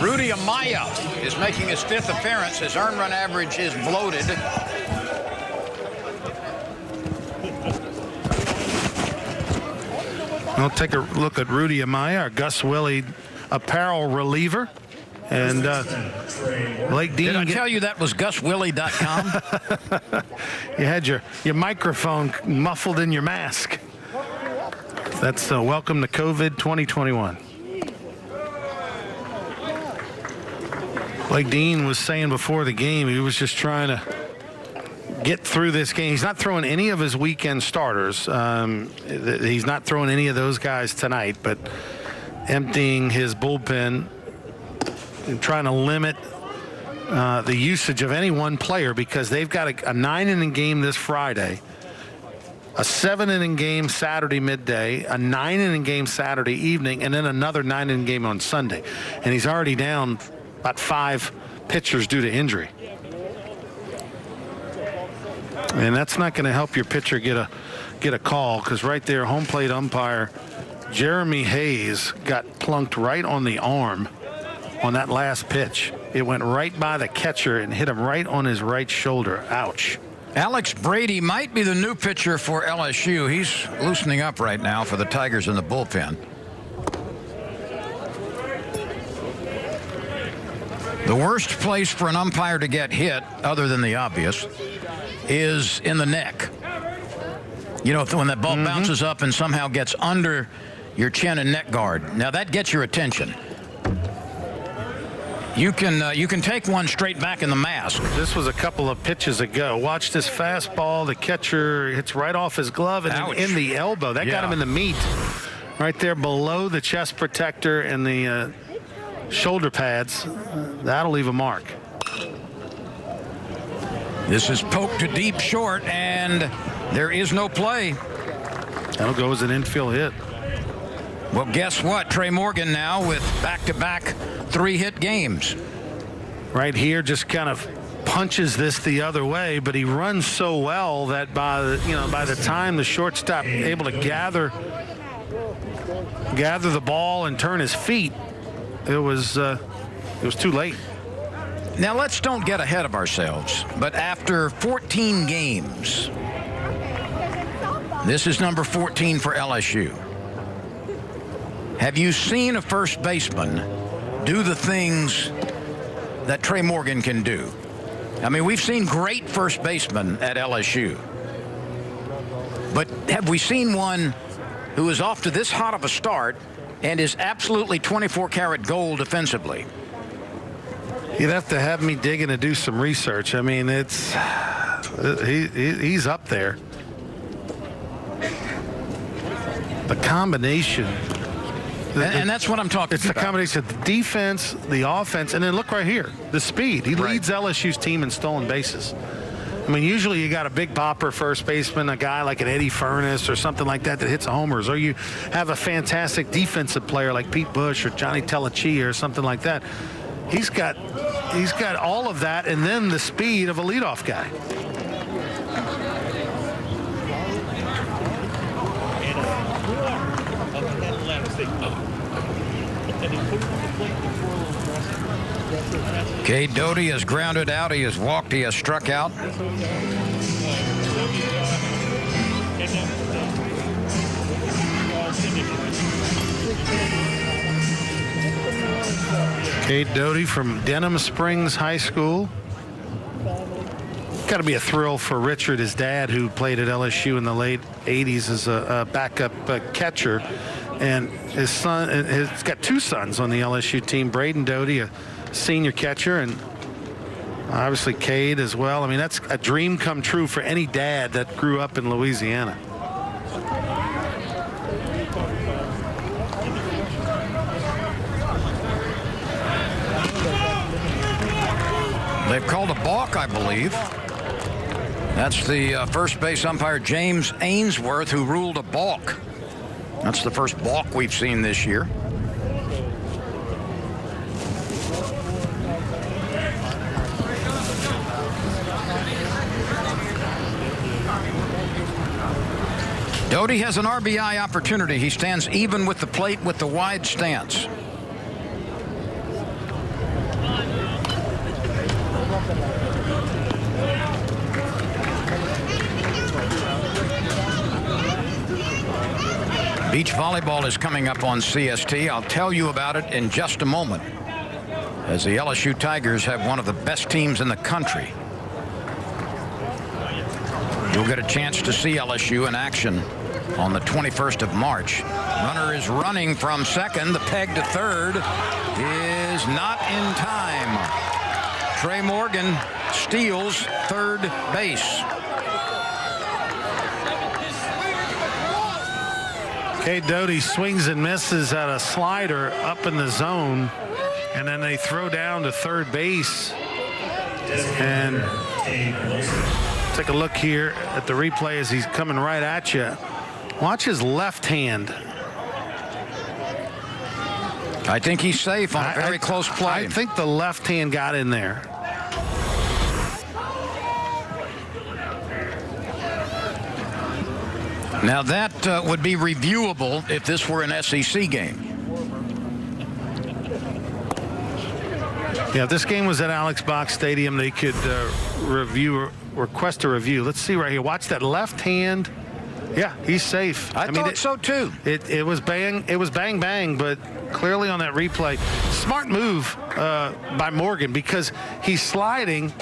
Rudy Amaya is making his fifth appearance. His earned run average is bloated. We'll take a look at Rudy Amaya, our Gus Willie Apparel reliever. And Blake Dean. Did I tell you that was GusWillie.com? You had your microphone muffled in your mask. That's welcome to COVID 2021. Blake Dean was saying before the game he was just trying to get through this game. He's not throwing any of his weekend starters. He's not throwing any of those guys tonight, but emptying his bullpen and trying to limit the usage of any one player because they've got a 9-inning game this Friday, a 7-inning game Saturday midday, a 9-inning game Saturday evening, and then another 9-inning game on Sunday. And he's already down about 5 pitchers due to injury. And that's not going to help your pitcher get a call because right there, home plate umpire Jeremy Hayes got plunked right on the arm on that last pitch. It went right by the catcher and hit him right on his right shoulder. Ouch. Alex Brady might be the new pitcher for LSU. He's loosening up right now for the Tigers in the bullpen. The worst place for an umpire to get hit, other than the obvious, is in the neck. You know, when that ball bounces up and somehow gets under your chin and neck guard. Now that gets your attention. You can take one straight back in the mask. This was a couple of pitches ago. Watch this fastball. The catcher hits right off his glove and in the elbow. That got him in the meat. Right there below the chest protector and the shoulder pads. That'll leave a mark. This is poked to deep short, and there is no play. That'll go as an infield hit. Well, guess what? Trey Morgan now with back-to-back 3-hit games. Right here just kind of punches this the other way, but he runs so well that by the time the shortstop able to gather the ball and turn his feet, it was too late. Now let's don't get ahead of ourselves, but after 14 games, this is number 14 for LSU. Have you seen a first baseman do the things that Trey Morgan can do? I mean, we've seen great first basemen at LSU. But have we seen one who is off to this hot of a start and is absolutely 24-karat gold defensively? You'd have to have me dig in to do some research. I mean, he's up there. The combination. And that's what I'm talking about. It's the combination of the defense, the offense, and then look right here, the speed. He leads LSU's team in stolen bases. I mean, usually you got a big popper first baseman, a guy like an Eddie Furness or something like that hits homers, or you have a fantastic defensive player like Pete Bush or Johnny Telechia or something like that. He's got all of that, and then the speed of a leadoff guy. Cade Doughty has grounded out. He has walked. He has struck out. Cade Doughty from Denham Springs High School. Got to be a thrill for Richard, his dad, who played at LSU in the late 80s as a backup catcher. And his son, he's got two sons on the LSU team, Braden Doughty, a senior catcher, and obviously Cade as well. I mean, that's a dream come true for any dad that grew up in Louisiana. They've called a balk, I believe. That's the first base umpire, James Ainsworth, who ruled a balk. That's the first balk we've seen this year. Doughty has an RBI opportunity. He stands even with the plate with the wide stance. Beach volleyball is coming up on CST. I'll tell you about it in just a moment, as the LSU Tigers have one of the best teams in the country. You'll get a chance to see LSU in action on the 21st of March. Runner is running from second. The peg to third is not in time. Trey Morgan steals third base. Cade Doughty swings and misses at a slider up in the zone, and then they throw down to third base. And take a look here at the replay as he's coming right at you. Watch his left hand. I think he's safe on a very close play. I think the left hand got in there. Now that would be reviewable if this were an SEC game. Yeah, if this game was at Alex Box Stadium, they could request a review. Let's see right here. Watch that left hand. Yeah, he's safe. I thought so too. It was bang. It was bang bang, but clearly on that replay, smart move by Morgan, because he's sliding.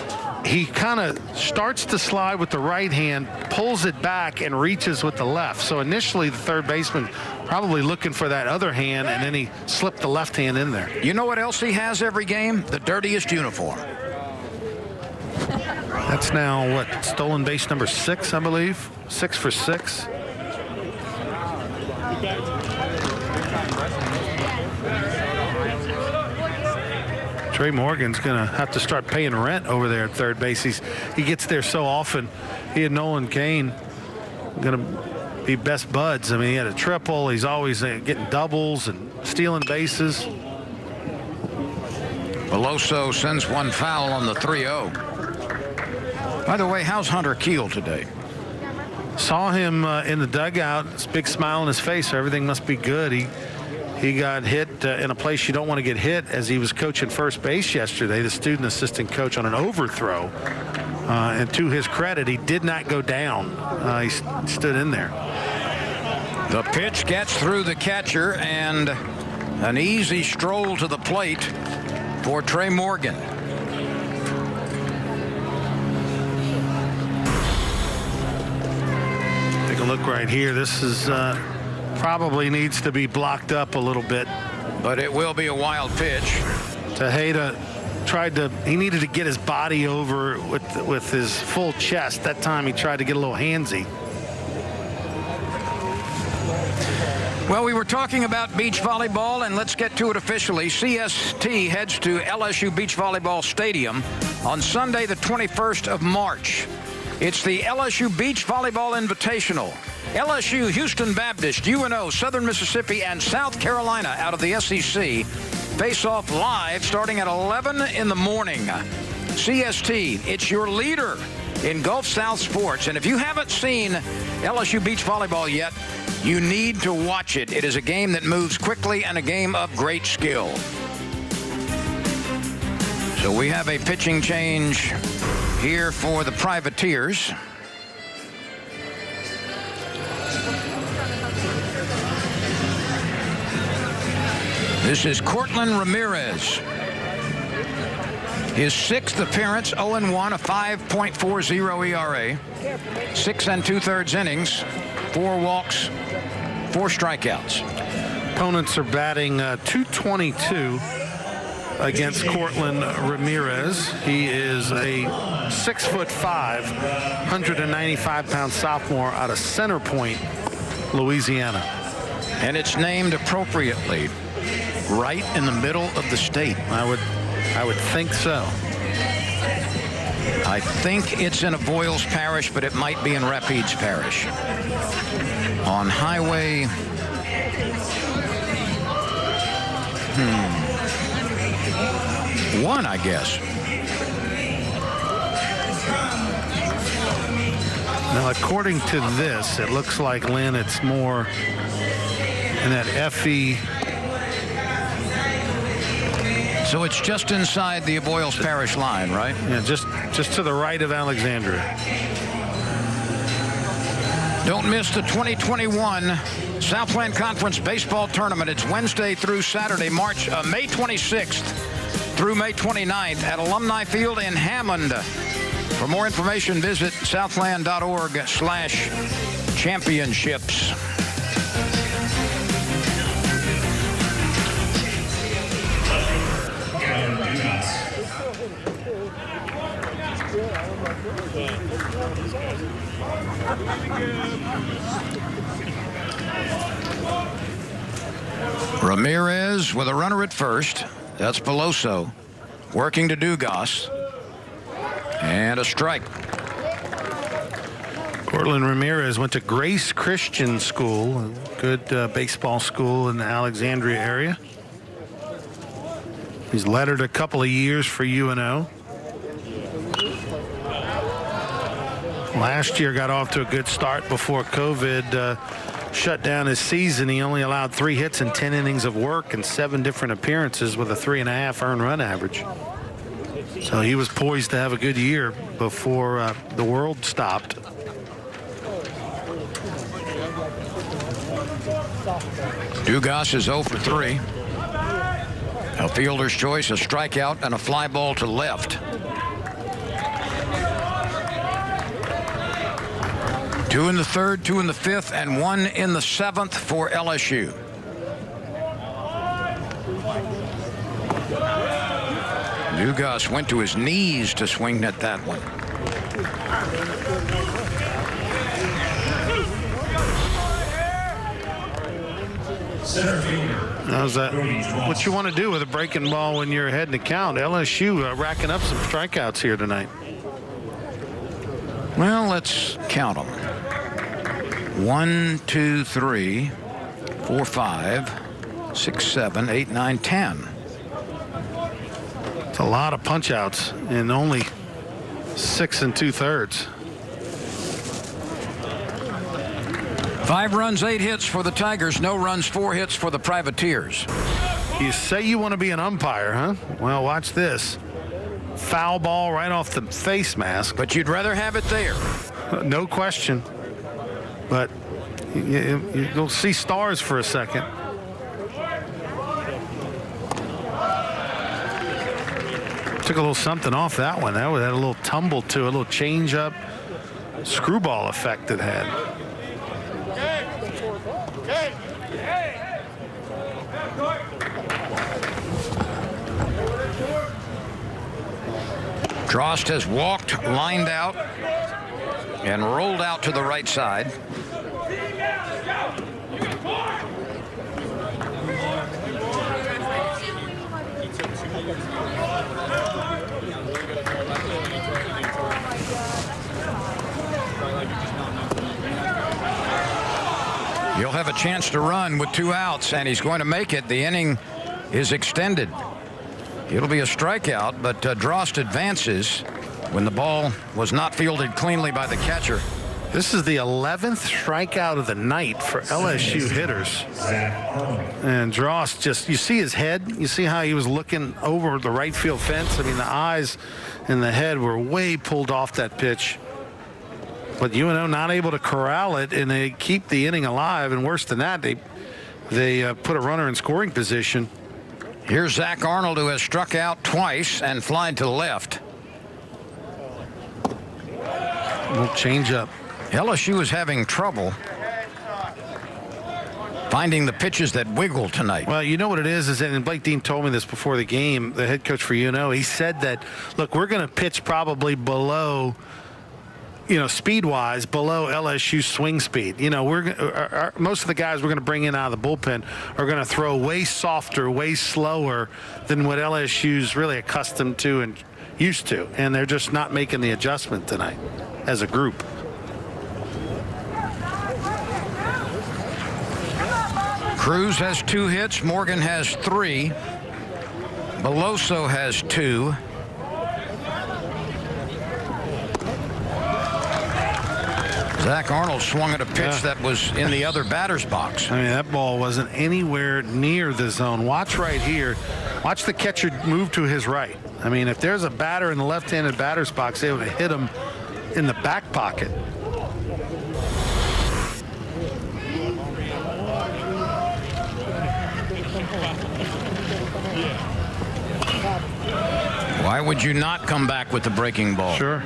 He kind of starts to slide with the right hand, pulls it back, and reaches with the left. So initially, the third baseman probably looking for that other hand, and then he slipped the left hand in there. You know what else he has every game? The dirtiest uniform. That's now, what, stolen base number 6, I believe? 6 for 6. Trey Morgan's going to have to start paying rent over there at third base. He gets there so often. He and Nolan Kane going to be best buds. I mean, he had a triple. He's always getting doubles and stealing bases. Veloso sends one foul on the 3-0. By the way, how's Hunter Keel today? Saw him in the dugout. This big smile on his face. So everything must be good. He got hit in a place you don't want to get hit as he was coaching first base yesterday, the student assistant coach, on an overthrow. And to his credit, he did not go down. He stood in there. The pitch gets through the catcher, and an easy stroll to the plate for Trey Morgan. Take a look right here. This is probably needs to be blocked up a little bit. But it will be a wild pitch. Tejeda he needed to get his body over with his full chest. That time he tried to get a little handsy. Well, we were talking about beach volleyball, and let's get to it officially. CST heads to LSU Beach Volleyball Stadium on Sunday, the 21st of March. It's the LSU Beach Volleyball Invitational. LSU, Houston Baptist, UNO, Southern Mississippi, and South Carolina out of the SEC face off live starting at 11 in the morning. CST, it's your leader in Gulf South sports. And if you haven't seen LSU Beach Volleyball yet, you need to watch it. It is a game that moves quickly and a game of great skill. So we have a pitching change here for the Privateers. This is Cortland Ramirez. His 6th appearance, 0-1, a 5.40 ERA, 6 2/3 innings, 4 walks, 4 strikeouts. Opponents are batting .222 against Cortland Ramirez. He is a 6'5", 195-pound sophomore out of Center Point, Louisiana. And it's named appropriately, right in the middle of the state. I would think so. I think it's in Avoyles Parish, but it might be in Rapides Parish. On Highway 1, I guess. Now, according to this, it looks like, Lynn, it's more in that FE. So it's just inside the Avoyles Parish line, right? Yeah, just to the right of Alexandria. Don't miss the 2021 Southland Conference Baseball Tournament. It's Wednesday through Saturday, May 26th through May 29th at Alumni Field in Hammond. For more information, visit southland.org/championships. Ramirez with a runner at first. That's Veloso working to Dugas. And a strike. Cortland Ramirez went to Grace Christian School, a good baseball school in the Alexandria area. He's lettered a couple of years for UNO. Last year got off to a good start before COVID shut down his season. He only allowed 3 hits and 10 innings of work and 7 different appearances with a 3.5 earned run average. So he was poised to have a good year before the world stopped. Dugas is 0 for 3. A fielder's choice, a strikeout, and a fly ball to left. 2 in the 3rd, 2 in the 5th, and 1 in the 7th for LSU. Dugas went to his knees to swing at that one. How's that? What you want to do with a breaking ball when you're ahead in the count? LSU racking up some strikeouts here tonight. Well, let's count them. 1, 2, 3, 4, 5, 6, 7, 8, 9, 10. It's a lot of punch outs in only 6 2/3. 5 runs, 8 hits for the Tigers. No runs, 4 hits for the Privateers. You say you want to be an umpire, huh? Well, watch this. Foul ball right off the face mask. But you'd rather have it there. No question. But you'll see stars for a second. Took a little something off that one. That had a little tumble to it, a little change up, screwball effect it had. Drost has walked, lined out, and rolled out to the right side. He'll have a chance to run with 2 outs, and he's going to make it. The inning is extended. It'll be a strikeout, but Drost advances when the ball was not fielded cleanly by the catcher. This is the 11th strikeout of the night for LSU hitters. And Drost just, you see his head? You see how he was looking over the right field fence? I mean, the eyes and the head were way pulled off that pitch. But UNO not able to corral it, and they keep the inning alive. And worse than that, they put a runner in scoring position. Here's Zach Arnold, who has struck out twice and flied to the left. We'll change up. LSU is having trouble finding the pitches that wiggle tonight. Well, you know what it is and Blake Dean told me this before the game, the head coach for UNO. He said that, look, we're going to pitch probably below, speed-wise, below LSU swing speed. Most of the guys we're going to bring in out of the bullpen are going to throw way softer, way slower than what LSU's really accustomed to and used to. And they're just not making the adjustment tonight as a group. Cruz has 2 hits. Morgan has 3. Beloso has 2. Zach Arnold swung at a pitch that was in the other batter's box. I mean, that ball wasn't anywhere near the zone. Watch right here. Watch the catcher move to his right. I mean, if there's a batter in the left-handed batter's box, they would have hit him in the back pocket. Why would you not come back with the breaking ball? Sure.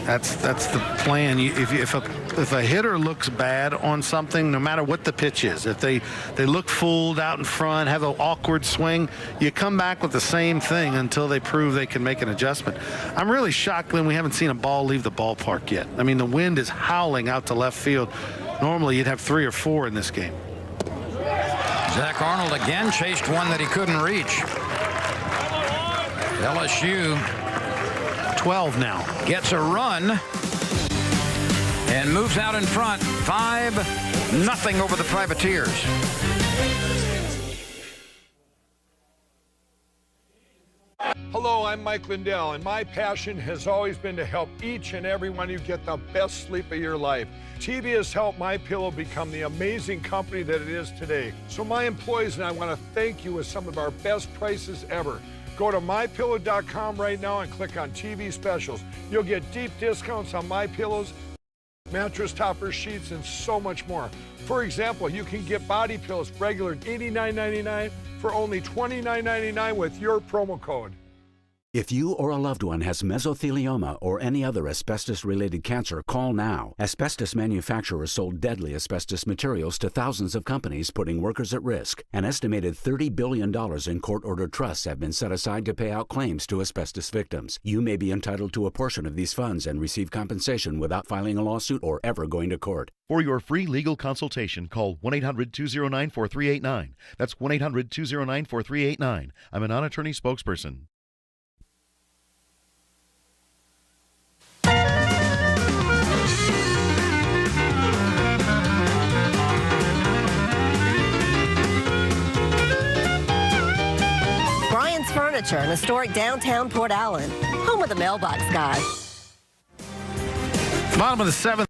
That's the plan. If a hitter looks bad on something, no matter what the pitch is, if they look fooled out in front, have an awkward swing, you come back with the same thing until they prove they can make an adjustment. I'm really shocked when we haven't seen a ball leave the ballpark yet. I mean, the wind is howling out to left field. Normally you'd have 3 or 4 in this game. Zach Arnold again chased one that he couldn't reach. LSU 12 now. Gets a run and moves out in front. 5-0 over the Privateers. Hello, I'm Mike Lindell, and my passion has always been to help each and every one of you get the best sleep of your life. TV has helped MyPillow become the amazing company that it is today. So my employees and I want to thank you with some of our best prices ever. Go to MyPillow.com right now and click on TV specials. You'll get deep discounts on MyPillows, mattress toppers, sheets, and so much more. For example, you can get body pillows regular $89.99 for only $29.99 with your promo code. If you or a loved one has mesothelioma or any other asbestos-related cancer, call now. Asbestos manufacturers sold deadly asbestos materials to thousands of companies, putting workers at risk. An estimated $30 billion in court-ordered trusts have been set aside to pay out claims to asbestos victims. You may be entitled to a portion of these funds and receive compensation without filing a lawsuit or ever going to court. For your free legal consultation, call 1-800-209-4389. That's 1-800-209-4389. I'm a non-attorney spokesperson. Furniture in historic downtown Port Allen, home of the mailbox guy. Bottom of the 7th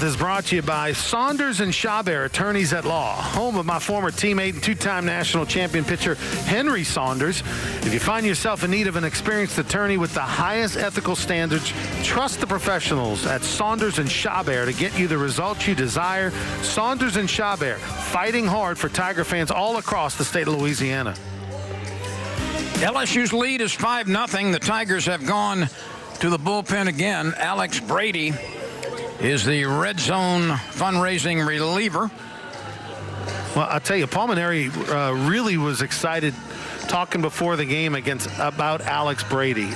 is brought to you by Saunders and Chabert, attorneys at law, home of my former teammate and two-time national champion pitcher Henry Saunders. If you find yourself in need of an experienced attorney with the highest ethical standards, trust the professionals at Saunders and Chabert to get you the results you desire. Saunders and Chabert, fighting hard for Tiger fans all across the state of Louisiana. LSU's lead is 5-0. The Tigers have gone to the bullpen again. Alex Brady is the red zone fundraising reliever. Well, I'll tell you, Palmineri really was excited talking before the game about Alex Brady.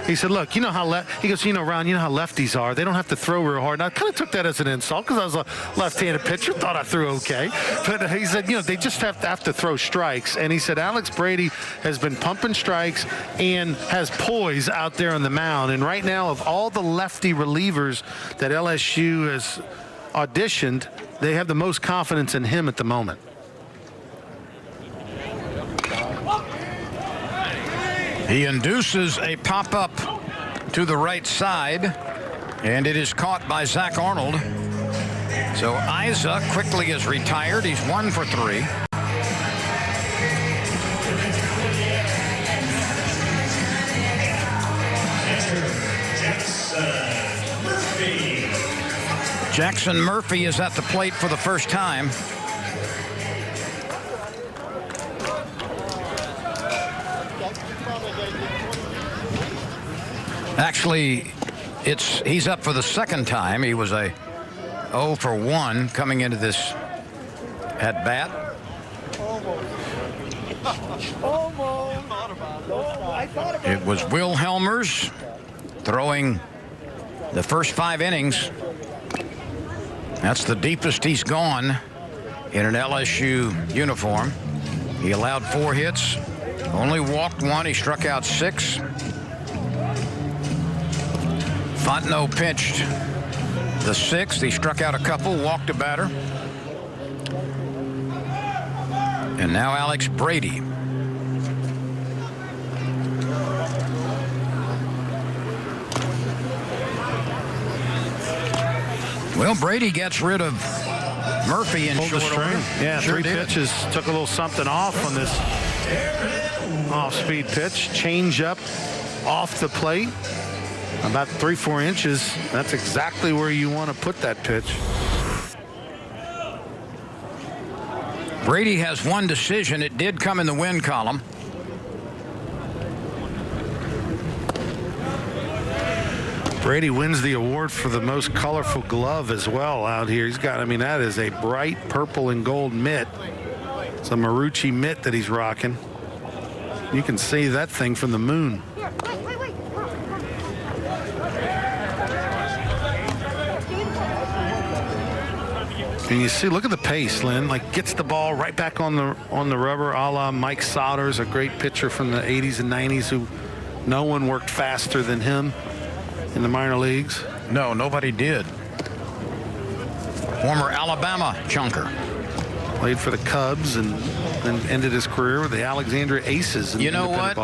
He said, look, you know how he goes, Ron, you know how lefties are. They don't have to throw real hard. And I kind of took that as an insult because I was a left-handed pitcher, thought I threw okay. But he said, they just have to throw strikes. And he said Alex Brady has been pumping strikes and has poise out there on the mound. And right now, of all the lefty relievers that LSU has auditioned, they have the most confidence in him at the moment. He induces a pop-up to the right side, and it is caught by Zach Arnold. So Isa quickly is retired. He's 1 for 3. Jackson Murphy is at the plate for the first time. Actually, he's up for the second time. He was a 0 for 1 coming into this at bat. It was Will Helmers throwing the first 5 innings. That's the deepest he's gone in an LSU uniform. He allowed 4 hits, only walked 1. He struck out 6. Fontenot pitched the 6th. He struck out a couple, walked a batter. And now Alex Brady. Well, Brady gets rid of Murphy in short order. Yeah, sure 3 did. pitches. Took a little something off on this off-speed pitch. Change up off the plate. About 3-4 inches. That's exactly where you want to put that pitch. Brady has 1 decision. It did come in the win column. Brady wins the award for the most colorful glove as well out here. He's got, that is a bright purple and gold mitt. It's a Marucci mitt that he's rocking. You can see that thing from the moon. And you see, look at the pace, Lynn. Gets the ball right back on the rubber, a la Mike Souders, a great pitcher from the 80s and 90s who no one worked faster than him in the minor leagues. No, nobody did. Former Alabama chunker. Played for the Cubs and then ended his career with the Alexandria Aces. You know what?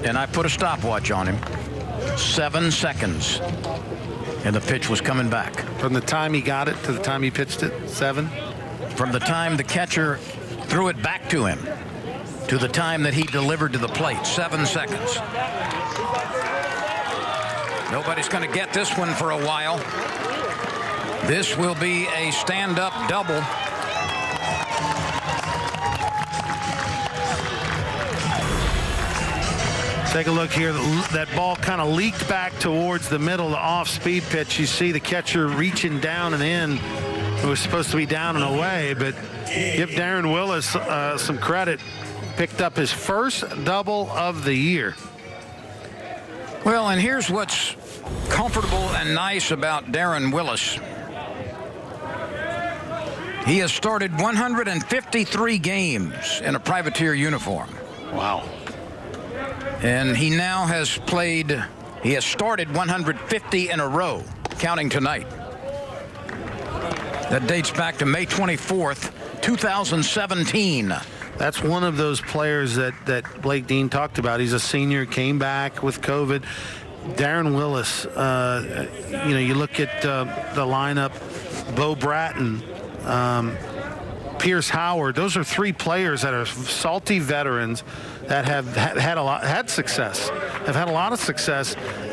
And I put a stopwatch on him. 7 seconds. And the pitch was coming back. From the time he got it to the time he pitched it, 7? From the time the catcher threw it back to him to the time that he delivered to the plate, 7 seconds. Nobody's going to get this one for a while. This will be a stand-up double. Take a look here. That ball kind of leaked back towards the middle, the off-speed pitch. You see the catcher reaching down and in. It was supposed to be down and away, but give Darren Willis some credit. Picked up his first double of the year. Well, and here's what's comfortable and nice about Darren Willis. He has started 153 games in a privateer uniform. Wow. And he now has started 150 in a row, counting tonight. That dates back to May 24th, 2017, That's one of those players that Blake Dean talked about. He's a senior, came back with COVID. Darren Willis, you look at the lineup, Bo Bratton, Pierce Howard. Those are three players that are salty veterans that have had a lot success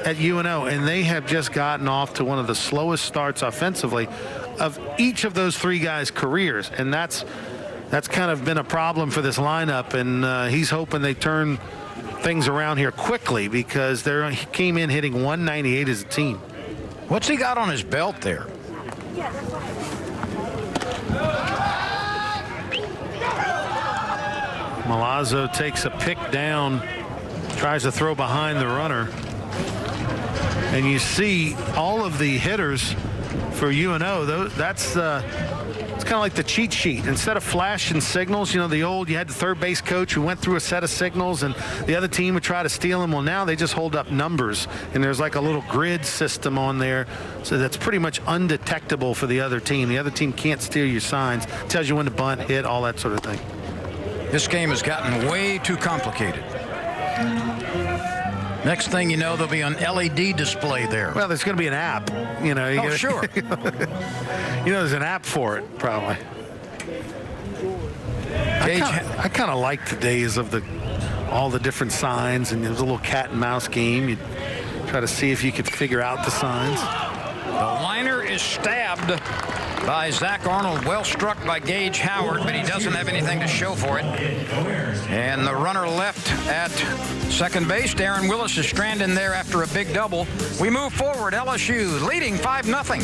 at UNO, and they have just gotten off to one of the slowest starts offensively of each of those three guys' careers, and that's kind of been a problem for this lineup, and he's hoping they turn things around here quickly because he came in hitting 198 as a team. What's he got on his belt there? Milazzo takes a pick down, tries to throw behind the runner. And you see all of the hitters for UNO, that's it's kind of like the cheat sheet. Instead of flashing signals, you had the third base coach who went through a set of signals and the other team would try to steal them. Well, now they just hold up numbers, and there's like a little grid system on there, so that's pretty much undetectable for the other team. The other team can't steal your signs, tells you when to bunt, hit, all that sort of thing. This game has gotten way too complicated. Next thing you know, there'll be an LED display there. Well, there's going to be an app. Sure. There's an app for it, probably. I kind of like the days of all the different signs, and there's a little cat and mouse game. You try to see if you could figure out the signs. The liner is stabbed by Zach Arnold, well struck by Gage Howard, but he doesn't have anything to show for it. And the runner left at second base. Darren Willis is stranded there after a big double. We move forward. LSU leading 5-0.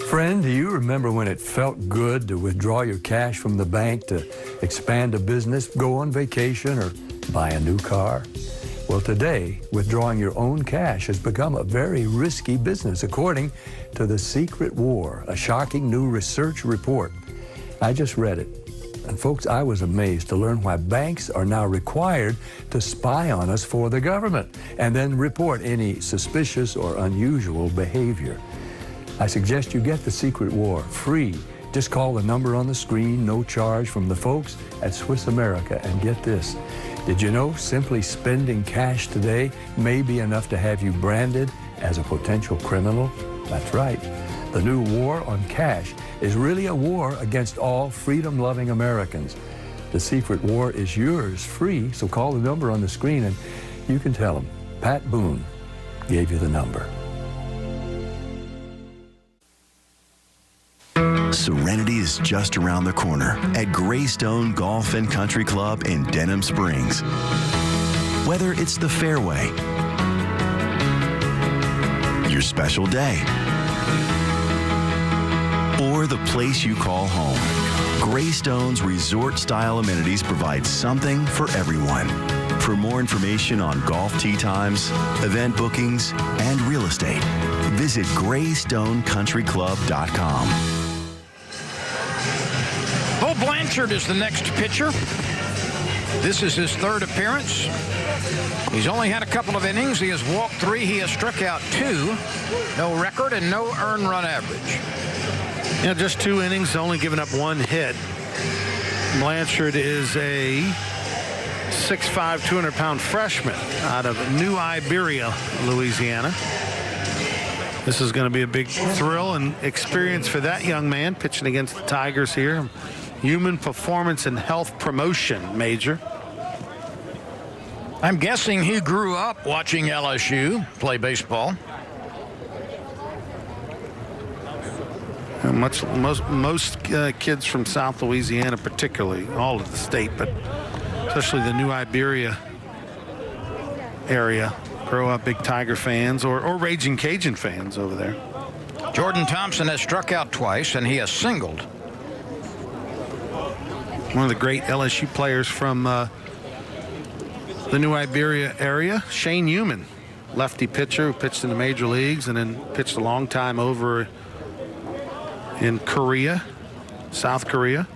Friend, do you remember when it felt good to withdraw your cash from the bank to expand a business, go on vacation, or buy a new car? Well, today, withdrawing your own cash has become a very risky business, according to The Secret War, a shocking new research report. I just read it. And folks, I was amazed to learn why banks are now required to spy on us for the government and then report any suspicious or unusual behavior. I suggest you get The Secret War free. Just call the number on the screen, no charge, from the folks at Swiss America, and get this. Did you know simply spending cash today may be enough to have you branded as a potential criminal? That's right. The new war on cash is really a war against all freedom-loving Americans. The Secret War is yours free, so call the number on the screen and you can tell them Pat Boone gave you the number. Serenity is just around the corner at Greystone Golf and Country Club in Denham Springs. Whether it's the fairway, your special day, or the place you call home, Greystone's resort-style amenities provide something for everyone. For more information on golf tee times, event bookings, and real estate, visit GreystoneCountryClub.com. Bo Blanchard is the next pitcher. This is his third appearance. He's only had a couple of innings. He has walked 3. He has struck out 2. No record and no earned run average. Just 2 innings, only giving up 1 hit. Blanchard is a 6'5", 200-pound freshman out of New Iberia, Louisiana. This is going to be a big thrill and experience for that young man pitching against the Tigers here. Human Performance and Health Promotion major. I'm guessing he grew up watching LSU play baseball. Most kids from South Louisiana, particularly, all of the state, but especially the New Iberia area, grow up big Tiger fans or Raging Cajun fans over there. Jordan Thompson has struck out twice, and he has singled. One of the great LSU players from the New Iberia area, Shane Newman, lefty pitcher who pitched in the major leagues and then pitched a long time over in Korea, South Korea.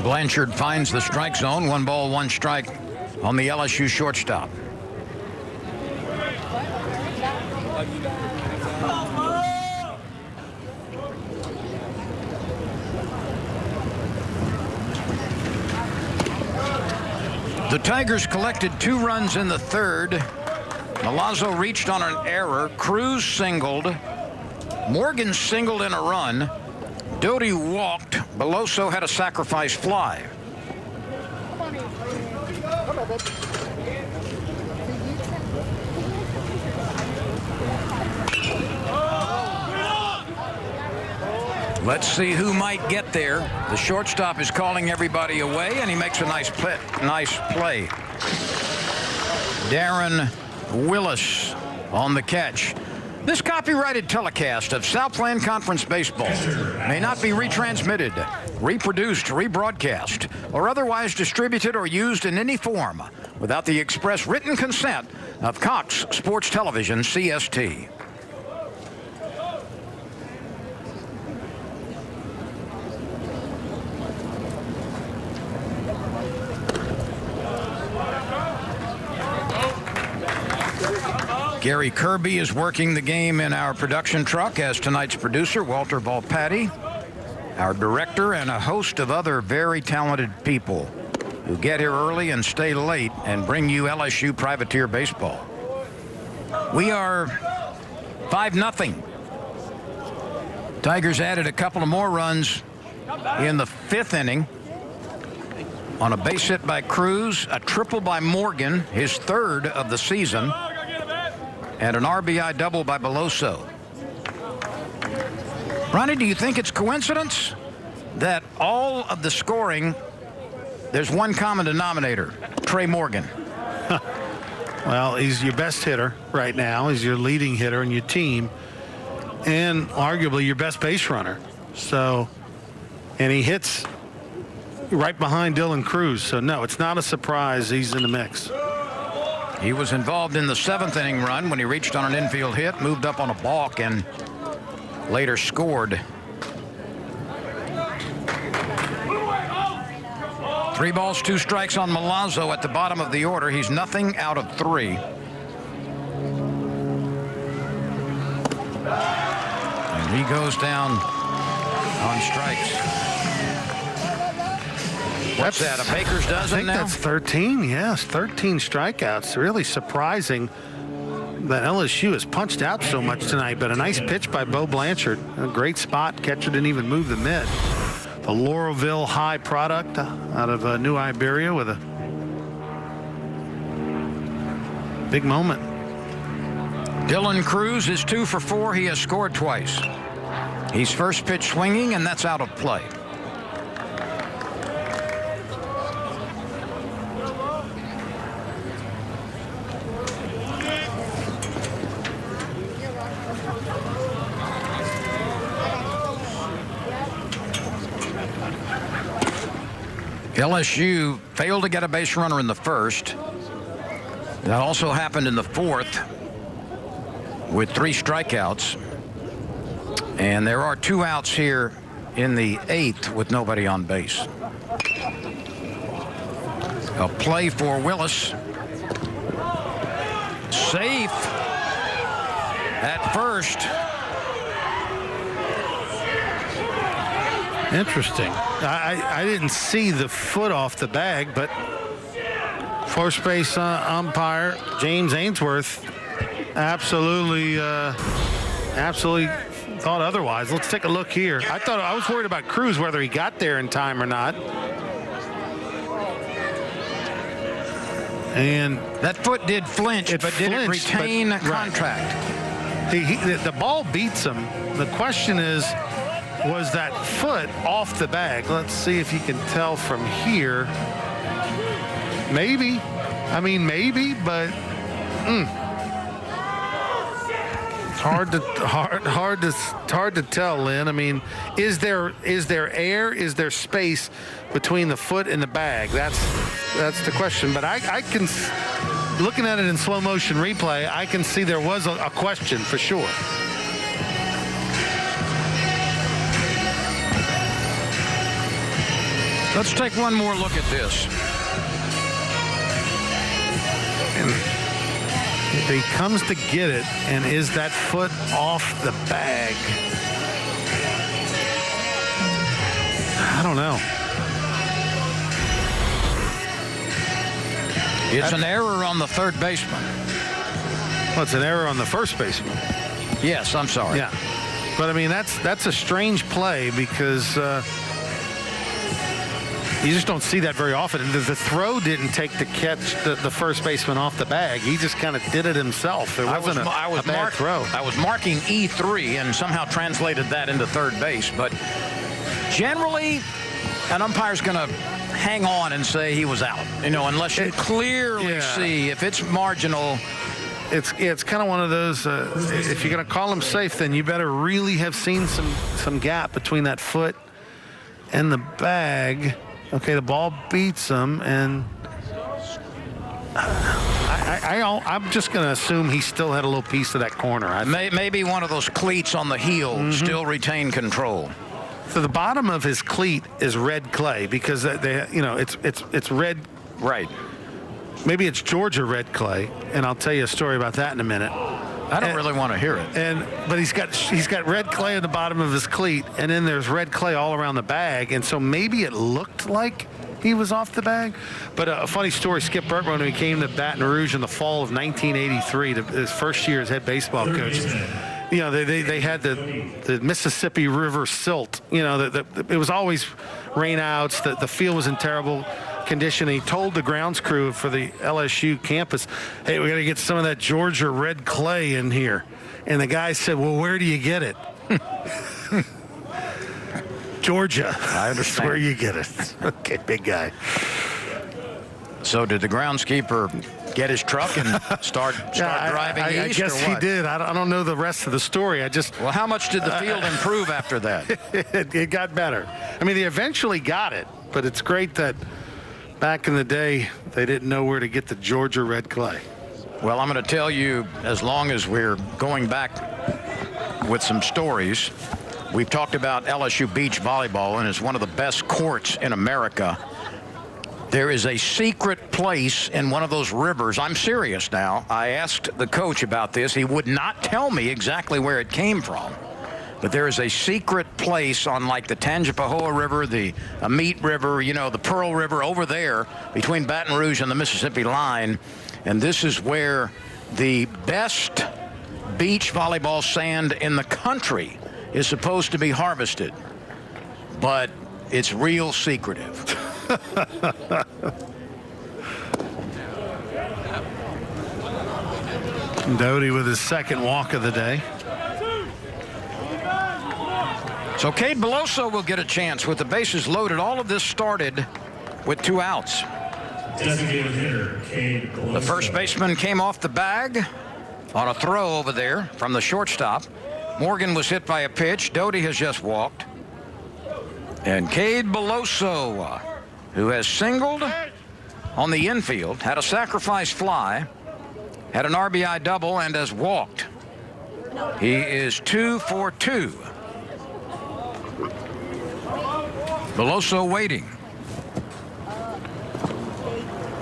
Blanchard finds the strike zone. 1 ball, 1 strike on the LSU shortstop. The Tigers collected 2 runs in the third. Milazzo reached on an error. Cruz singled. Morgan singled in a run. Doty walked. Beloso had a sacrifice fly. Let's see who might get there. The shortstop is calling everybody away, and he makes a nice play. Darren Willis on the catch. This copyrighted telecast of Southland Conference Baseball may not be retransmitted, reproduced, rebroadcast, or otherwise distributed or used in any form without the express written consent of Cox Sports Television, CST. Gary Kirby is working the game in our production truck as tonight's producer, Walter Volpatti, our director, and a host of other very talented people who get here early and stay late and bring you LSU Privateer baseball. We are 5-0. Tigers added a couple of more runs in the 5th inning on a base hit by Cruz, a triple by Morgan, his 3rd of the season, and an RBI double by Beloso. Ronnie, do you think it's coincidence that all of the scoring, there's one common denominator, Trey Morgan? Well, he's your best hitter right now. He's your leading hitter in your team, and arguably your best base runner. So, and he hits right behind Dylan Cruz. So, no, it's not a surprise he's in the mix. He was involved in the 7th inning run when he reached on an infield hit, moved up on a balk, and later scored. 3 balls, 2 strikes on Milazzo at the bottom of the order. He's nothing out of 3. And he goes down on strikes. What's that, a baker's dozen now? I think that's 13, yes, 13 strikeouts. Really surprising that LSU has punched out so much tonight, but a nice pitch by Bo Blanchard. A great spot. Catcher didn't even move the mitt. The Lauraville High product out of New Iberia with a big moment. Dylan Cruz is 2 for 4. He has scored twice. He's first pitch swinging, and that's out of play. LSU failed to get a base runner in the 1st. That also happened in the 4th with 3 strikeouts. And there are 2 outs here in the 8th with nobody on base. A play for Willis. Safe at first. Interesting. I didn't see the foot off the bag, but first base umpire James Ainsworth absolutely thought otherwise. Let's take a look here. I was worried about Cruz, whether he got there in time or not. And that foot did flinch, but did it retain contact? Right. The ball beats him. The question is, was that foot off the bag? Let's see if you can tell from here. Maybe. I mean, maybe, but it's hard to tell, Lynn. I mean, is there air? Is there space between the foot and the bag? That's the question. But I can, looking at it in slow motion replay, I can see there was a question for sure. Let's take one more look at this. And if he comes to get it, and is that foot off the bag? I don't know. It's an error on the third baseman. Well, it's an error on the first baseman. Yes, I'm sorry. Yeah. But, I mean, that's a strange play because you just don't see that very often. The throw didn't take the catch the first baseman off the bag. He just kind of did it himself. It wasn't a bad throw. I was marking E3 and somehow translated that into third base. But generally, an umpire's going to hang on and say he was out, unless you clearly see if it's marginal. It's kind of one of those, if you're going to call him safe, then you better really have seen some gap between that foot and the bag. Okay, the ball beats him, and I'm just going to assume he still had a little piece of that corner. Maybe one of those cleats on the heel still retain control. So the bottom of his cleat is red clay because it's red. Right. Maybe it's Georgia red clay, and I'll tell you a story about that in a minute. I don't really want to hear it. But he's got red clay at the bottom of his cleat, and then there's red clay all around the bag, and so maybe it looked like he was off the bag. But a funny story: Skip Bertman, when he came to Baton Rouge in the fall of 1983, his first year as head baseball coach. They had the Mississippi River silt. It was always rainouts. The field was in terrible condition. He told the grounds crew for the LSU campus, hey, we got to get some of that Georgia red clay in here. And the guy said, well, where do you get it? Georgia. I understand. That's where you get it. Okay, big guy. So did the groundskeeper get his truck and start driving east? I guess he did. I don't know the rest of the story. Well, how much did the field improve after that? It got better. I mean, they eventually got it, but it's great that back in the day, they didn't know where to get the Georgia red clay. Well, I'm going to tell you, as long as we're going back with some stories, we've talked about LSU beach volleyball, and it's one of the best courts in America. There is a secret place in one of those rivers. I'm serious now. I asked the coach about this. He would not tell me exactly where it came from. But there is a secret place on like the Tangipahoa River, the Amite River, the Pearl River over there between Baton Rouge and the Mississippi line. And this is where the best beach volleyball sand in the country is supposed to be harvested. But it's real secretive. Doty with his second walk of the day. So Cade Beloso will get a chance with the bases loaded. All of this started with 2 outs. Designated hitter, Cade Beloso. The first baseman came off the bag on a throw over there from the shortstop. Morgan was hit by a pitch. Doty has just walked. And Cade Beloso, who has singled on the infield, had a sacrifice fly, had an RBI double, and has walked. He is 2 for 2. Beloso waiting.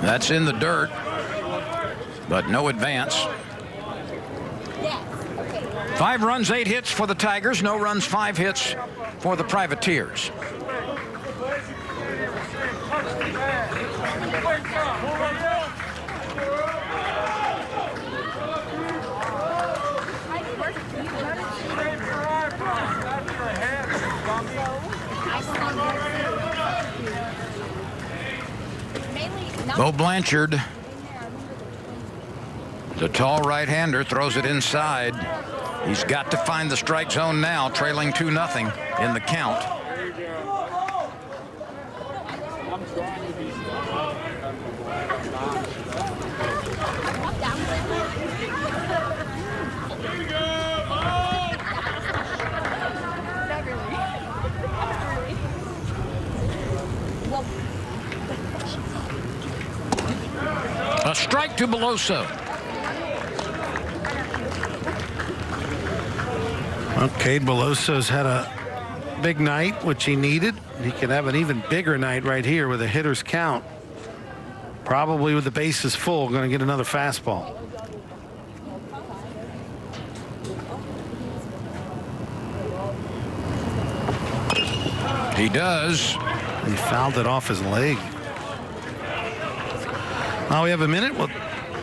That's in the dirt, but no advance. 5 runs, 8 hits for the Tigers. No runs, 5 hits for the Privateers. Bo Blanchard, the tall right-hander, throws it inside. He's got to find the strike zone now, trailing 2-0 in the count. A strike to Beloso. Well, Cade Beloso's had a big night, which he needed. He could have an even bigger night right here with a hitter's count. Probably with the bases full, going to get another fastball. He does. He fouled it off his leg. While we have a minute, we'll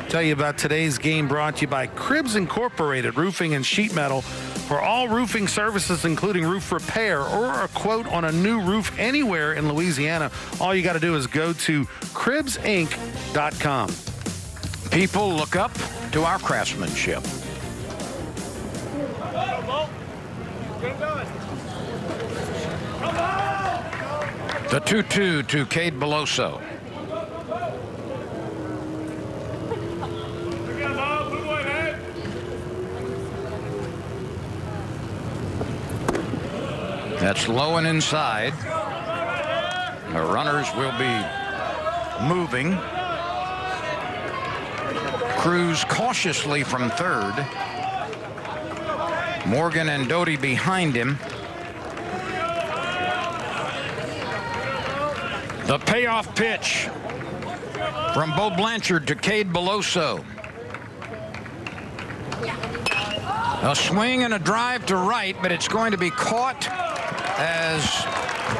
tell you about today's game brought to you by Cribs Incorporated, roofing and sheet metal. For all roofing services, including roof repair or a quote on a new roof anywhere in Louisiana, all you got to do is go to cribsinc.com. People look up to our craftsmanship. The 2-2 to Cade Beloso. That's low and inside. The runners will be moving. Cruz cautiously from third. Morgan and Doty behind him. The payoff pitch from Bo Blanchard to Cade Beloso. A swing and a drive to right, but it's going to be caught as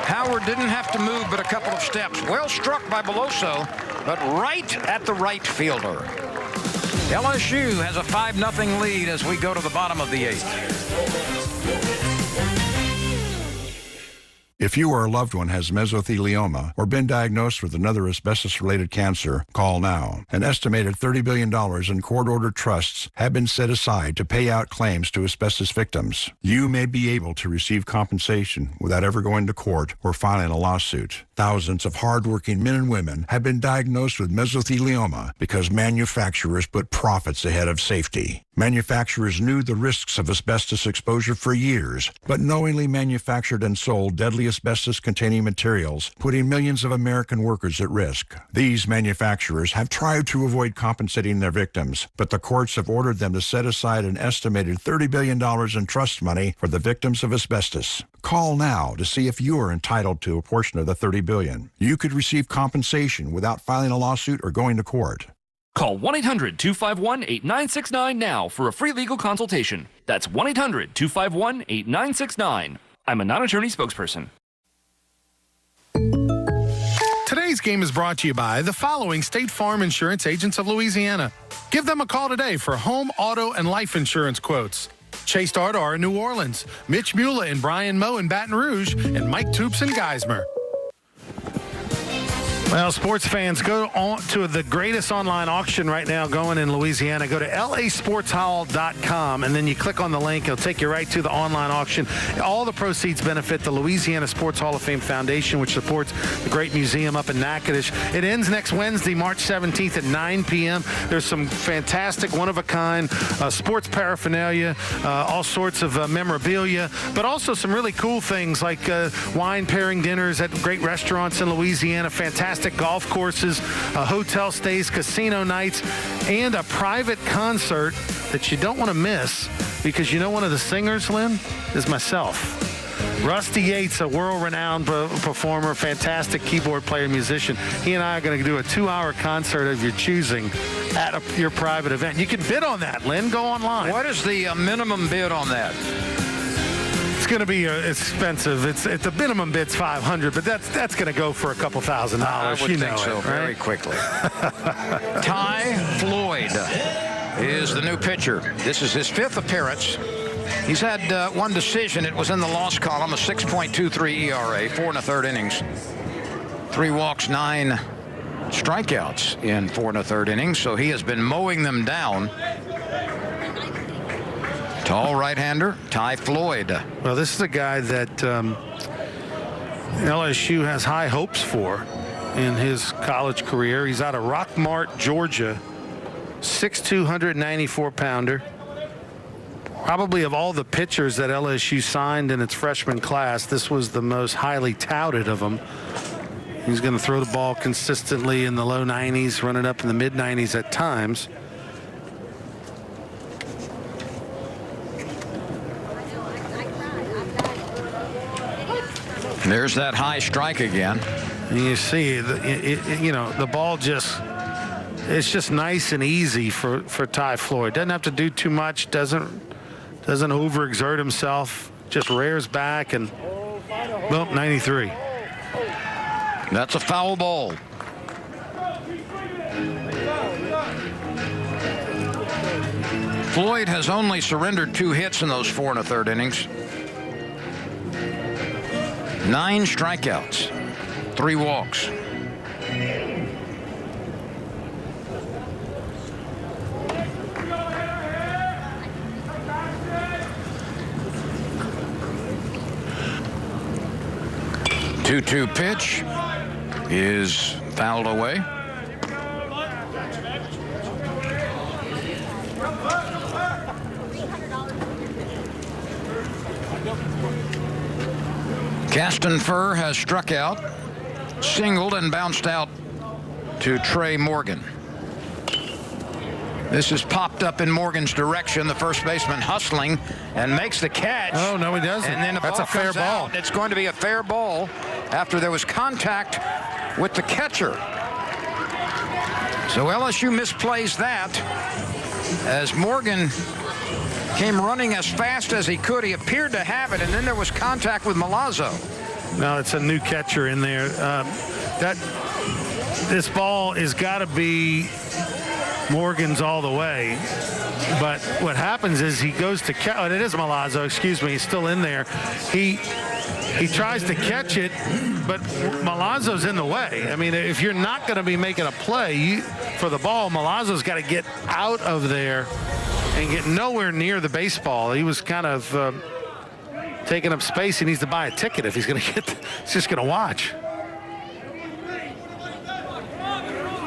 Howard didn't have to move but a couple of steps. Well struck by Beloso, but right at the right fielder. LSU has a 5-0 lead as we go to the bottom of the 8th. If you or a loved one has mesothelioma or been diagnosed with another asbestos-related cancer, call now. An estimated $30 billion in court-ordered trusts have been set aside to pay out claims to asbestos victims. You may be able to receive compensation without ever going to court or filing a lawsuit. Thousands of hardworking men and women have been diagnosed with mesothelioma because manufacturers put profits ahead of safety. Manufacturers knew the risks of asbestos exposure for years, but knowingly manufactured and sold deadly asbestos-containing materials, putting millions of American workers at risk. These manufacturers have tried to avoid compensating their victims, but the courts have ordered them to set aside an estimated $30 billion in trust money for the victims of asbestos. Call now to see if you're entitled to a portion of the $30 billion. You could receive compensation without filing a lawsuit or going to court. Call 1-800-251-8969 now for a free legal consultation. That's 1-800-251-8969. I'm a non-attorney spokesperson. Today's game is brought to you by the following State Farm Insurance Agents of Louisiana. Give them a call today for home, auto, and life insurance quotes. Chase Dardar in New Orleans, Mitch Mula and Brian Moe in Baton Rouge, and Mike Toops in Geismar. Well, sports fans, go on to the greatest online auction right now going in Louisiana. Go to lasportshall.com, and then you click on the link. It'll take you right to the online auction. All the proceeds benefit the Louisiana Sports Hall of Fame Foundation, which supports the great museum up in Natchitoches. It ends next Wednesday, March 17th at 9 p.m. There's some fantastic, one-of-a-kind sports paraphernalia, all sorts of memorabilia, but also some really cool things like wine pairing dinners at great restaurants in Louisiana, fantastic golf courses, hotel stays, casino nights, and a private concert that you don't want to miss because you know one of the singers, Lynn, is myself. Rusty Yates, a world-renowned performer, fantastic keyboard player, musician. He and I are going to do a 2-hour concert of your choosing at your private event. You can bid on that, Lynn. Go online. What is the minimum bid on that? It's going to be expensive. It's the minimum bid's $500, but that's going to go for a couple $1,000. I would think so, right? Very quickly. Ty Floyd is the new pitcher. This is his 5th appearance. He's had one decision. It was in the loss column, a 6.23 ERA, 4 1/3 innings, 3 walks, 9 strikeouts in 4 1/3 innings. So he has been mowing them down. Tall right-hander, Ty Floyd. Well, this is a guy that LSU has high hopes for in his college career. He's out of Rockmart, Georgia, 6'2", 194-pounder. Probably of all the pitchers that LSU signed in its freshman class, this was the most highly touted of them. He's going to throw the ball consistently in the low 90s, running up in the mid-90s at times. There's that high strike again. And you see, the ball it's just nice and easy for Ty Floyd. Doesn't have to do too much, doesn't overexert himself, just rears back and, well, 93. That's a foul ball. Floyd has only surrendered 2 hits in those 4 1/3 innings. 9 strikeouts, 3 walks. Two-two pitch is fouled away. Caston Furr has struck out, singled, and bounced out to Trey Morgan. This is popped up in Morgan's direction. The first baseman hustling and makes the catch. Oh, no, he doesn't. And then the That's ball a fair comes ball. out. It's going to be a fair ball after there was contact with the catcher. So LSU misplays that as Morgan came running as fast as he could. He appeared to have it, and then there was contact with Milazzo. No, it's a new catcher in there. This ball has got to be Morgan's all the way. But what happens is he goes to catch. Oh, it is Milazzo. Excuse me. He's still in there. He tries to catch it, but Milazzo's in the way. I mean, if you're not going to be making a play for the ball, Milazzo's got to get out of there and get nowhere near the baseball. He was kind of taking up space. He needs to buy a ticket if he's going to get. He's just going to watch.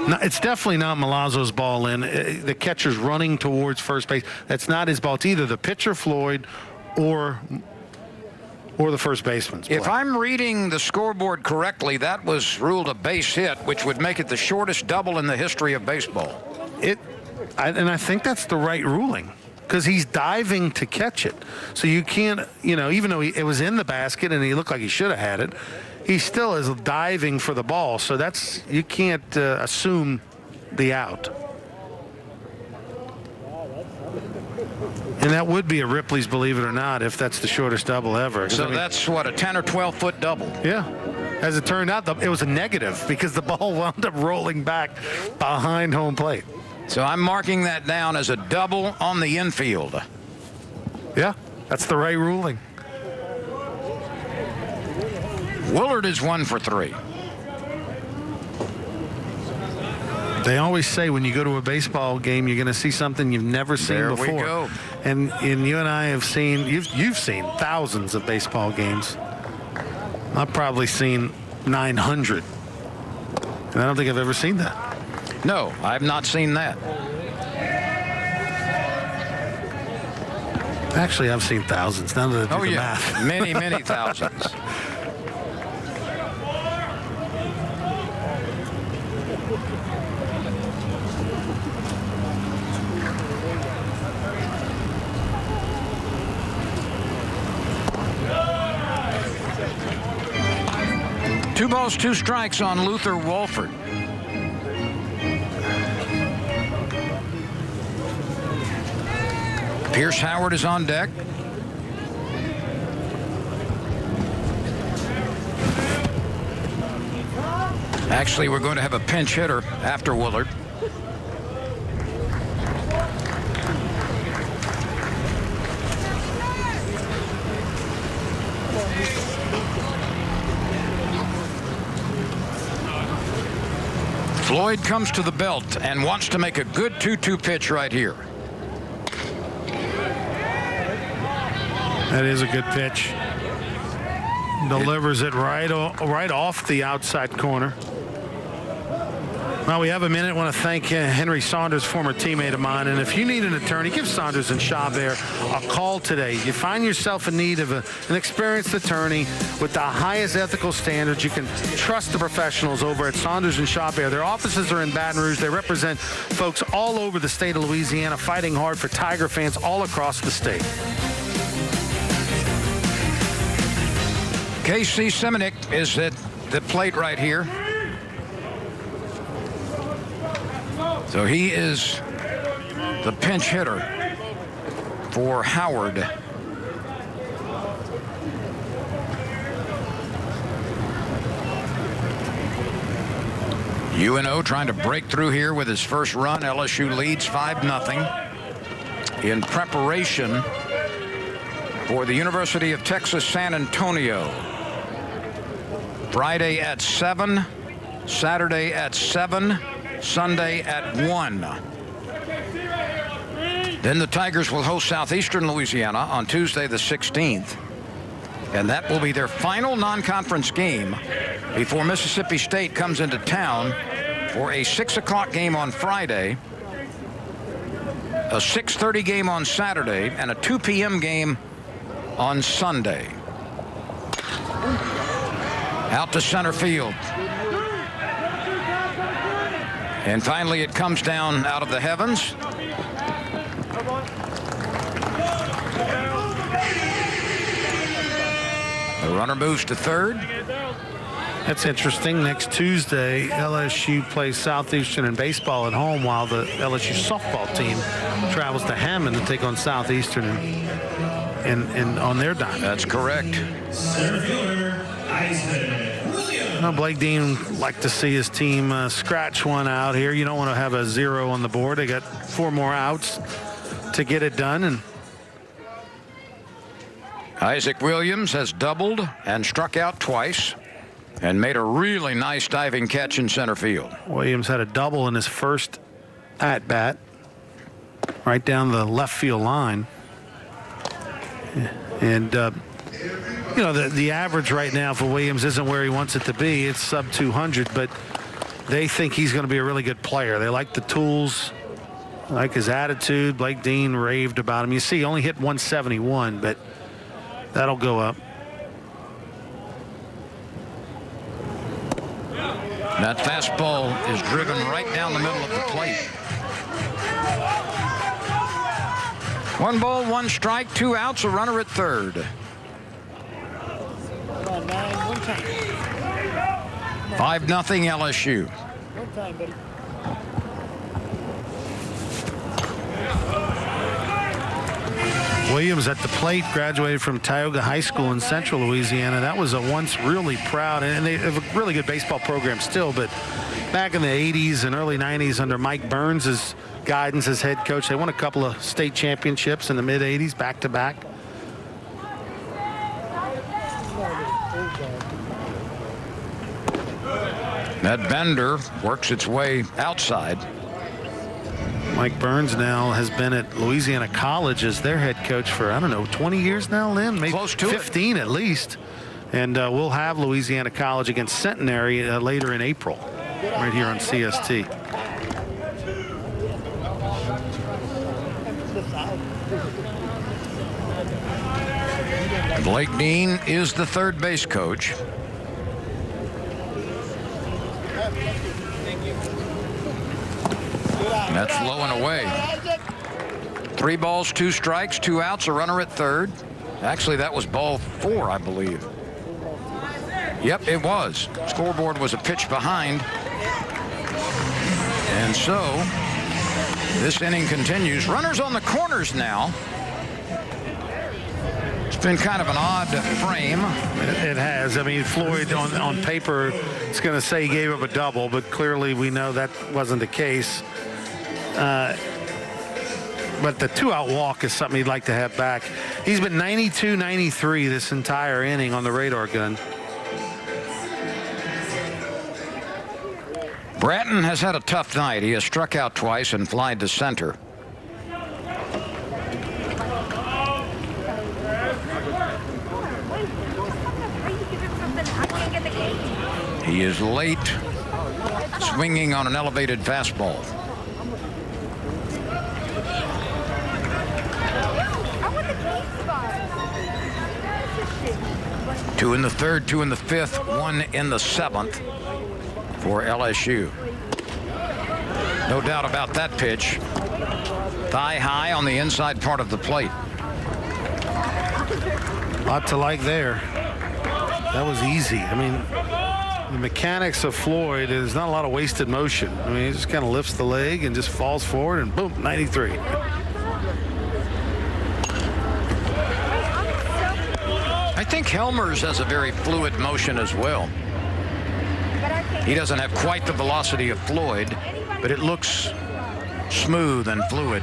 No, it's definitely not Milazzo's ball in. The catcher's running towards first base. That's not his ball. It's either the pitcher, Floyd, or the first baseman's play. If I'm reading the scoreboard correctly, that was ruled a base hit, which would make it the shortest double in the history of baseball. And I think that's the right ruling because he's diving to catch it. So you can't, even though it was in the basket and he looked like he should have had it, he still is diving for the ball. So you can't assume the out. And that would be a Ripley's, believe it or not, if that's the shortest double ever. So that's what, a 10 or 12-foot double? Yeah. As it turned out, it was a negative because the ball wound up rolling back behind home plate. So I'm marking that down as a double on the infield. Yeah, that's the right ruling. Willard is 1 for 3. They always say when you go to a baseball game, you're going to see something you've never seen there before. We go. And you and I have seen, you've seen thousands of baseball games. I've probably seen 900. And I don't think I've ever seen that. No, I've not seen that. Actually, I've seen thousands. Now that I do the math. Many, many thousands. Two balls, 2 strikes on Luther Walford. Pierce Howard is on deck. Actually, we're going to have a pinch hitter after Willard. Floyd comes to the belt and wants to make a good 2-2 pitch right here. That is a good pitch. Delivers it right off the outside corner. Well, we have a minute. I want to thank Henry Saunders, former teammate of mine. And if you need an attorney, give Saunders and Chabert a call today. You find yourself in need of an experienced attorney with the highest ethical standards. You can trust the professionals over at Saunders and Chabert. Their offices are in Baton Rouge. They represent folks all over the state of Louisiana, fighting hard for Tiger fans all across the state. Casey Semenuk is at the plate right here. So he is the pinch hitter for Howard. UNO trying to break through here with his first run. LSU leads 5-0. in preparation for the University of Texas San Antonio. Friday at 7, Saturday at 7, Sunday at 1. Then the Tigers will host Southeastern Louisiana on Tuesday the 16th. And that will be their final non-conference game before Mississippi State comes into town for a 6 o'clock game on Friday, a 6:30 game on Saturday, and a 2 p.m. game on Sunday. Out to center field. And finally it comes down out of the heavens. The runner moves to third. That's interesting. Next Tuesday, LSU plays Southeastern in baseball at home, while the LSU softball team travels to Hammond to take on Southeastern and on their dime. That's correct. Center fielder, Blake Dean would like to see his team scratch one out here. You don't want to have a 0 on the board. They got 4 more outs to get it done. And Isaac Williams has doubled and struck out twice and made a really nice diving catch in center field. Williams had a double in his first at-bat right down the left field line. And, you know, the average right now for Williams isn't where he wants it to be. It's sub 200, but they think he's going to be a really good player. They like the tools, like his attitude. Blake Dean raved about him. You see, he only hit 171, but that'll go up. That fastball is driven right down the middle of the plate. 1 ball, 1 strike, 2 outs, a runner at third. 5-0 LSU. Williams at the plate, graduated from Tioga High School in Central Louisiana. That was a once really proud, and they have a really good baseball program still, but back in the 80s and early 90s under Mike Burns' guidance as head coach, they won a couple of state championships in the mid 80s back to back. That bender works its way outside. Mike Burns now has been at Louisiana College as their head coach for, I don't know, 20 years now, Lynn? Maybe close to 15 at least. And we'll have Louisiana College against Centenary later in April, right here on CST. Blake Dean is the third base coach. And that's low and away. 3 balls, 2 strikes, 2 outs, a runner at third. Actually, that was ball 4, I believe. Yep, it was. Scoreboard was a pitch behind. And so this inning continues. Runners on the corners now. It's been kind of an odd frame. It has. I mean, Floyd on paper is going to say he gave up a double, but clearly we know that wasn't the case. But the 2-out walk is something he'd like to have back. He's been 92-93 this entire inning on the radar gun. Bratton has had a tough night. He has struck out twice and flied to center. He is late, swinging on an elevated fastball. Two in the third, 2 in the fifth, 1 in the 7th for LSU. No doubt about that pitch. Thigh high on the inside part of the plate. Lot to like there. That was easy. I mean, the mechanics of Floyd, there's not a lot of wasted motion. I mean, he just kind of lifts the leg and just falls forward and boom, 93. I think Helmers has a very fluid motion as well. He doesn't have quite the velocity of Floyd, but it looks smooth and fluid.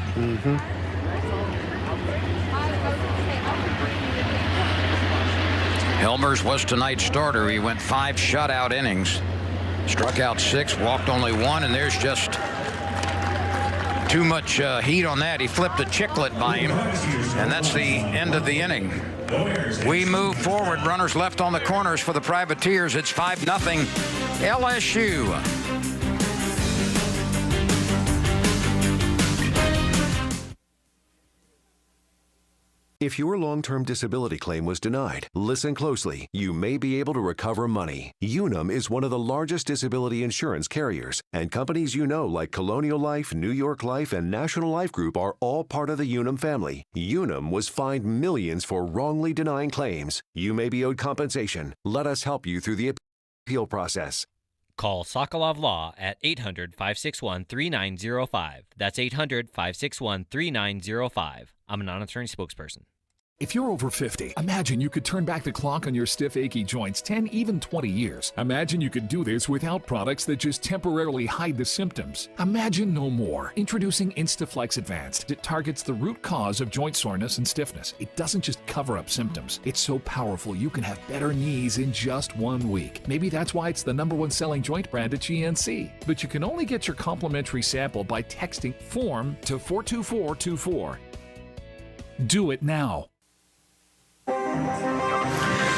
Elmers was tonight's starter. He went 5 shutout innings, struck out 6, walked only 1, and there's just too much heat on that. He flipped a chiclet by him, and that's the end of the inning. We move forward. Runners left on the corners for the Privateers. It's 5-0 LSU. If your long-term disability claim was denied, listen closely. You may be able to recover money. Unum is one of the largest disability insurance carriers, and companies you know like Colonial Life, New York Life, and National Life Group are all part of the Unum family. Unum was fined millions for wrongly denying claims. You may be owed compensation. Let us help you through the appeal process. Call Sokolov Law at 800-561-3905. That's 800-561-3905. I'm a non-attorney spokesperson. If you're over 50, imagine you could turn back the clock on your stiff, achy joints 10, even 20 years. Imagine you could do this without products that just temporarily hide the symptoms. Imagine no more. Introducing Instaflex Advanced. It targets the root cause of joint soreness and stiffness. It doesn't just cover up symptoms. It's so powerful you can have better knees in just 1 week. Maybe that's why it's the #1 selling joint brand at GNC. But you can only get your complimentary sample by texting FORM to 42424. Do it now.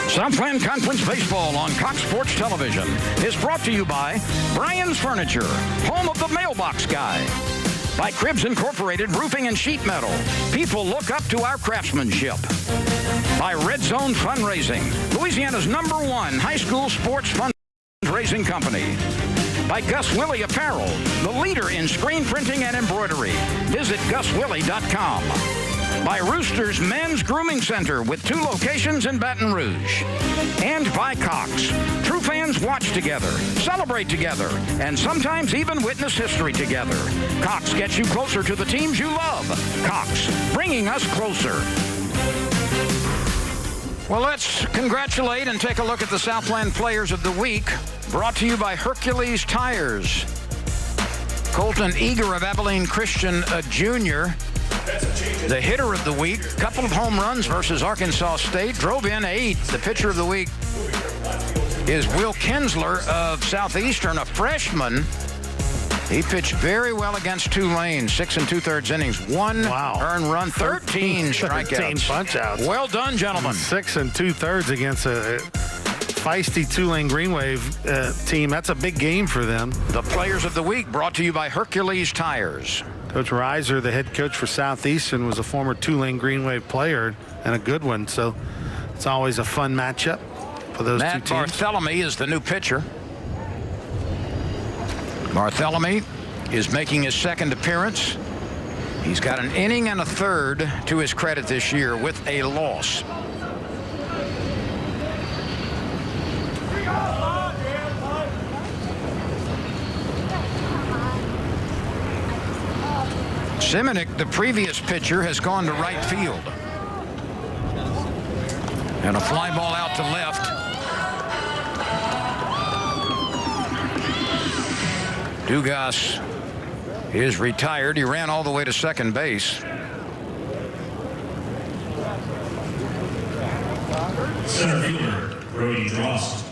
Southland Conference Baseball on Cox Sports Television is brought to you by Bryan's Furniture, home of the mailbox guy. By Cribs Incorporated Roofing and Sheet Metal. People look up to our craftsmanship. By Red Zone Fundraising, Louisiana's #1 high school sports fundraising company. By Gus Willey Apparel, the leader in screen printing and embroidery. Visit GusWilley.com. By Rooster's Men's Grooming Center with 2 locations in Baton Rouge. And by Cox. True fans watch together, celebrate together, and sometimes even witness history together. Cox gets you closer to the teams you love. Cox, bringing us closer. Well, let's congratulate and take a look at the Southland Players of the Week, brought to you by Hercules Tires. Colton Eager of Abilene Christian Jr., the hitter of the week, couple of home runs versus Arkansas State, drove in 8. The pitcher of the week is Will Kinsler of Southeastern, a freshman. He pitched very well against Tulane, 6 2/3 innings, 1 earned run, 13 strikeouts. 13 punch-outs. Well done, gentlemen. 6 2/3 against a feisty Tulane Green Wave team. That's a big game for them. The Players of the Week brought to you by Hercules Tires. Coach Reiser, the head coach for Southeastern, was a former Tulane Green Wave player and a good one. So it's always a fun matchup for those two teams. Matt Barthelemy is the new pitcher. Barthelemy is making his second appearance. He's got an inning and a third to his credit this year with a loss. Simonik, the previous pitcher, has gone to right field. And a fly ball out to left. Dugas is retired. He ran all the way to second base. Center fielder, Brody Drost.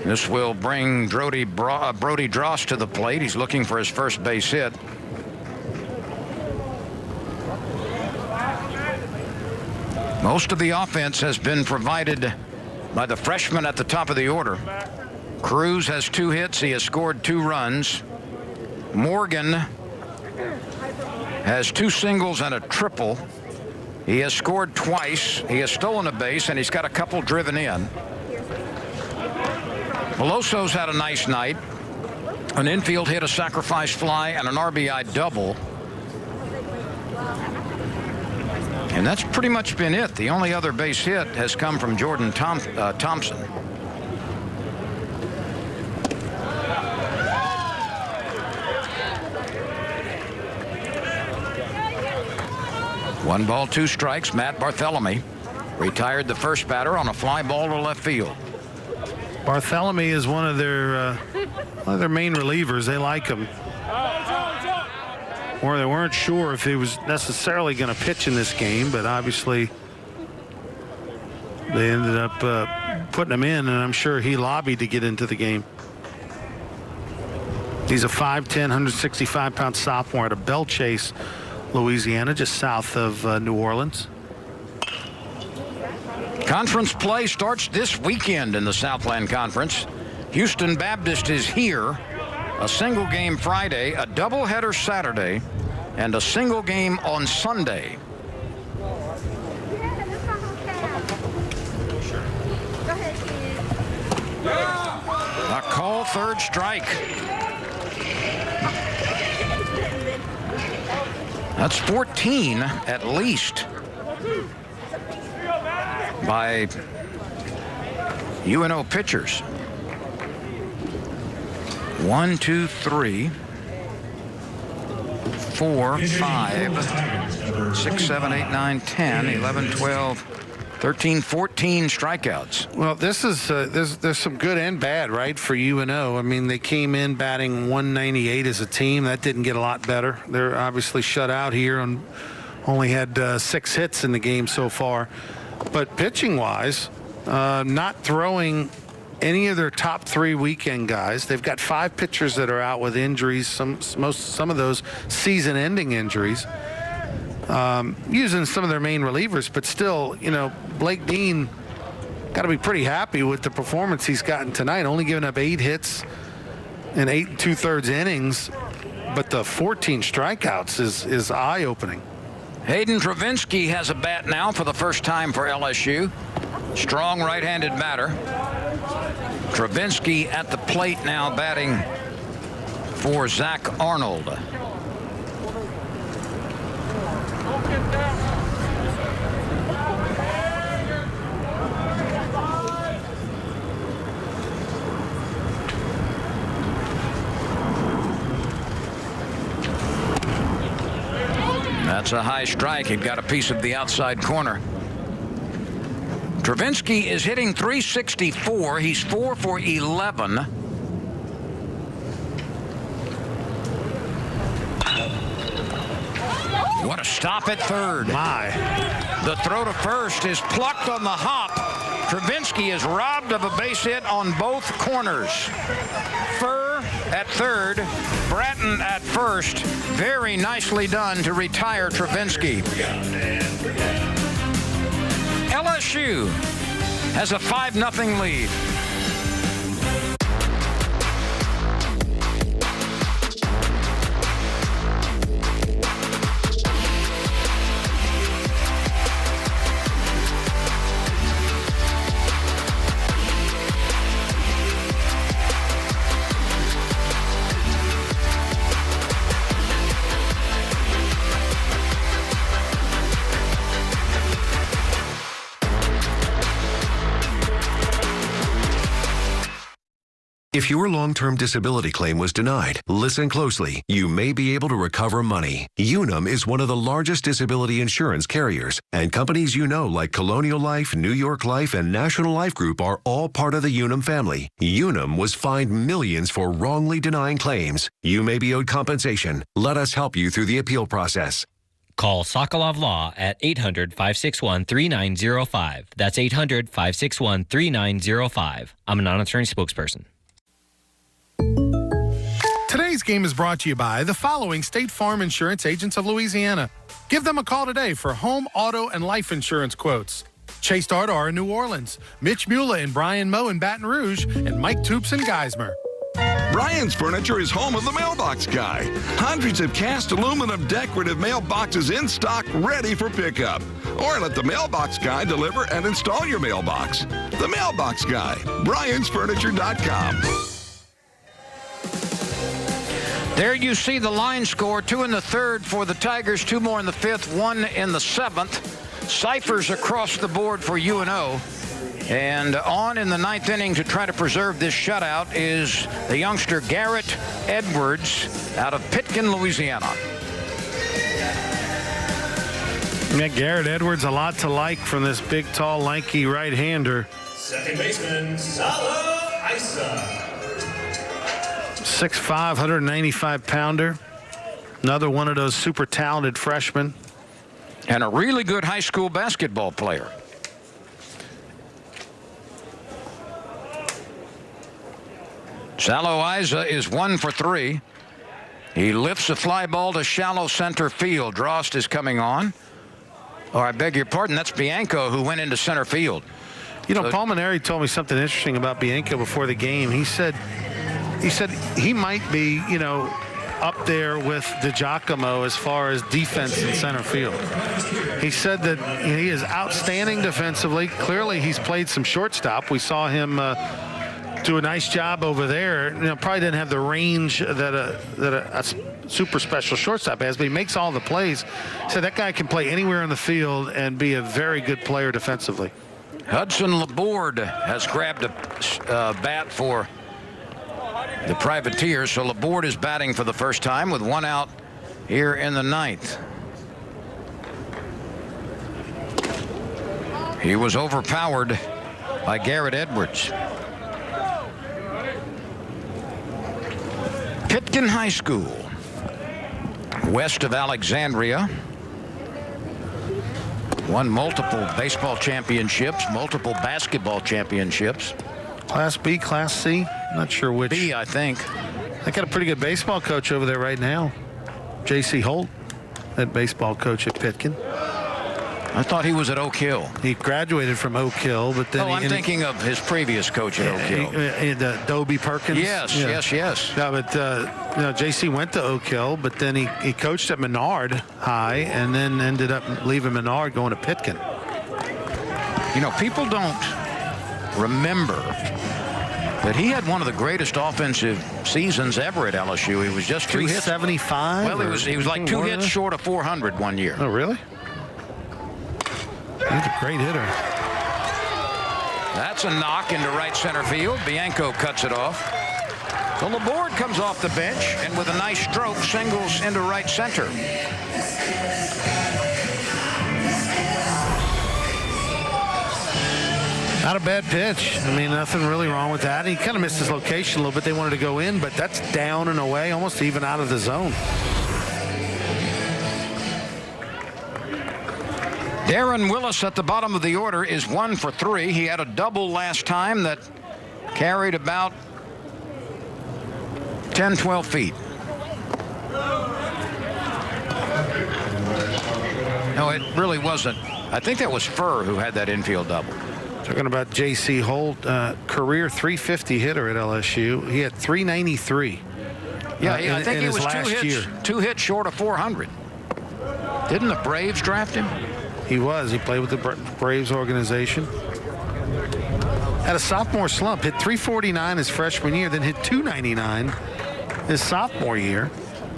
This will bring Brody Drost to the plate. He's looking for his first base hit. Most of the offense has been provided by the freshman at the top of the order. Cruz has 2 hits. He has scored 2 runs. Morgan has 2 singles and a triple. He has scored twice. He has stolen a base, and he's got a couple driven in. Veloso's had a nice night. An infield hit, a sacrifice fly, and an RBI double. And that's pretty much been it. The only other base hit has come from Jordan Thompson. One ball, 2 strikes. Matt Barthelemy retired the first batter on a fly ball to left field. Barthelemy is one of their main relievers. They like him. Or they weren't sure if he was necessarily going to pitch in this game, but obviously They ended up putting him in, and I'm sure he lobbied to get into the game. He's a 5'10", 165-pound sophomore out of Belle Chase, Louisiana, just south of New Orleans. Conference play starts this weekend in the Southland Conference. Houston Baptist is here. A single game Friday, a doubleheader Saturday, and a single game on Sunday. A call, third strike. That's 14 at least by UNO pitchers. 1, 2, 3, 4, 5, 6, 7, 8, 9, 10, 11, 12, 13, 14 strikeouts. Well, this is there's some good and bad, right, for UNO. I mean, they came in batting 198 as a team. That didn't get a lot better. They're obviously shut out here and only had 6 hits in the game so far. But pitching-wise, not throwing any of their top 3 weekend guys. They've got 5 pitchers that are out with injuries. Some of those season-ending injuries. Using some of their main relievers, but still, Blake Dean got to be pretty happy with the performance he's gotten tonight. Only giving up 8 hits in 8 2/3 innings, but the 14 strikeouts is eye-opening. Hayden Travinsky has a bat now for the first time for LSU. Strong right-handed batter. Travinsky at the plate now batting for Zach Arnold. That's a high strike. It got a piece of the outside corner. Travinsky is hitting .364. He's 4 for 11. What a stop at third. My. The throw to first is plucked on the hop. Travinsky is robbed of a base hit on both corners. Furr at third, Bratton at first. Very nicely done to retire Travinsky. LSU has a 5-0 lead. If your long-term disability claim was denied, listen closely. You may be able to recover money. Unum is one of the largest disability insurance carriers, and companies like Colonial Life, New York Life, and National Life Group are all part of the Unum family. Unum was fined millions for wrongly denying claims. You may be owed compensation. Let us help you through the appeal process. Call Sokolov Law at 800-561-3905. That's 800-561-3905. I'm a non-attorney spokesperson. Today's game is brought to you by the following State Farm Insurance Agents of Louisiana. Give them a call today for home, auto, and life insurance quotes. Chase Dardar in New Orleans, Mitch Mula and Brian Moe in Baton Rouge, and Mike Toops in Geismar. Brian's Furniture is home of the Mailbox Guy. Hundreds of cast aluminum decorative mailboxes in stock ready for pickup. Or let the Mailbox Guy deliver and install your mailbox. The Mailbox Guy, Brian'sFurniture.com. There you see the line score. 2 in the third for the Tigers, 2 more in the fifth, 1 in the seventh. Ciphers across the board for UNO. And on in the ninth inning to try to preserve this shutout is the youngster Garrett Edwards out of Pitkin, Louisiana. Yeah, Garrett Edwards, a lot to like from this big, tall, lanky right-hander. Second baseman, Sala Isa. 6'5", 195-pounder. Another one of those super talented freshmen. And a really good high school basketball player. Salo Isa is 1 for 3. He lifts a fly ball to shallow center field. Drost is coming on. Oh, I beg your pardon. That's Bianco who went into center field. You know, Paul Maneri told me something interesting about Bianco before the game. He said he might be, you know, up there with DiGiacomo as far as defense in center field. He said that he is outstanding defensively. Clearly, he's played some shortstop. We saw him do a nice job over there. You know, probably didn't have the range that a super special shortstop has, but he makes all the plays. So that guy can play anywhere on the field and be a very good player defensively. Hudson Laborde has grabbed a bat for the Privateers. So Laborde is batting for the first time with 1 out here in the 9th. He was overpowered by Garrett Edwards. Pitkin High School, west of Alexandria. Won multiple baseball championships, multiple basketball championships. Class B, Class C? Not sure which. B, I think. They got a pretty good baseball coach over there right now. J.C. Holt, that baseball coach at Pitkin. I thought he was at Oak Hill. He graduated from Oak Hill, but then I'm thinking of his previous coach at Oak Hill. Dobie Perkins. Yes. No, but you know, J.C. went to Oak Hill, but then he coached at Menard High and then ended up leaving Menard going to Pitkin. You know, people don't remember that he had one of the greatest offensive seasons ever at LSU. He was just 2 hits. 375? Well, he was like 2 hits short of 400 one year. Oh, really? He's a great hitter. That's a knock into right center field. Bianco cuts it off. So Laborde comes off the bench and with a nice stroke singles into right center. Not a bad pitch. I mean, nothing really wrong with that. He kind of missed his location a little bit. They wanted to go in, but that's down and away, almost even out of the zone. Darren Willis at the bottom of the order is 1 for 3. He had a double last time that carried about 10, 12 feet. No, it really wasn't. I think that was Furr who had that infield double. Talking about J.C. Holt, career 350 hitter at LSU. He had 393. Yeah, I think he was year. 2 hits short of 400. Didn't the Braves draft him? He was. He played with the Braves organization. Had a sophomore slump. Hit 349 his freshman year, then hit 299 his sophomore year,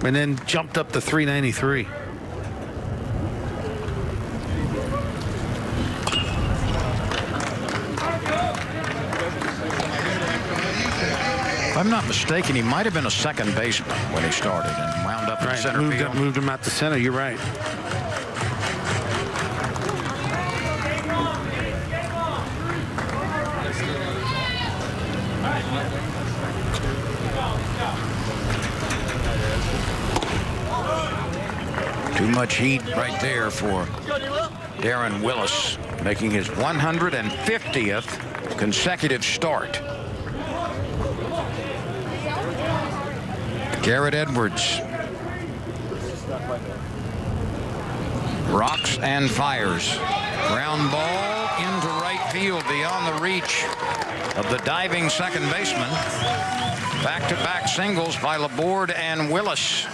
and then jumped up to 393. If I'm not mistaken, he might have been a second baseman when he started and wound up in center field. Moved him out to center. You're right. Too much heat right there for Darren Willis, making his 150th consecutive start. Garrett Edwards rocks and fires. Ground ball into right field beyond the reach of the diving second baseman. Back-to-back singles by Laborde and Willis.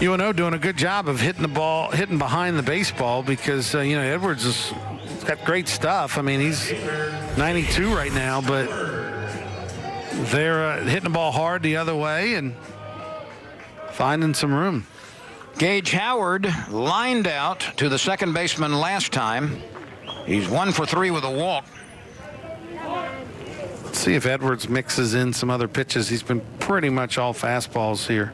UNO doing a good job of hitting behind the baseball because, you know, Edwards has got great stuff. I mean, he's 92 right now, but they're hitting the ball hard the other way and finding some room. Gage Howard lined out to the second baseman last time. He's 1 for 3 with a walk. Let's see if Edwards mixes in some other pitches. He's been pretty much all fastballs here.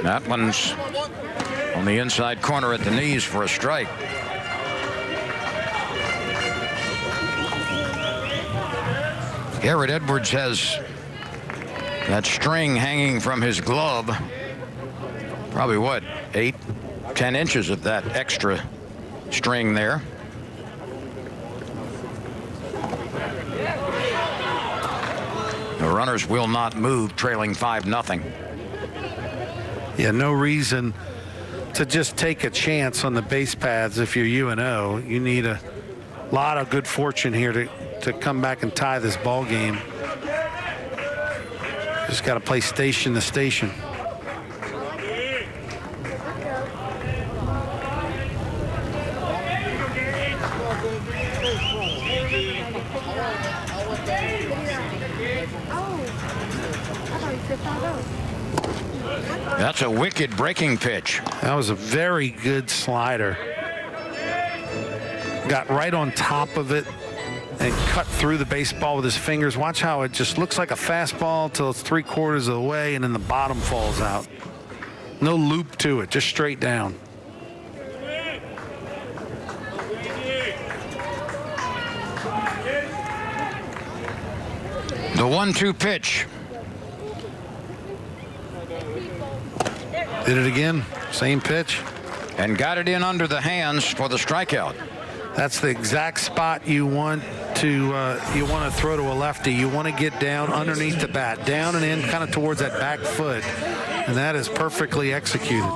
That one's on the inside corner at the knees for a strike. Garrett Edwards has that string hanging from his glove. Probably what, 8, 10 inches of that extra string there. The runners will not move, trailing 5-0. Yeah, no reason to just take a chance on the base paths if you're UNO. You need a lot of good fortune here to come back and tie this ball game. Just got to play station to station. That's a wicked breaking pitch. That was a very good slider. Got right on top of it and cut through the baseball with his fingers. Watch how it just looks like a fastball till it's 3/4 of the way and then the bottom falls out. No loop to it, just straight down. The 1-2 pitch. Did it again, same pitch. And got it in under the hands for the strikeout. That's the exact spot you want to throw to a lefty. You want to get down underneath the bat, down and in kind of towards that back foot. And that is perfectly executed.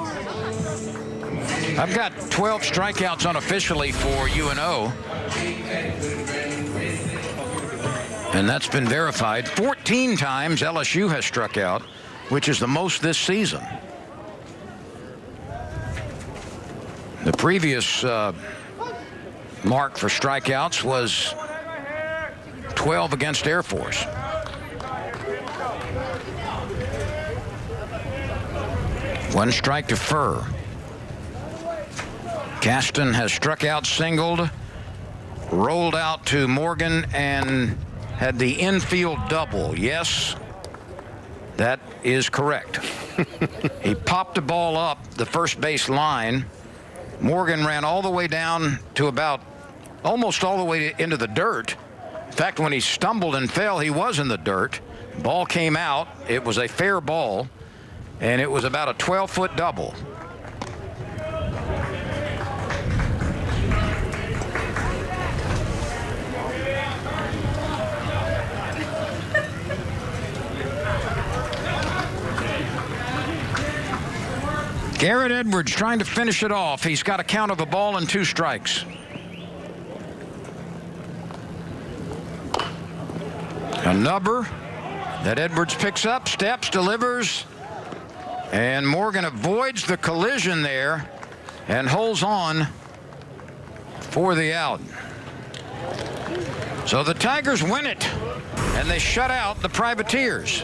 I've got 12 strikeouts unofficially for UNO. And that's been verified. 14 times LSU has struck out, which is the most this season. The previous mark for strikeouts was 12 against Air Force. One strike to Furr. Caston has struck out, singled, rolled out to Morgan, and had the infield double. Yes, that is correct. He popped the ball up the first base line. Morgan ran all the way down to about almost all the way into the dirt. In fact, when he stumbled and fell, he was in the dirt. Ball came out. It was a fair ball, and it was about a 12-foot double. Garrett Edwards trying to finish it off. He's got a count of a ball and 2 strikes. A number that Edwards picks up, steps, delivers, and Morgan avoids the collision there and holds on for the out. So the Tigers win it, and they shut out the Privateers.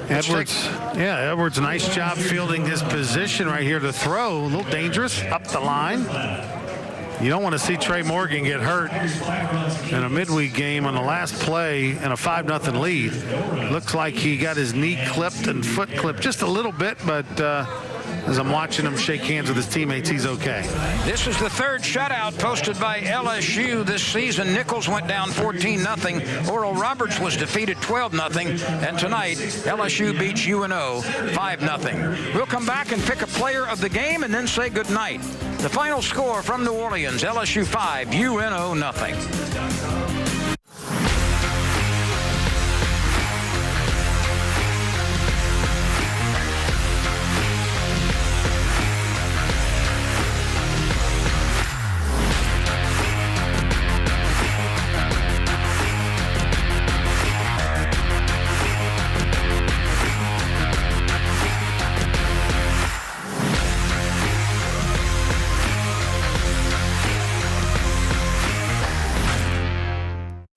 Edwards, nice job fielding his position right here to throw. A little dangerous up the line. You don't want to see Trey Morgan get hurt in a midweek game on the last play in a 5-0 lead. Looks like he got his knee clipped and foot clipped just a little bit, but as I'm watching him shake hands with his teammates, he's okay. This is the 3rd shutout posted by LSU this season. Nichols went down 14-0. Oral Roberts was defeated 12-0. And tonight, LSU beats UNO 5-0. We'll come back and pick a player of the game and then say goodnight. The final score from New Orleans, LSU 5, UNO 0.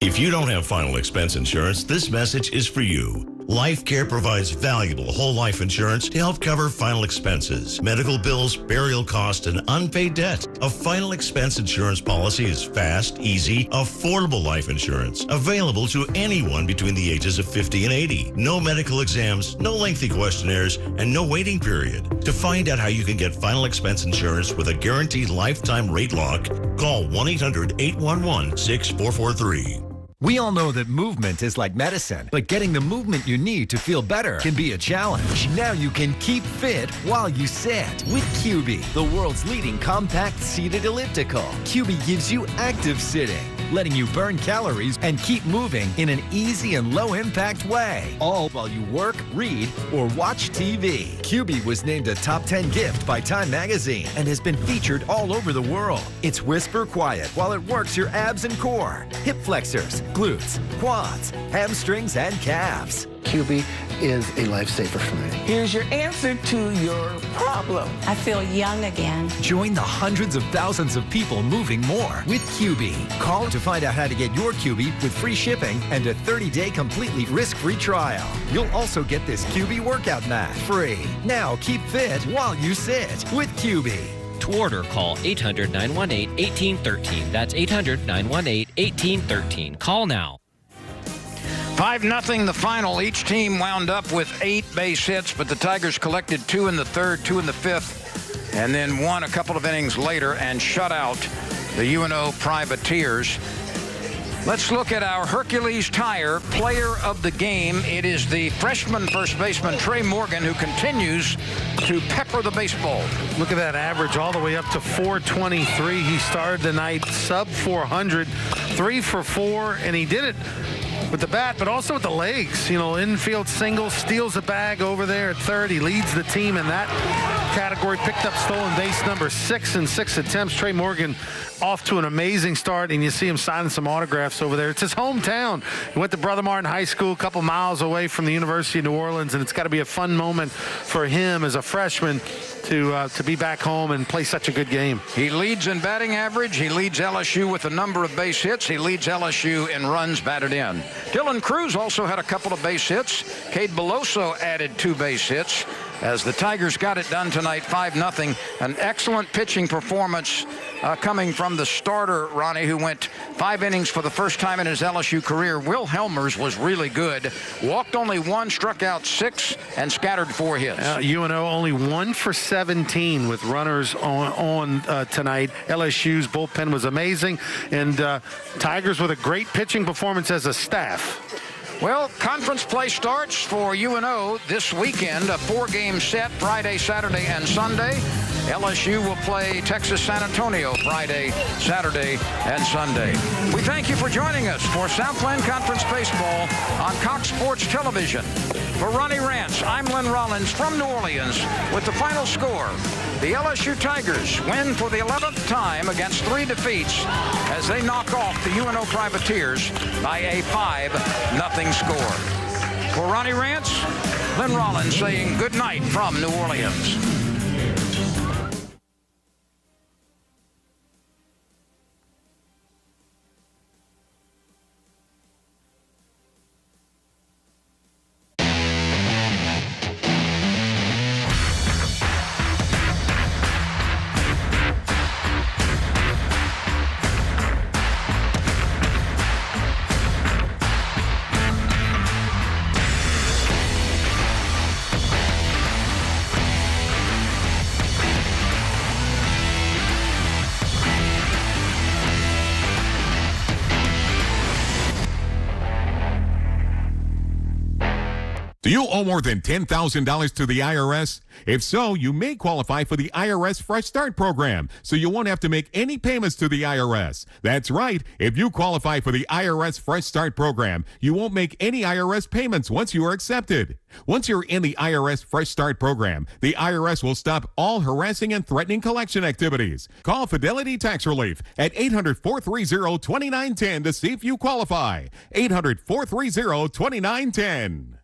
If you don't have final expense insurance, this message is for you. Life Care provides valuable whole life insurance to help cover final expenses, medical bills, burial costs, and unpaid debt. A final expense insurance policy is fast, easy, affordable life insurance available to anyone between the ages of 50 and 80. No medical exams, no lengthy questionnaires, and no waiting period. To find out how you can get final expense insurance with a guaranteed lifetime rate lock, call 1-800-811-6443. We all know that movement is like medicine, but getting the movement you need to feel better can be a challenge. Now you can keep fit while you sit with QB, the world's leading compact seated elliptical. QB gives you active sitting, letting you burn calories and keep moving in an easy and low-impact way, all while you work, read, or watch TV. QB was named a top 10 gift by Time Magazine and has been featured all over the world. It's whisper quiet while it works your abs and core, hip flexors, glutes, quads, hamstrings, and calves. QB is a lifesaver for me. Here's your answer to your problem. I feel young again. Join the hundreds of thousands of people moving more with QB. Call to find out how to get your QB with free shipping and a 30-day completely risk-free trial. You'll also get this QB workout mat free. Now keep fit while you sit with QB. To order, call 800-918-1813. That's 800-918-1813. Call now. 5-0 the final. Each team wound up with 8 base hits, but the Tigers collected 2 in the third, 2 in the fifth, and then won a couple of innings later and shut out the UNO Privateers. Let's look at our Hercules Tire player of the game. It is the freshman first baseman, Trey Morgan, who continues to pepper the baseball. Look at that average all the way up to 423. He started the night sub 400, 3 for 4, and he did it with the bat, but also with the legs. Infield single, steals a bag over there at third. He leads the team in that category. Picked up stolen base number 6 in 6 attempts. Trey Morgan off to an amazing start, and you see him signing some autographs over there. It's his hometown. He went to Brother Martin High School, a couple miles away from the University of New Orleans, and it's got to be a fun moment for him as a freshman to be back home and play such a good game. He leads in batting average. He leads LSU with a number of base hits. He leads LSU in runs batted in. Dylan Cruz also had a couple of base hits. Cade Beloso added 2 base hits as the Tigers got it done tonight, 5-0. An excellent pitching performance coming from the starter, Ronnie, who went 5 innings for the first time in his LSU career. Will Helmers was really good. Walked only 1, struck out 6, and scattered 4 hits. UNO only 1 for 17 with runners on tonight. LSU's bullpen was amazing, and Tigers with a great pitching performance as a staff. Well, conference play starts for UNO this weekend, a 4-game set, Friday, Saturday, and Sunday. LSU will play Texas San Antonio Friday, Saturday, and Sunday. We thank you for joining us for Southland Conference Baseball on Cox Sports Television. For Ronnie Rance, I'm Lynn Rollins from New Orleans with the final score. The LSU Tigers win for the 11th time against 3 defeats as they knock off the UNO Privateers by a 5-0 score. For Ronnie Rance, Lynn Rollins saying good night from New Orleans. Do you owe more than $10,000 to the IRS? If so, you may qualify for the IRS Fresh Start program, so you won't have to make any payments to the IRS. That's right. If you qualify for the IRS Fresh Start program, you won't make any IRS payments once you are accepted. Once you're in the IRS Fresh Start program, the IRS will stop all harassing and threatening collection activities. Call Fidelity Tax Relief at 800-430-2910 to see if you qualify. 800-430-2910.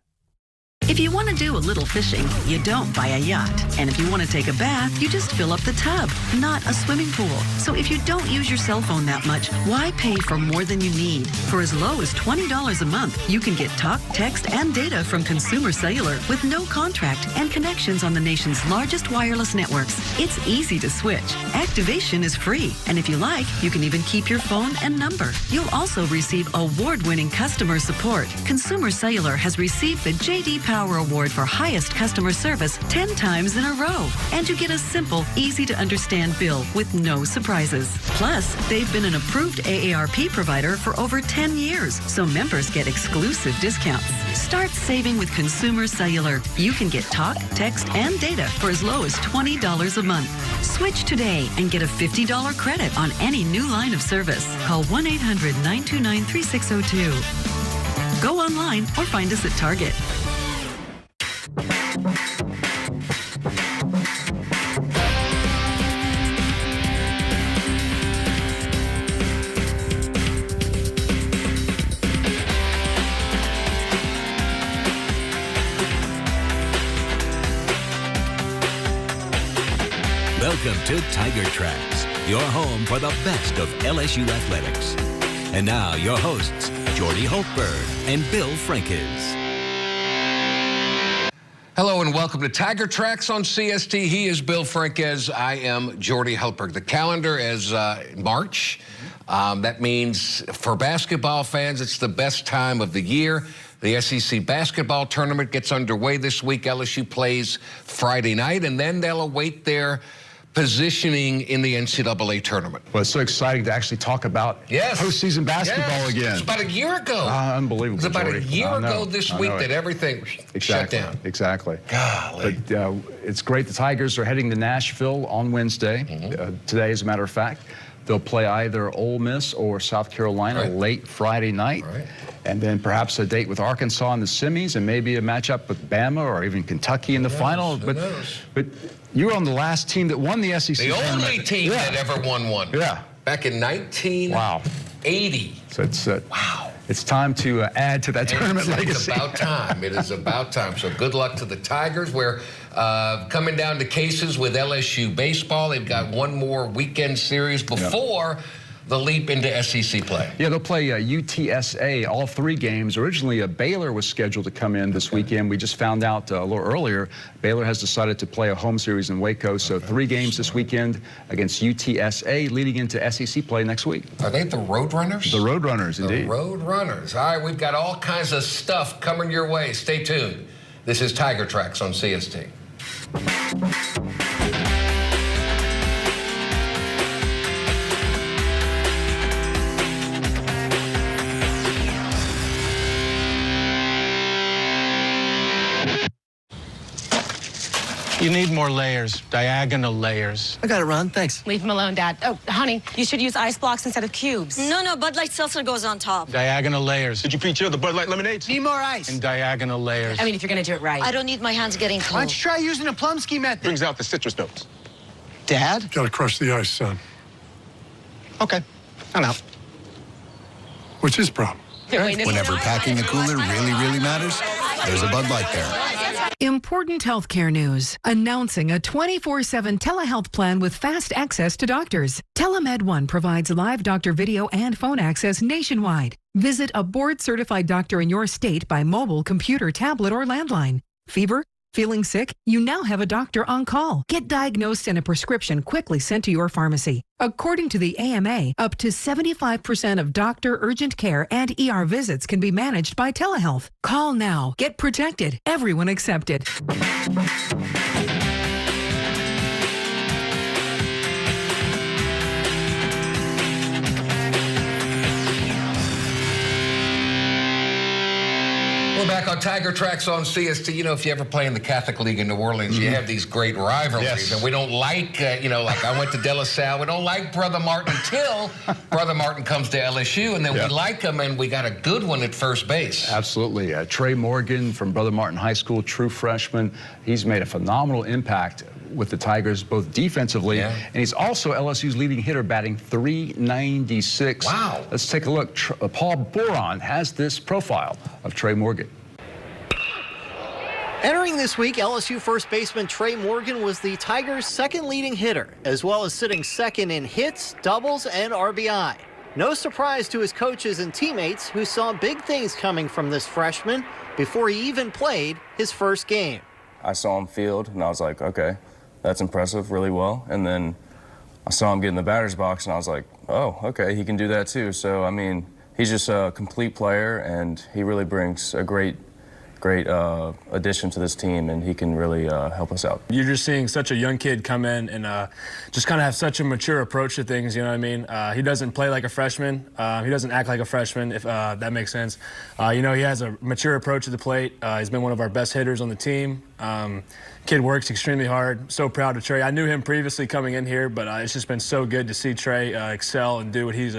If you want to do a little fishing, you don't buy a yacht. And if you want to take a bath, you just fill up the tub, not a swimming pool. So if you don't use your cell phone that much, why pay for more than you need? For as low as $20 a month, you can get talk, text, and data from Consumer Cellular with no contract and connections on the nation's largest wireless networks. It's easy to switch. Activation is free. And if you like, you can even keep your phone and number. You'll also receive award-winning customer support. Consumer Cellular has received the J.D. Power Award for highest customer service 10 times in a row. And you get a simple, easy-to-understand bill with no surprises. Plus, they've been an approved AARP provider for over 10 years, so members get exclusive discounts. Start saving with Consumer Cellular. You can get talk, text, and data for as low as $20 a month. Switch today and get a $50 credit on any new line of service. Call 1-800-929-3602. Go online or find us at Target. Welcome to Tiger Tracks, your home for the best of LSU athletics. And now your hosts, Jordy Hultberg and Bill Frankes. Hello and welcome to Tiger Tracks on CST. He is Bill Frankes. I am Jordy Hultberg. The calendar is March. That means for basketball fans, it's the best time of the year. The SEC basketball tournament gets underway this week. LSU plays Friday night, and then they'll await their positioning in the NCAA tournament. Well, it's so exciting to actually talk about postseason basketball again. It's about a year ago. Unbelievable. It was about Jordy. a year ago this week that everything shut down. Exactly. Golly. But it's great. The Tigers are heading to Nashville on Wednesday. Today, as a matter of fact. They'll play either Ole Miss or South Carolina late Friday night. And then perhaps a date with Arkansas in the semis and maybe a matchup with Bama or even Kentucky in the final. But you were on the last team that won the SEC The tournament. only team that ever won one. Yeah. Back in 1980. So it's it's time to add to that tournament legacy. It's about time. It is about time. So good luck to the Tigers. We're coming down to cases with LSU baseball. They've got one more weekend series before the leap into SEC play. Yeah, they'll play UTSA, all three games. Originally, Baylor was scheduled to come in this weekend. We just found out a little earlier, Baylor has decided to play a home series in Waco. So 3 games this weekend against UTSA, leading into SEC play next week. Are they the Roadrunners? The Roadrunners, indeed. The Roadrunners. All right, we've got all kinds of stuff coming your way. Stay tuned. This is Tiger Tracks on CST. You need more layers, diagonal layers. I got it, Ron. Thanks. Leave him alone, Dad. Oh, honey, you should use ice blocks instead of cubes. No, Bud Light Seltzer goes on top. Diagonal layers. Did you feature the Bud Light lemonades? Need more ice. And diagonal layers. I mean, if you're going to do it right. I don't need my hands getting cold. Why don't you try using a Plumsky method? Brings out the citrus notes. Dad? Gotta crush the ice, son. Okay, I'm out. What's his problem? Whenever packing a cooler really matters, there's a Bud Light there. Important healthcare news. Announcing a 24/7 telehealth plan with fast access to doctors. Telemed One provides live doctor video and phone access nationwide. Visit a board-certified doctor in your state by mobile, computer, tablet, or landline. Fever? Feeling sick? You now have a doctor on call. Get diagnosed and a prescription quickly sent to your pharmacy. According to the AMA, up to 75% of doctor urgent care and ER visits can be managed by telehealth. Call now. Get protected. Everyone accepted. We're back on Tiger Tracks on CST. You know, if you ever play in the Catholic League in New Orleans, you have these great rivalries. And we don't like, like I went to De La Salle. We don't like Brother Martin until Brother Martin comes to LSU, and then we like him, and we got a good one at first base. Absolutely. Trey Morgan from Brother Martin High School, true freshman. He's made a phenomenal impact with the Tigers, both defensively, and he's also LSU's leading hitter, batting .396. Wow. Let's take a look. Paul Boron has this profile of Trey Morgan. Entering this week, LSU first baseman Trey Morgan was the Tigers' second leading hitter, as well as sitting second in hits, doubles, and RBI. No surprise to his coaches and teammates who saw big things coming from this freshman before he even played his first game. I saw him field, and I was like, okay, that's impressive, really well. And then I saw him get in the batter's box, and I was like, oh, okay, he can do that too. So, I mean, he's just a complete player, and he really brings a great great addition to this team, and he can really help us out. You're just seeing such a young kid come in and just kind of have such a mature approach to things, you know what I mean? He doesn't play like a freshman. He doesn't act like a freshman, if that makes sense. You know, he has a mature approach to the plate. He's been one of our best hitters on the team. Kid works extremely hard. So proud of Trey. I knew him previously coming in here, but it's just been so good to see Trey excel and do what he's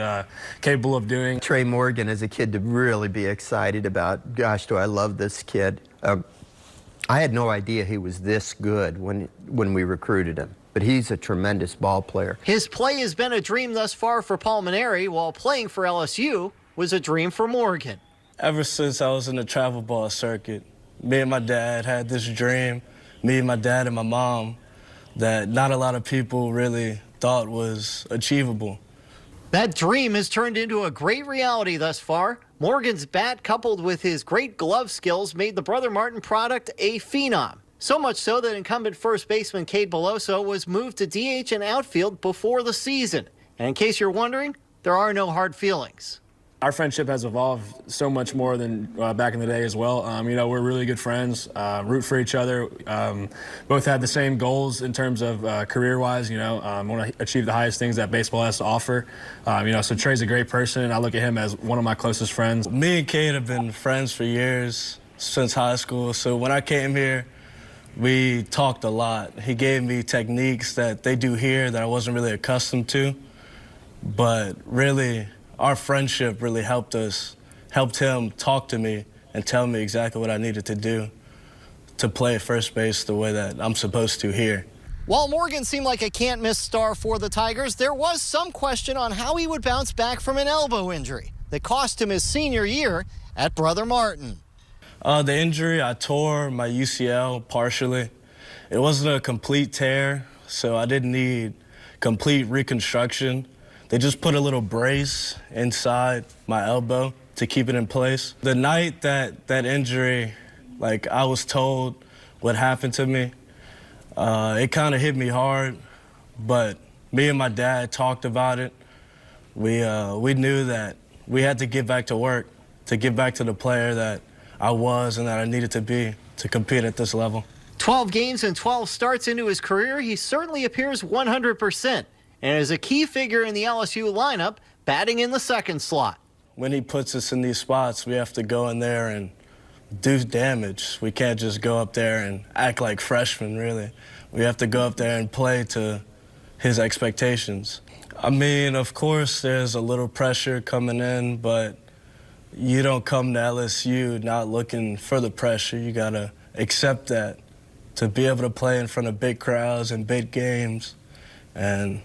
capable of doing. Trey Morgan is a kid to really be excited about. Gosh, do I love this kid. I had no idea he was this good when we recruited him, but he's a tremendous ball player. His play has been a dream thus far for Palmineri, while playing for LSU was a dream for Morgan. Ever since I was in the travel ball circuit, me and my dad had this dream, me and my dad and my mom, that not a lot of people really thought was achievable. That dream has turned into a great reality thus far. Morgan's bat, coupled with his great glove skills, made the Brother Martin product a phenom. So much so that incumbent first baseman Cade Beloso was moved to DH and outfield before the season. And in case you're wondering, there are no hard feelings. Our friendship has evolved so much more than back in the day as well. You know, we're really good friends, root for each other. Both had the same goals in terms of career-wise, you know, want to achieve the highest things that baseball has to offer. You know, so Trey's a great person, and I look at him as one of my closest friends. Me and Cade have been friends for years, since high school. So when I came here, we talked a lot. He gave me techniques that they do here that I wasn't really accustomed to, but really, our friendship really helped him talk to me and tell me exactly what I needed to do to play first base the way that I'm supposed to here. While Morgan seemed like a can't-miss star for the Tigers, there was some question on how he would bounce back from an elbow injury that cost him his senior year at Brother Martin. The injury, I tore my UCL partially. It wasn't a complete tear, so I didn't need complete reconstruction. They just put a little brace inside my elbow to keep it in place. The night that injury, like I was told what happened to me, it kind of hit me hard, but me and my dad talked about it. We knew that we had to get back to work, to get back to the player that I was and that I needed to be to compete at this level. 12 games and 12 starts into his career, he certainly appears 100%. And is a key figure in the LSU lineup, batting in the second slot. When he puts us in these spots, we have to go in there and do damage. We can't just go up there and act like freshmen, really. We have to go up there and play to his expectations. I mean, of course, there's a little pressure coming in, but you don't come to LSU not looking for the pressure. You got to accept that to be able to play in front of big crowds and big games and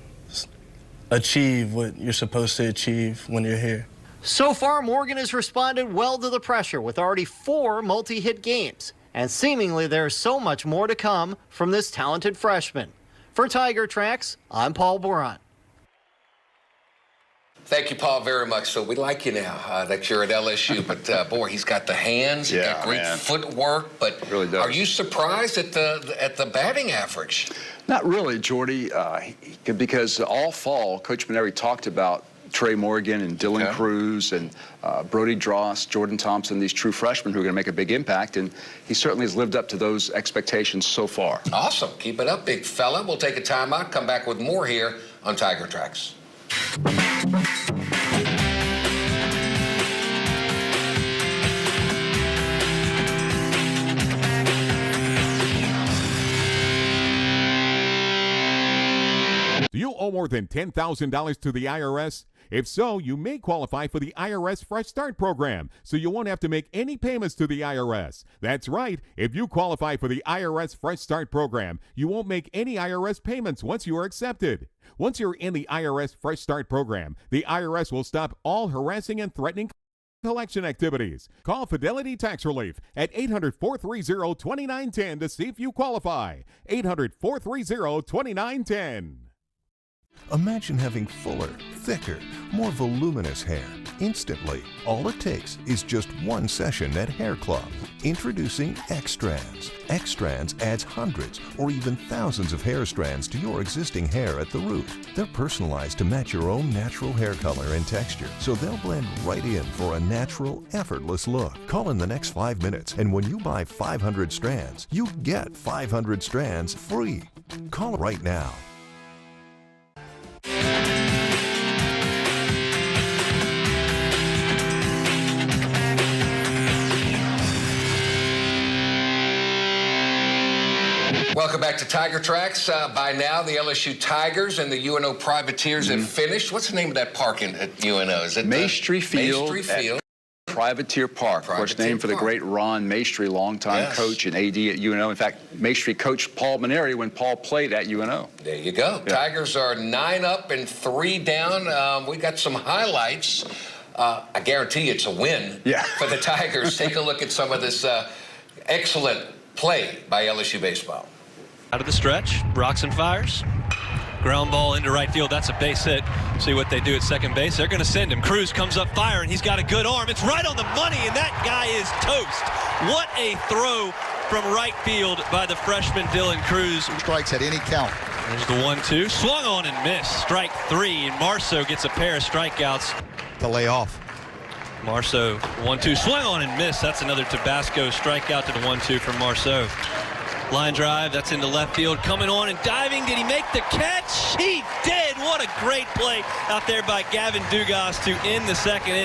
achieve what you're supposed to achieve when you're here. So far, Morgan has responded well to the pressure with already 4 multi-hit games. And seemingly there's so much more to come from this talented freshman. For Tiger Tracks, I'm Paul Boron. Thank you, Paul, very much. So we like you now that you're at LSU, but boy, he's got the hands, he's got great footwork. But really does. Are you surprised at the batting average? Not really, Jordy, because all fall, Coach Maneri talked about Trey Morgan and Dylan Cruz and Brody Dross, Jordan Thompson, these true freshmen who are going to make a big impact, and he certainly has lived up to those expectations so far. Awesome. Keep it up, big fella. We'll take a timeout, come back with more here on Tiger Tracks. Do you owe more than $10,000 to the IRS? If so, you may qualify for the IRS Fresh Start program, so you won't have to make any payments to the IRS. That's right. If you qualify for the IRS Fresh Start program, you won't make any IRS payments once you are accepted. Once you're in the IRS Fresh Start program, the IRS will stop all harassing and threatening collection activities. Call Fidelity Tax Relief at 800-430-2910 to see if you qualify. 800-430-2910. Imagine having fuller, thicker, more voluminous hair. instantly. All it takes is just one session at Hair Club. Introducing X-Strands. X-Strands adds hundreds or even thousands of hair strands to your existing hair at the root. They're personalized to match your own natural hair color and texture, so they'll blend right in for a natural, effortless look. Call in the next 5 minutes, and when you buy 500 strands, you get 500 strands free. Call right now. Welcome back to Tiger Tracks. By now, the LSU Tigers and the UNO Privateers have finished. What's the name of that park at UNO? Is it Maestri Field? Maestri Field. Privateer Park, of course, named for the great Ron Maestri, longtime coach and AD at UNO. In fact, Maestri coached Paul Maneri when Paul played at UNO. There you go. Yeah. Tigers are 9 up and 3 down. We got some highlights. I guarantee it's a win for the Tigers. Take a look at some of this excellent play by LSU baseball. Out of the stretch, rocks and fires. Ground ball into right field. That's a base hit. See what they do at second base. They're going to send him. Cruz comes up firing. He's got a good arm. It's right on the money, and that guy is toast. What a throw from right field by the freshman Dylan Cruz. Strikes at any count. There's the 1-2. Swung on and missed. Strike 3, and Marceau gets a pair of strikeouts To lay off. Marceau, 1-2. Swung on and missed. That's another Tabasco strikeout to the 1-2 from Marceau. Line drive, that's into left field, coming on and diving. Did he make the catch? He did. What a great play out there by Gavin Dugas to end the second inning.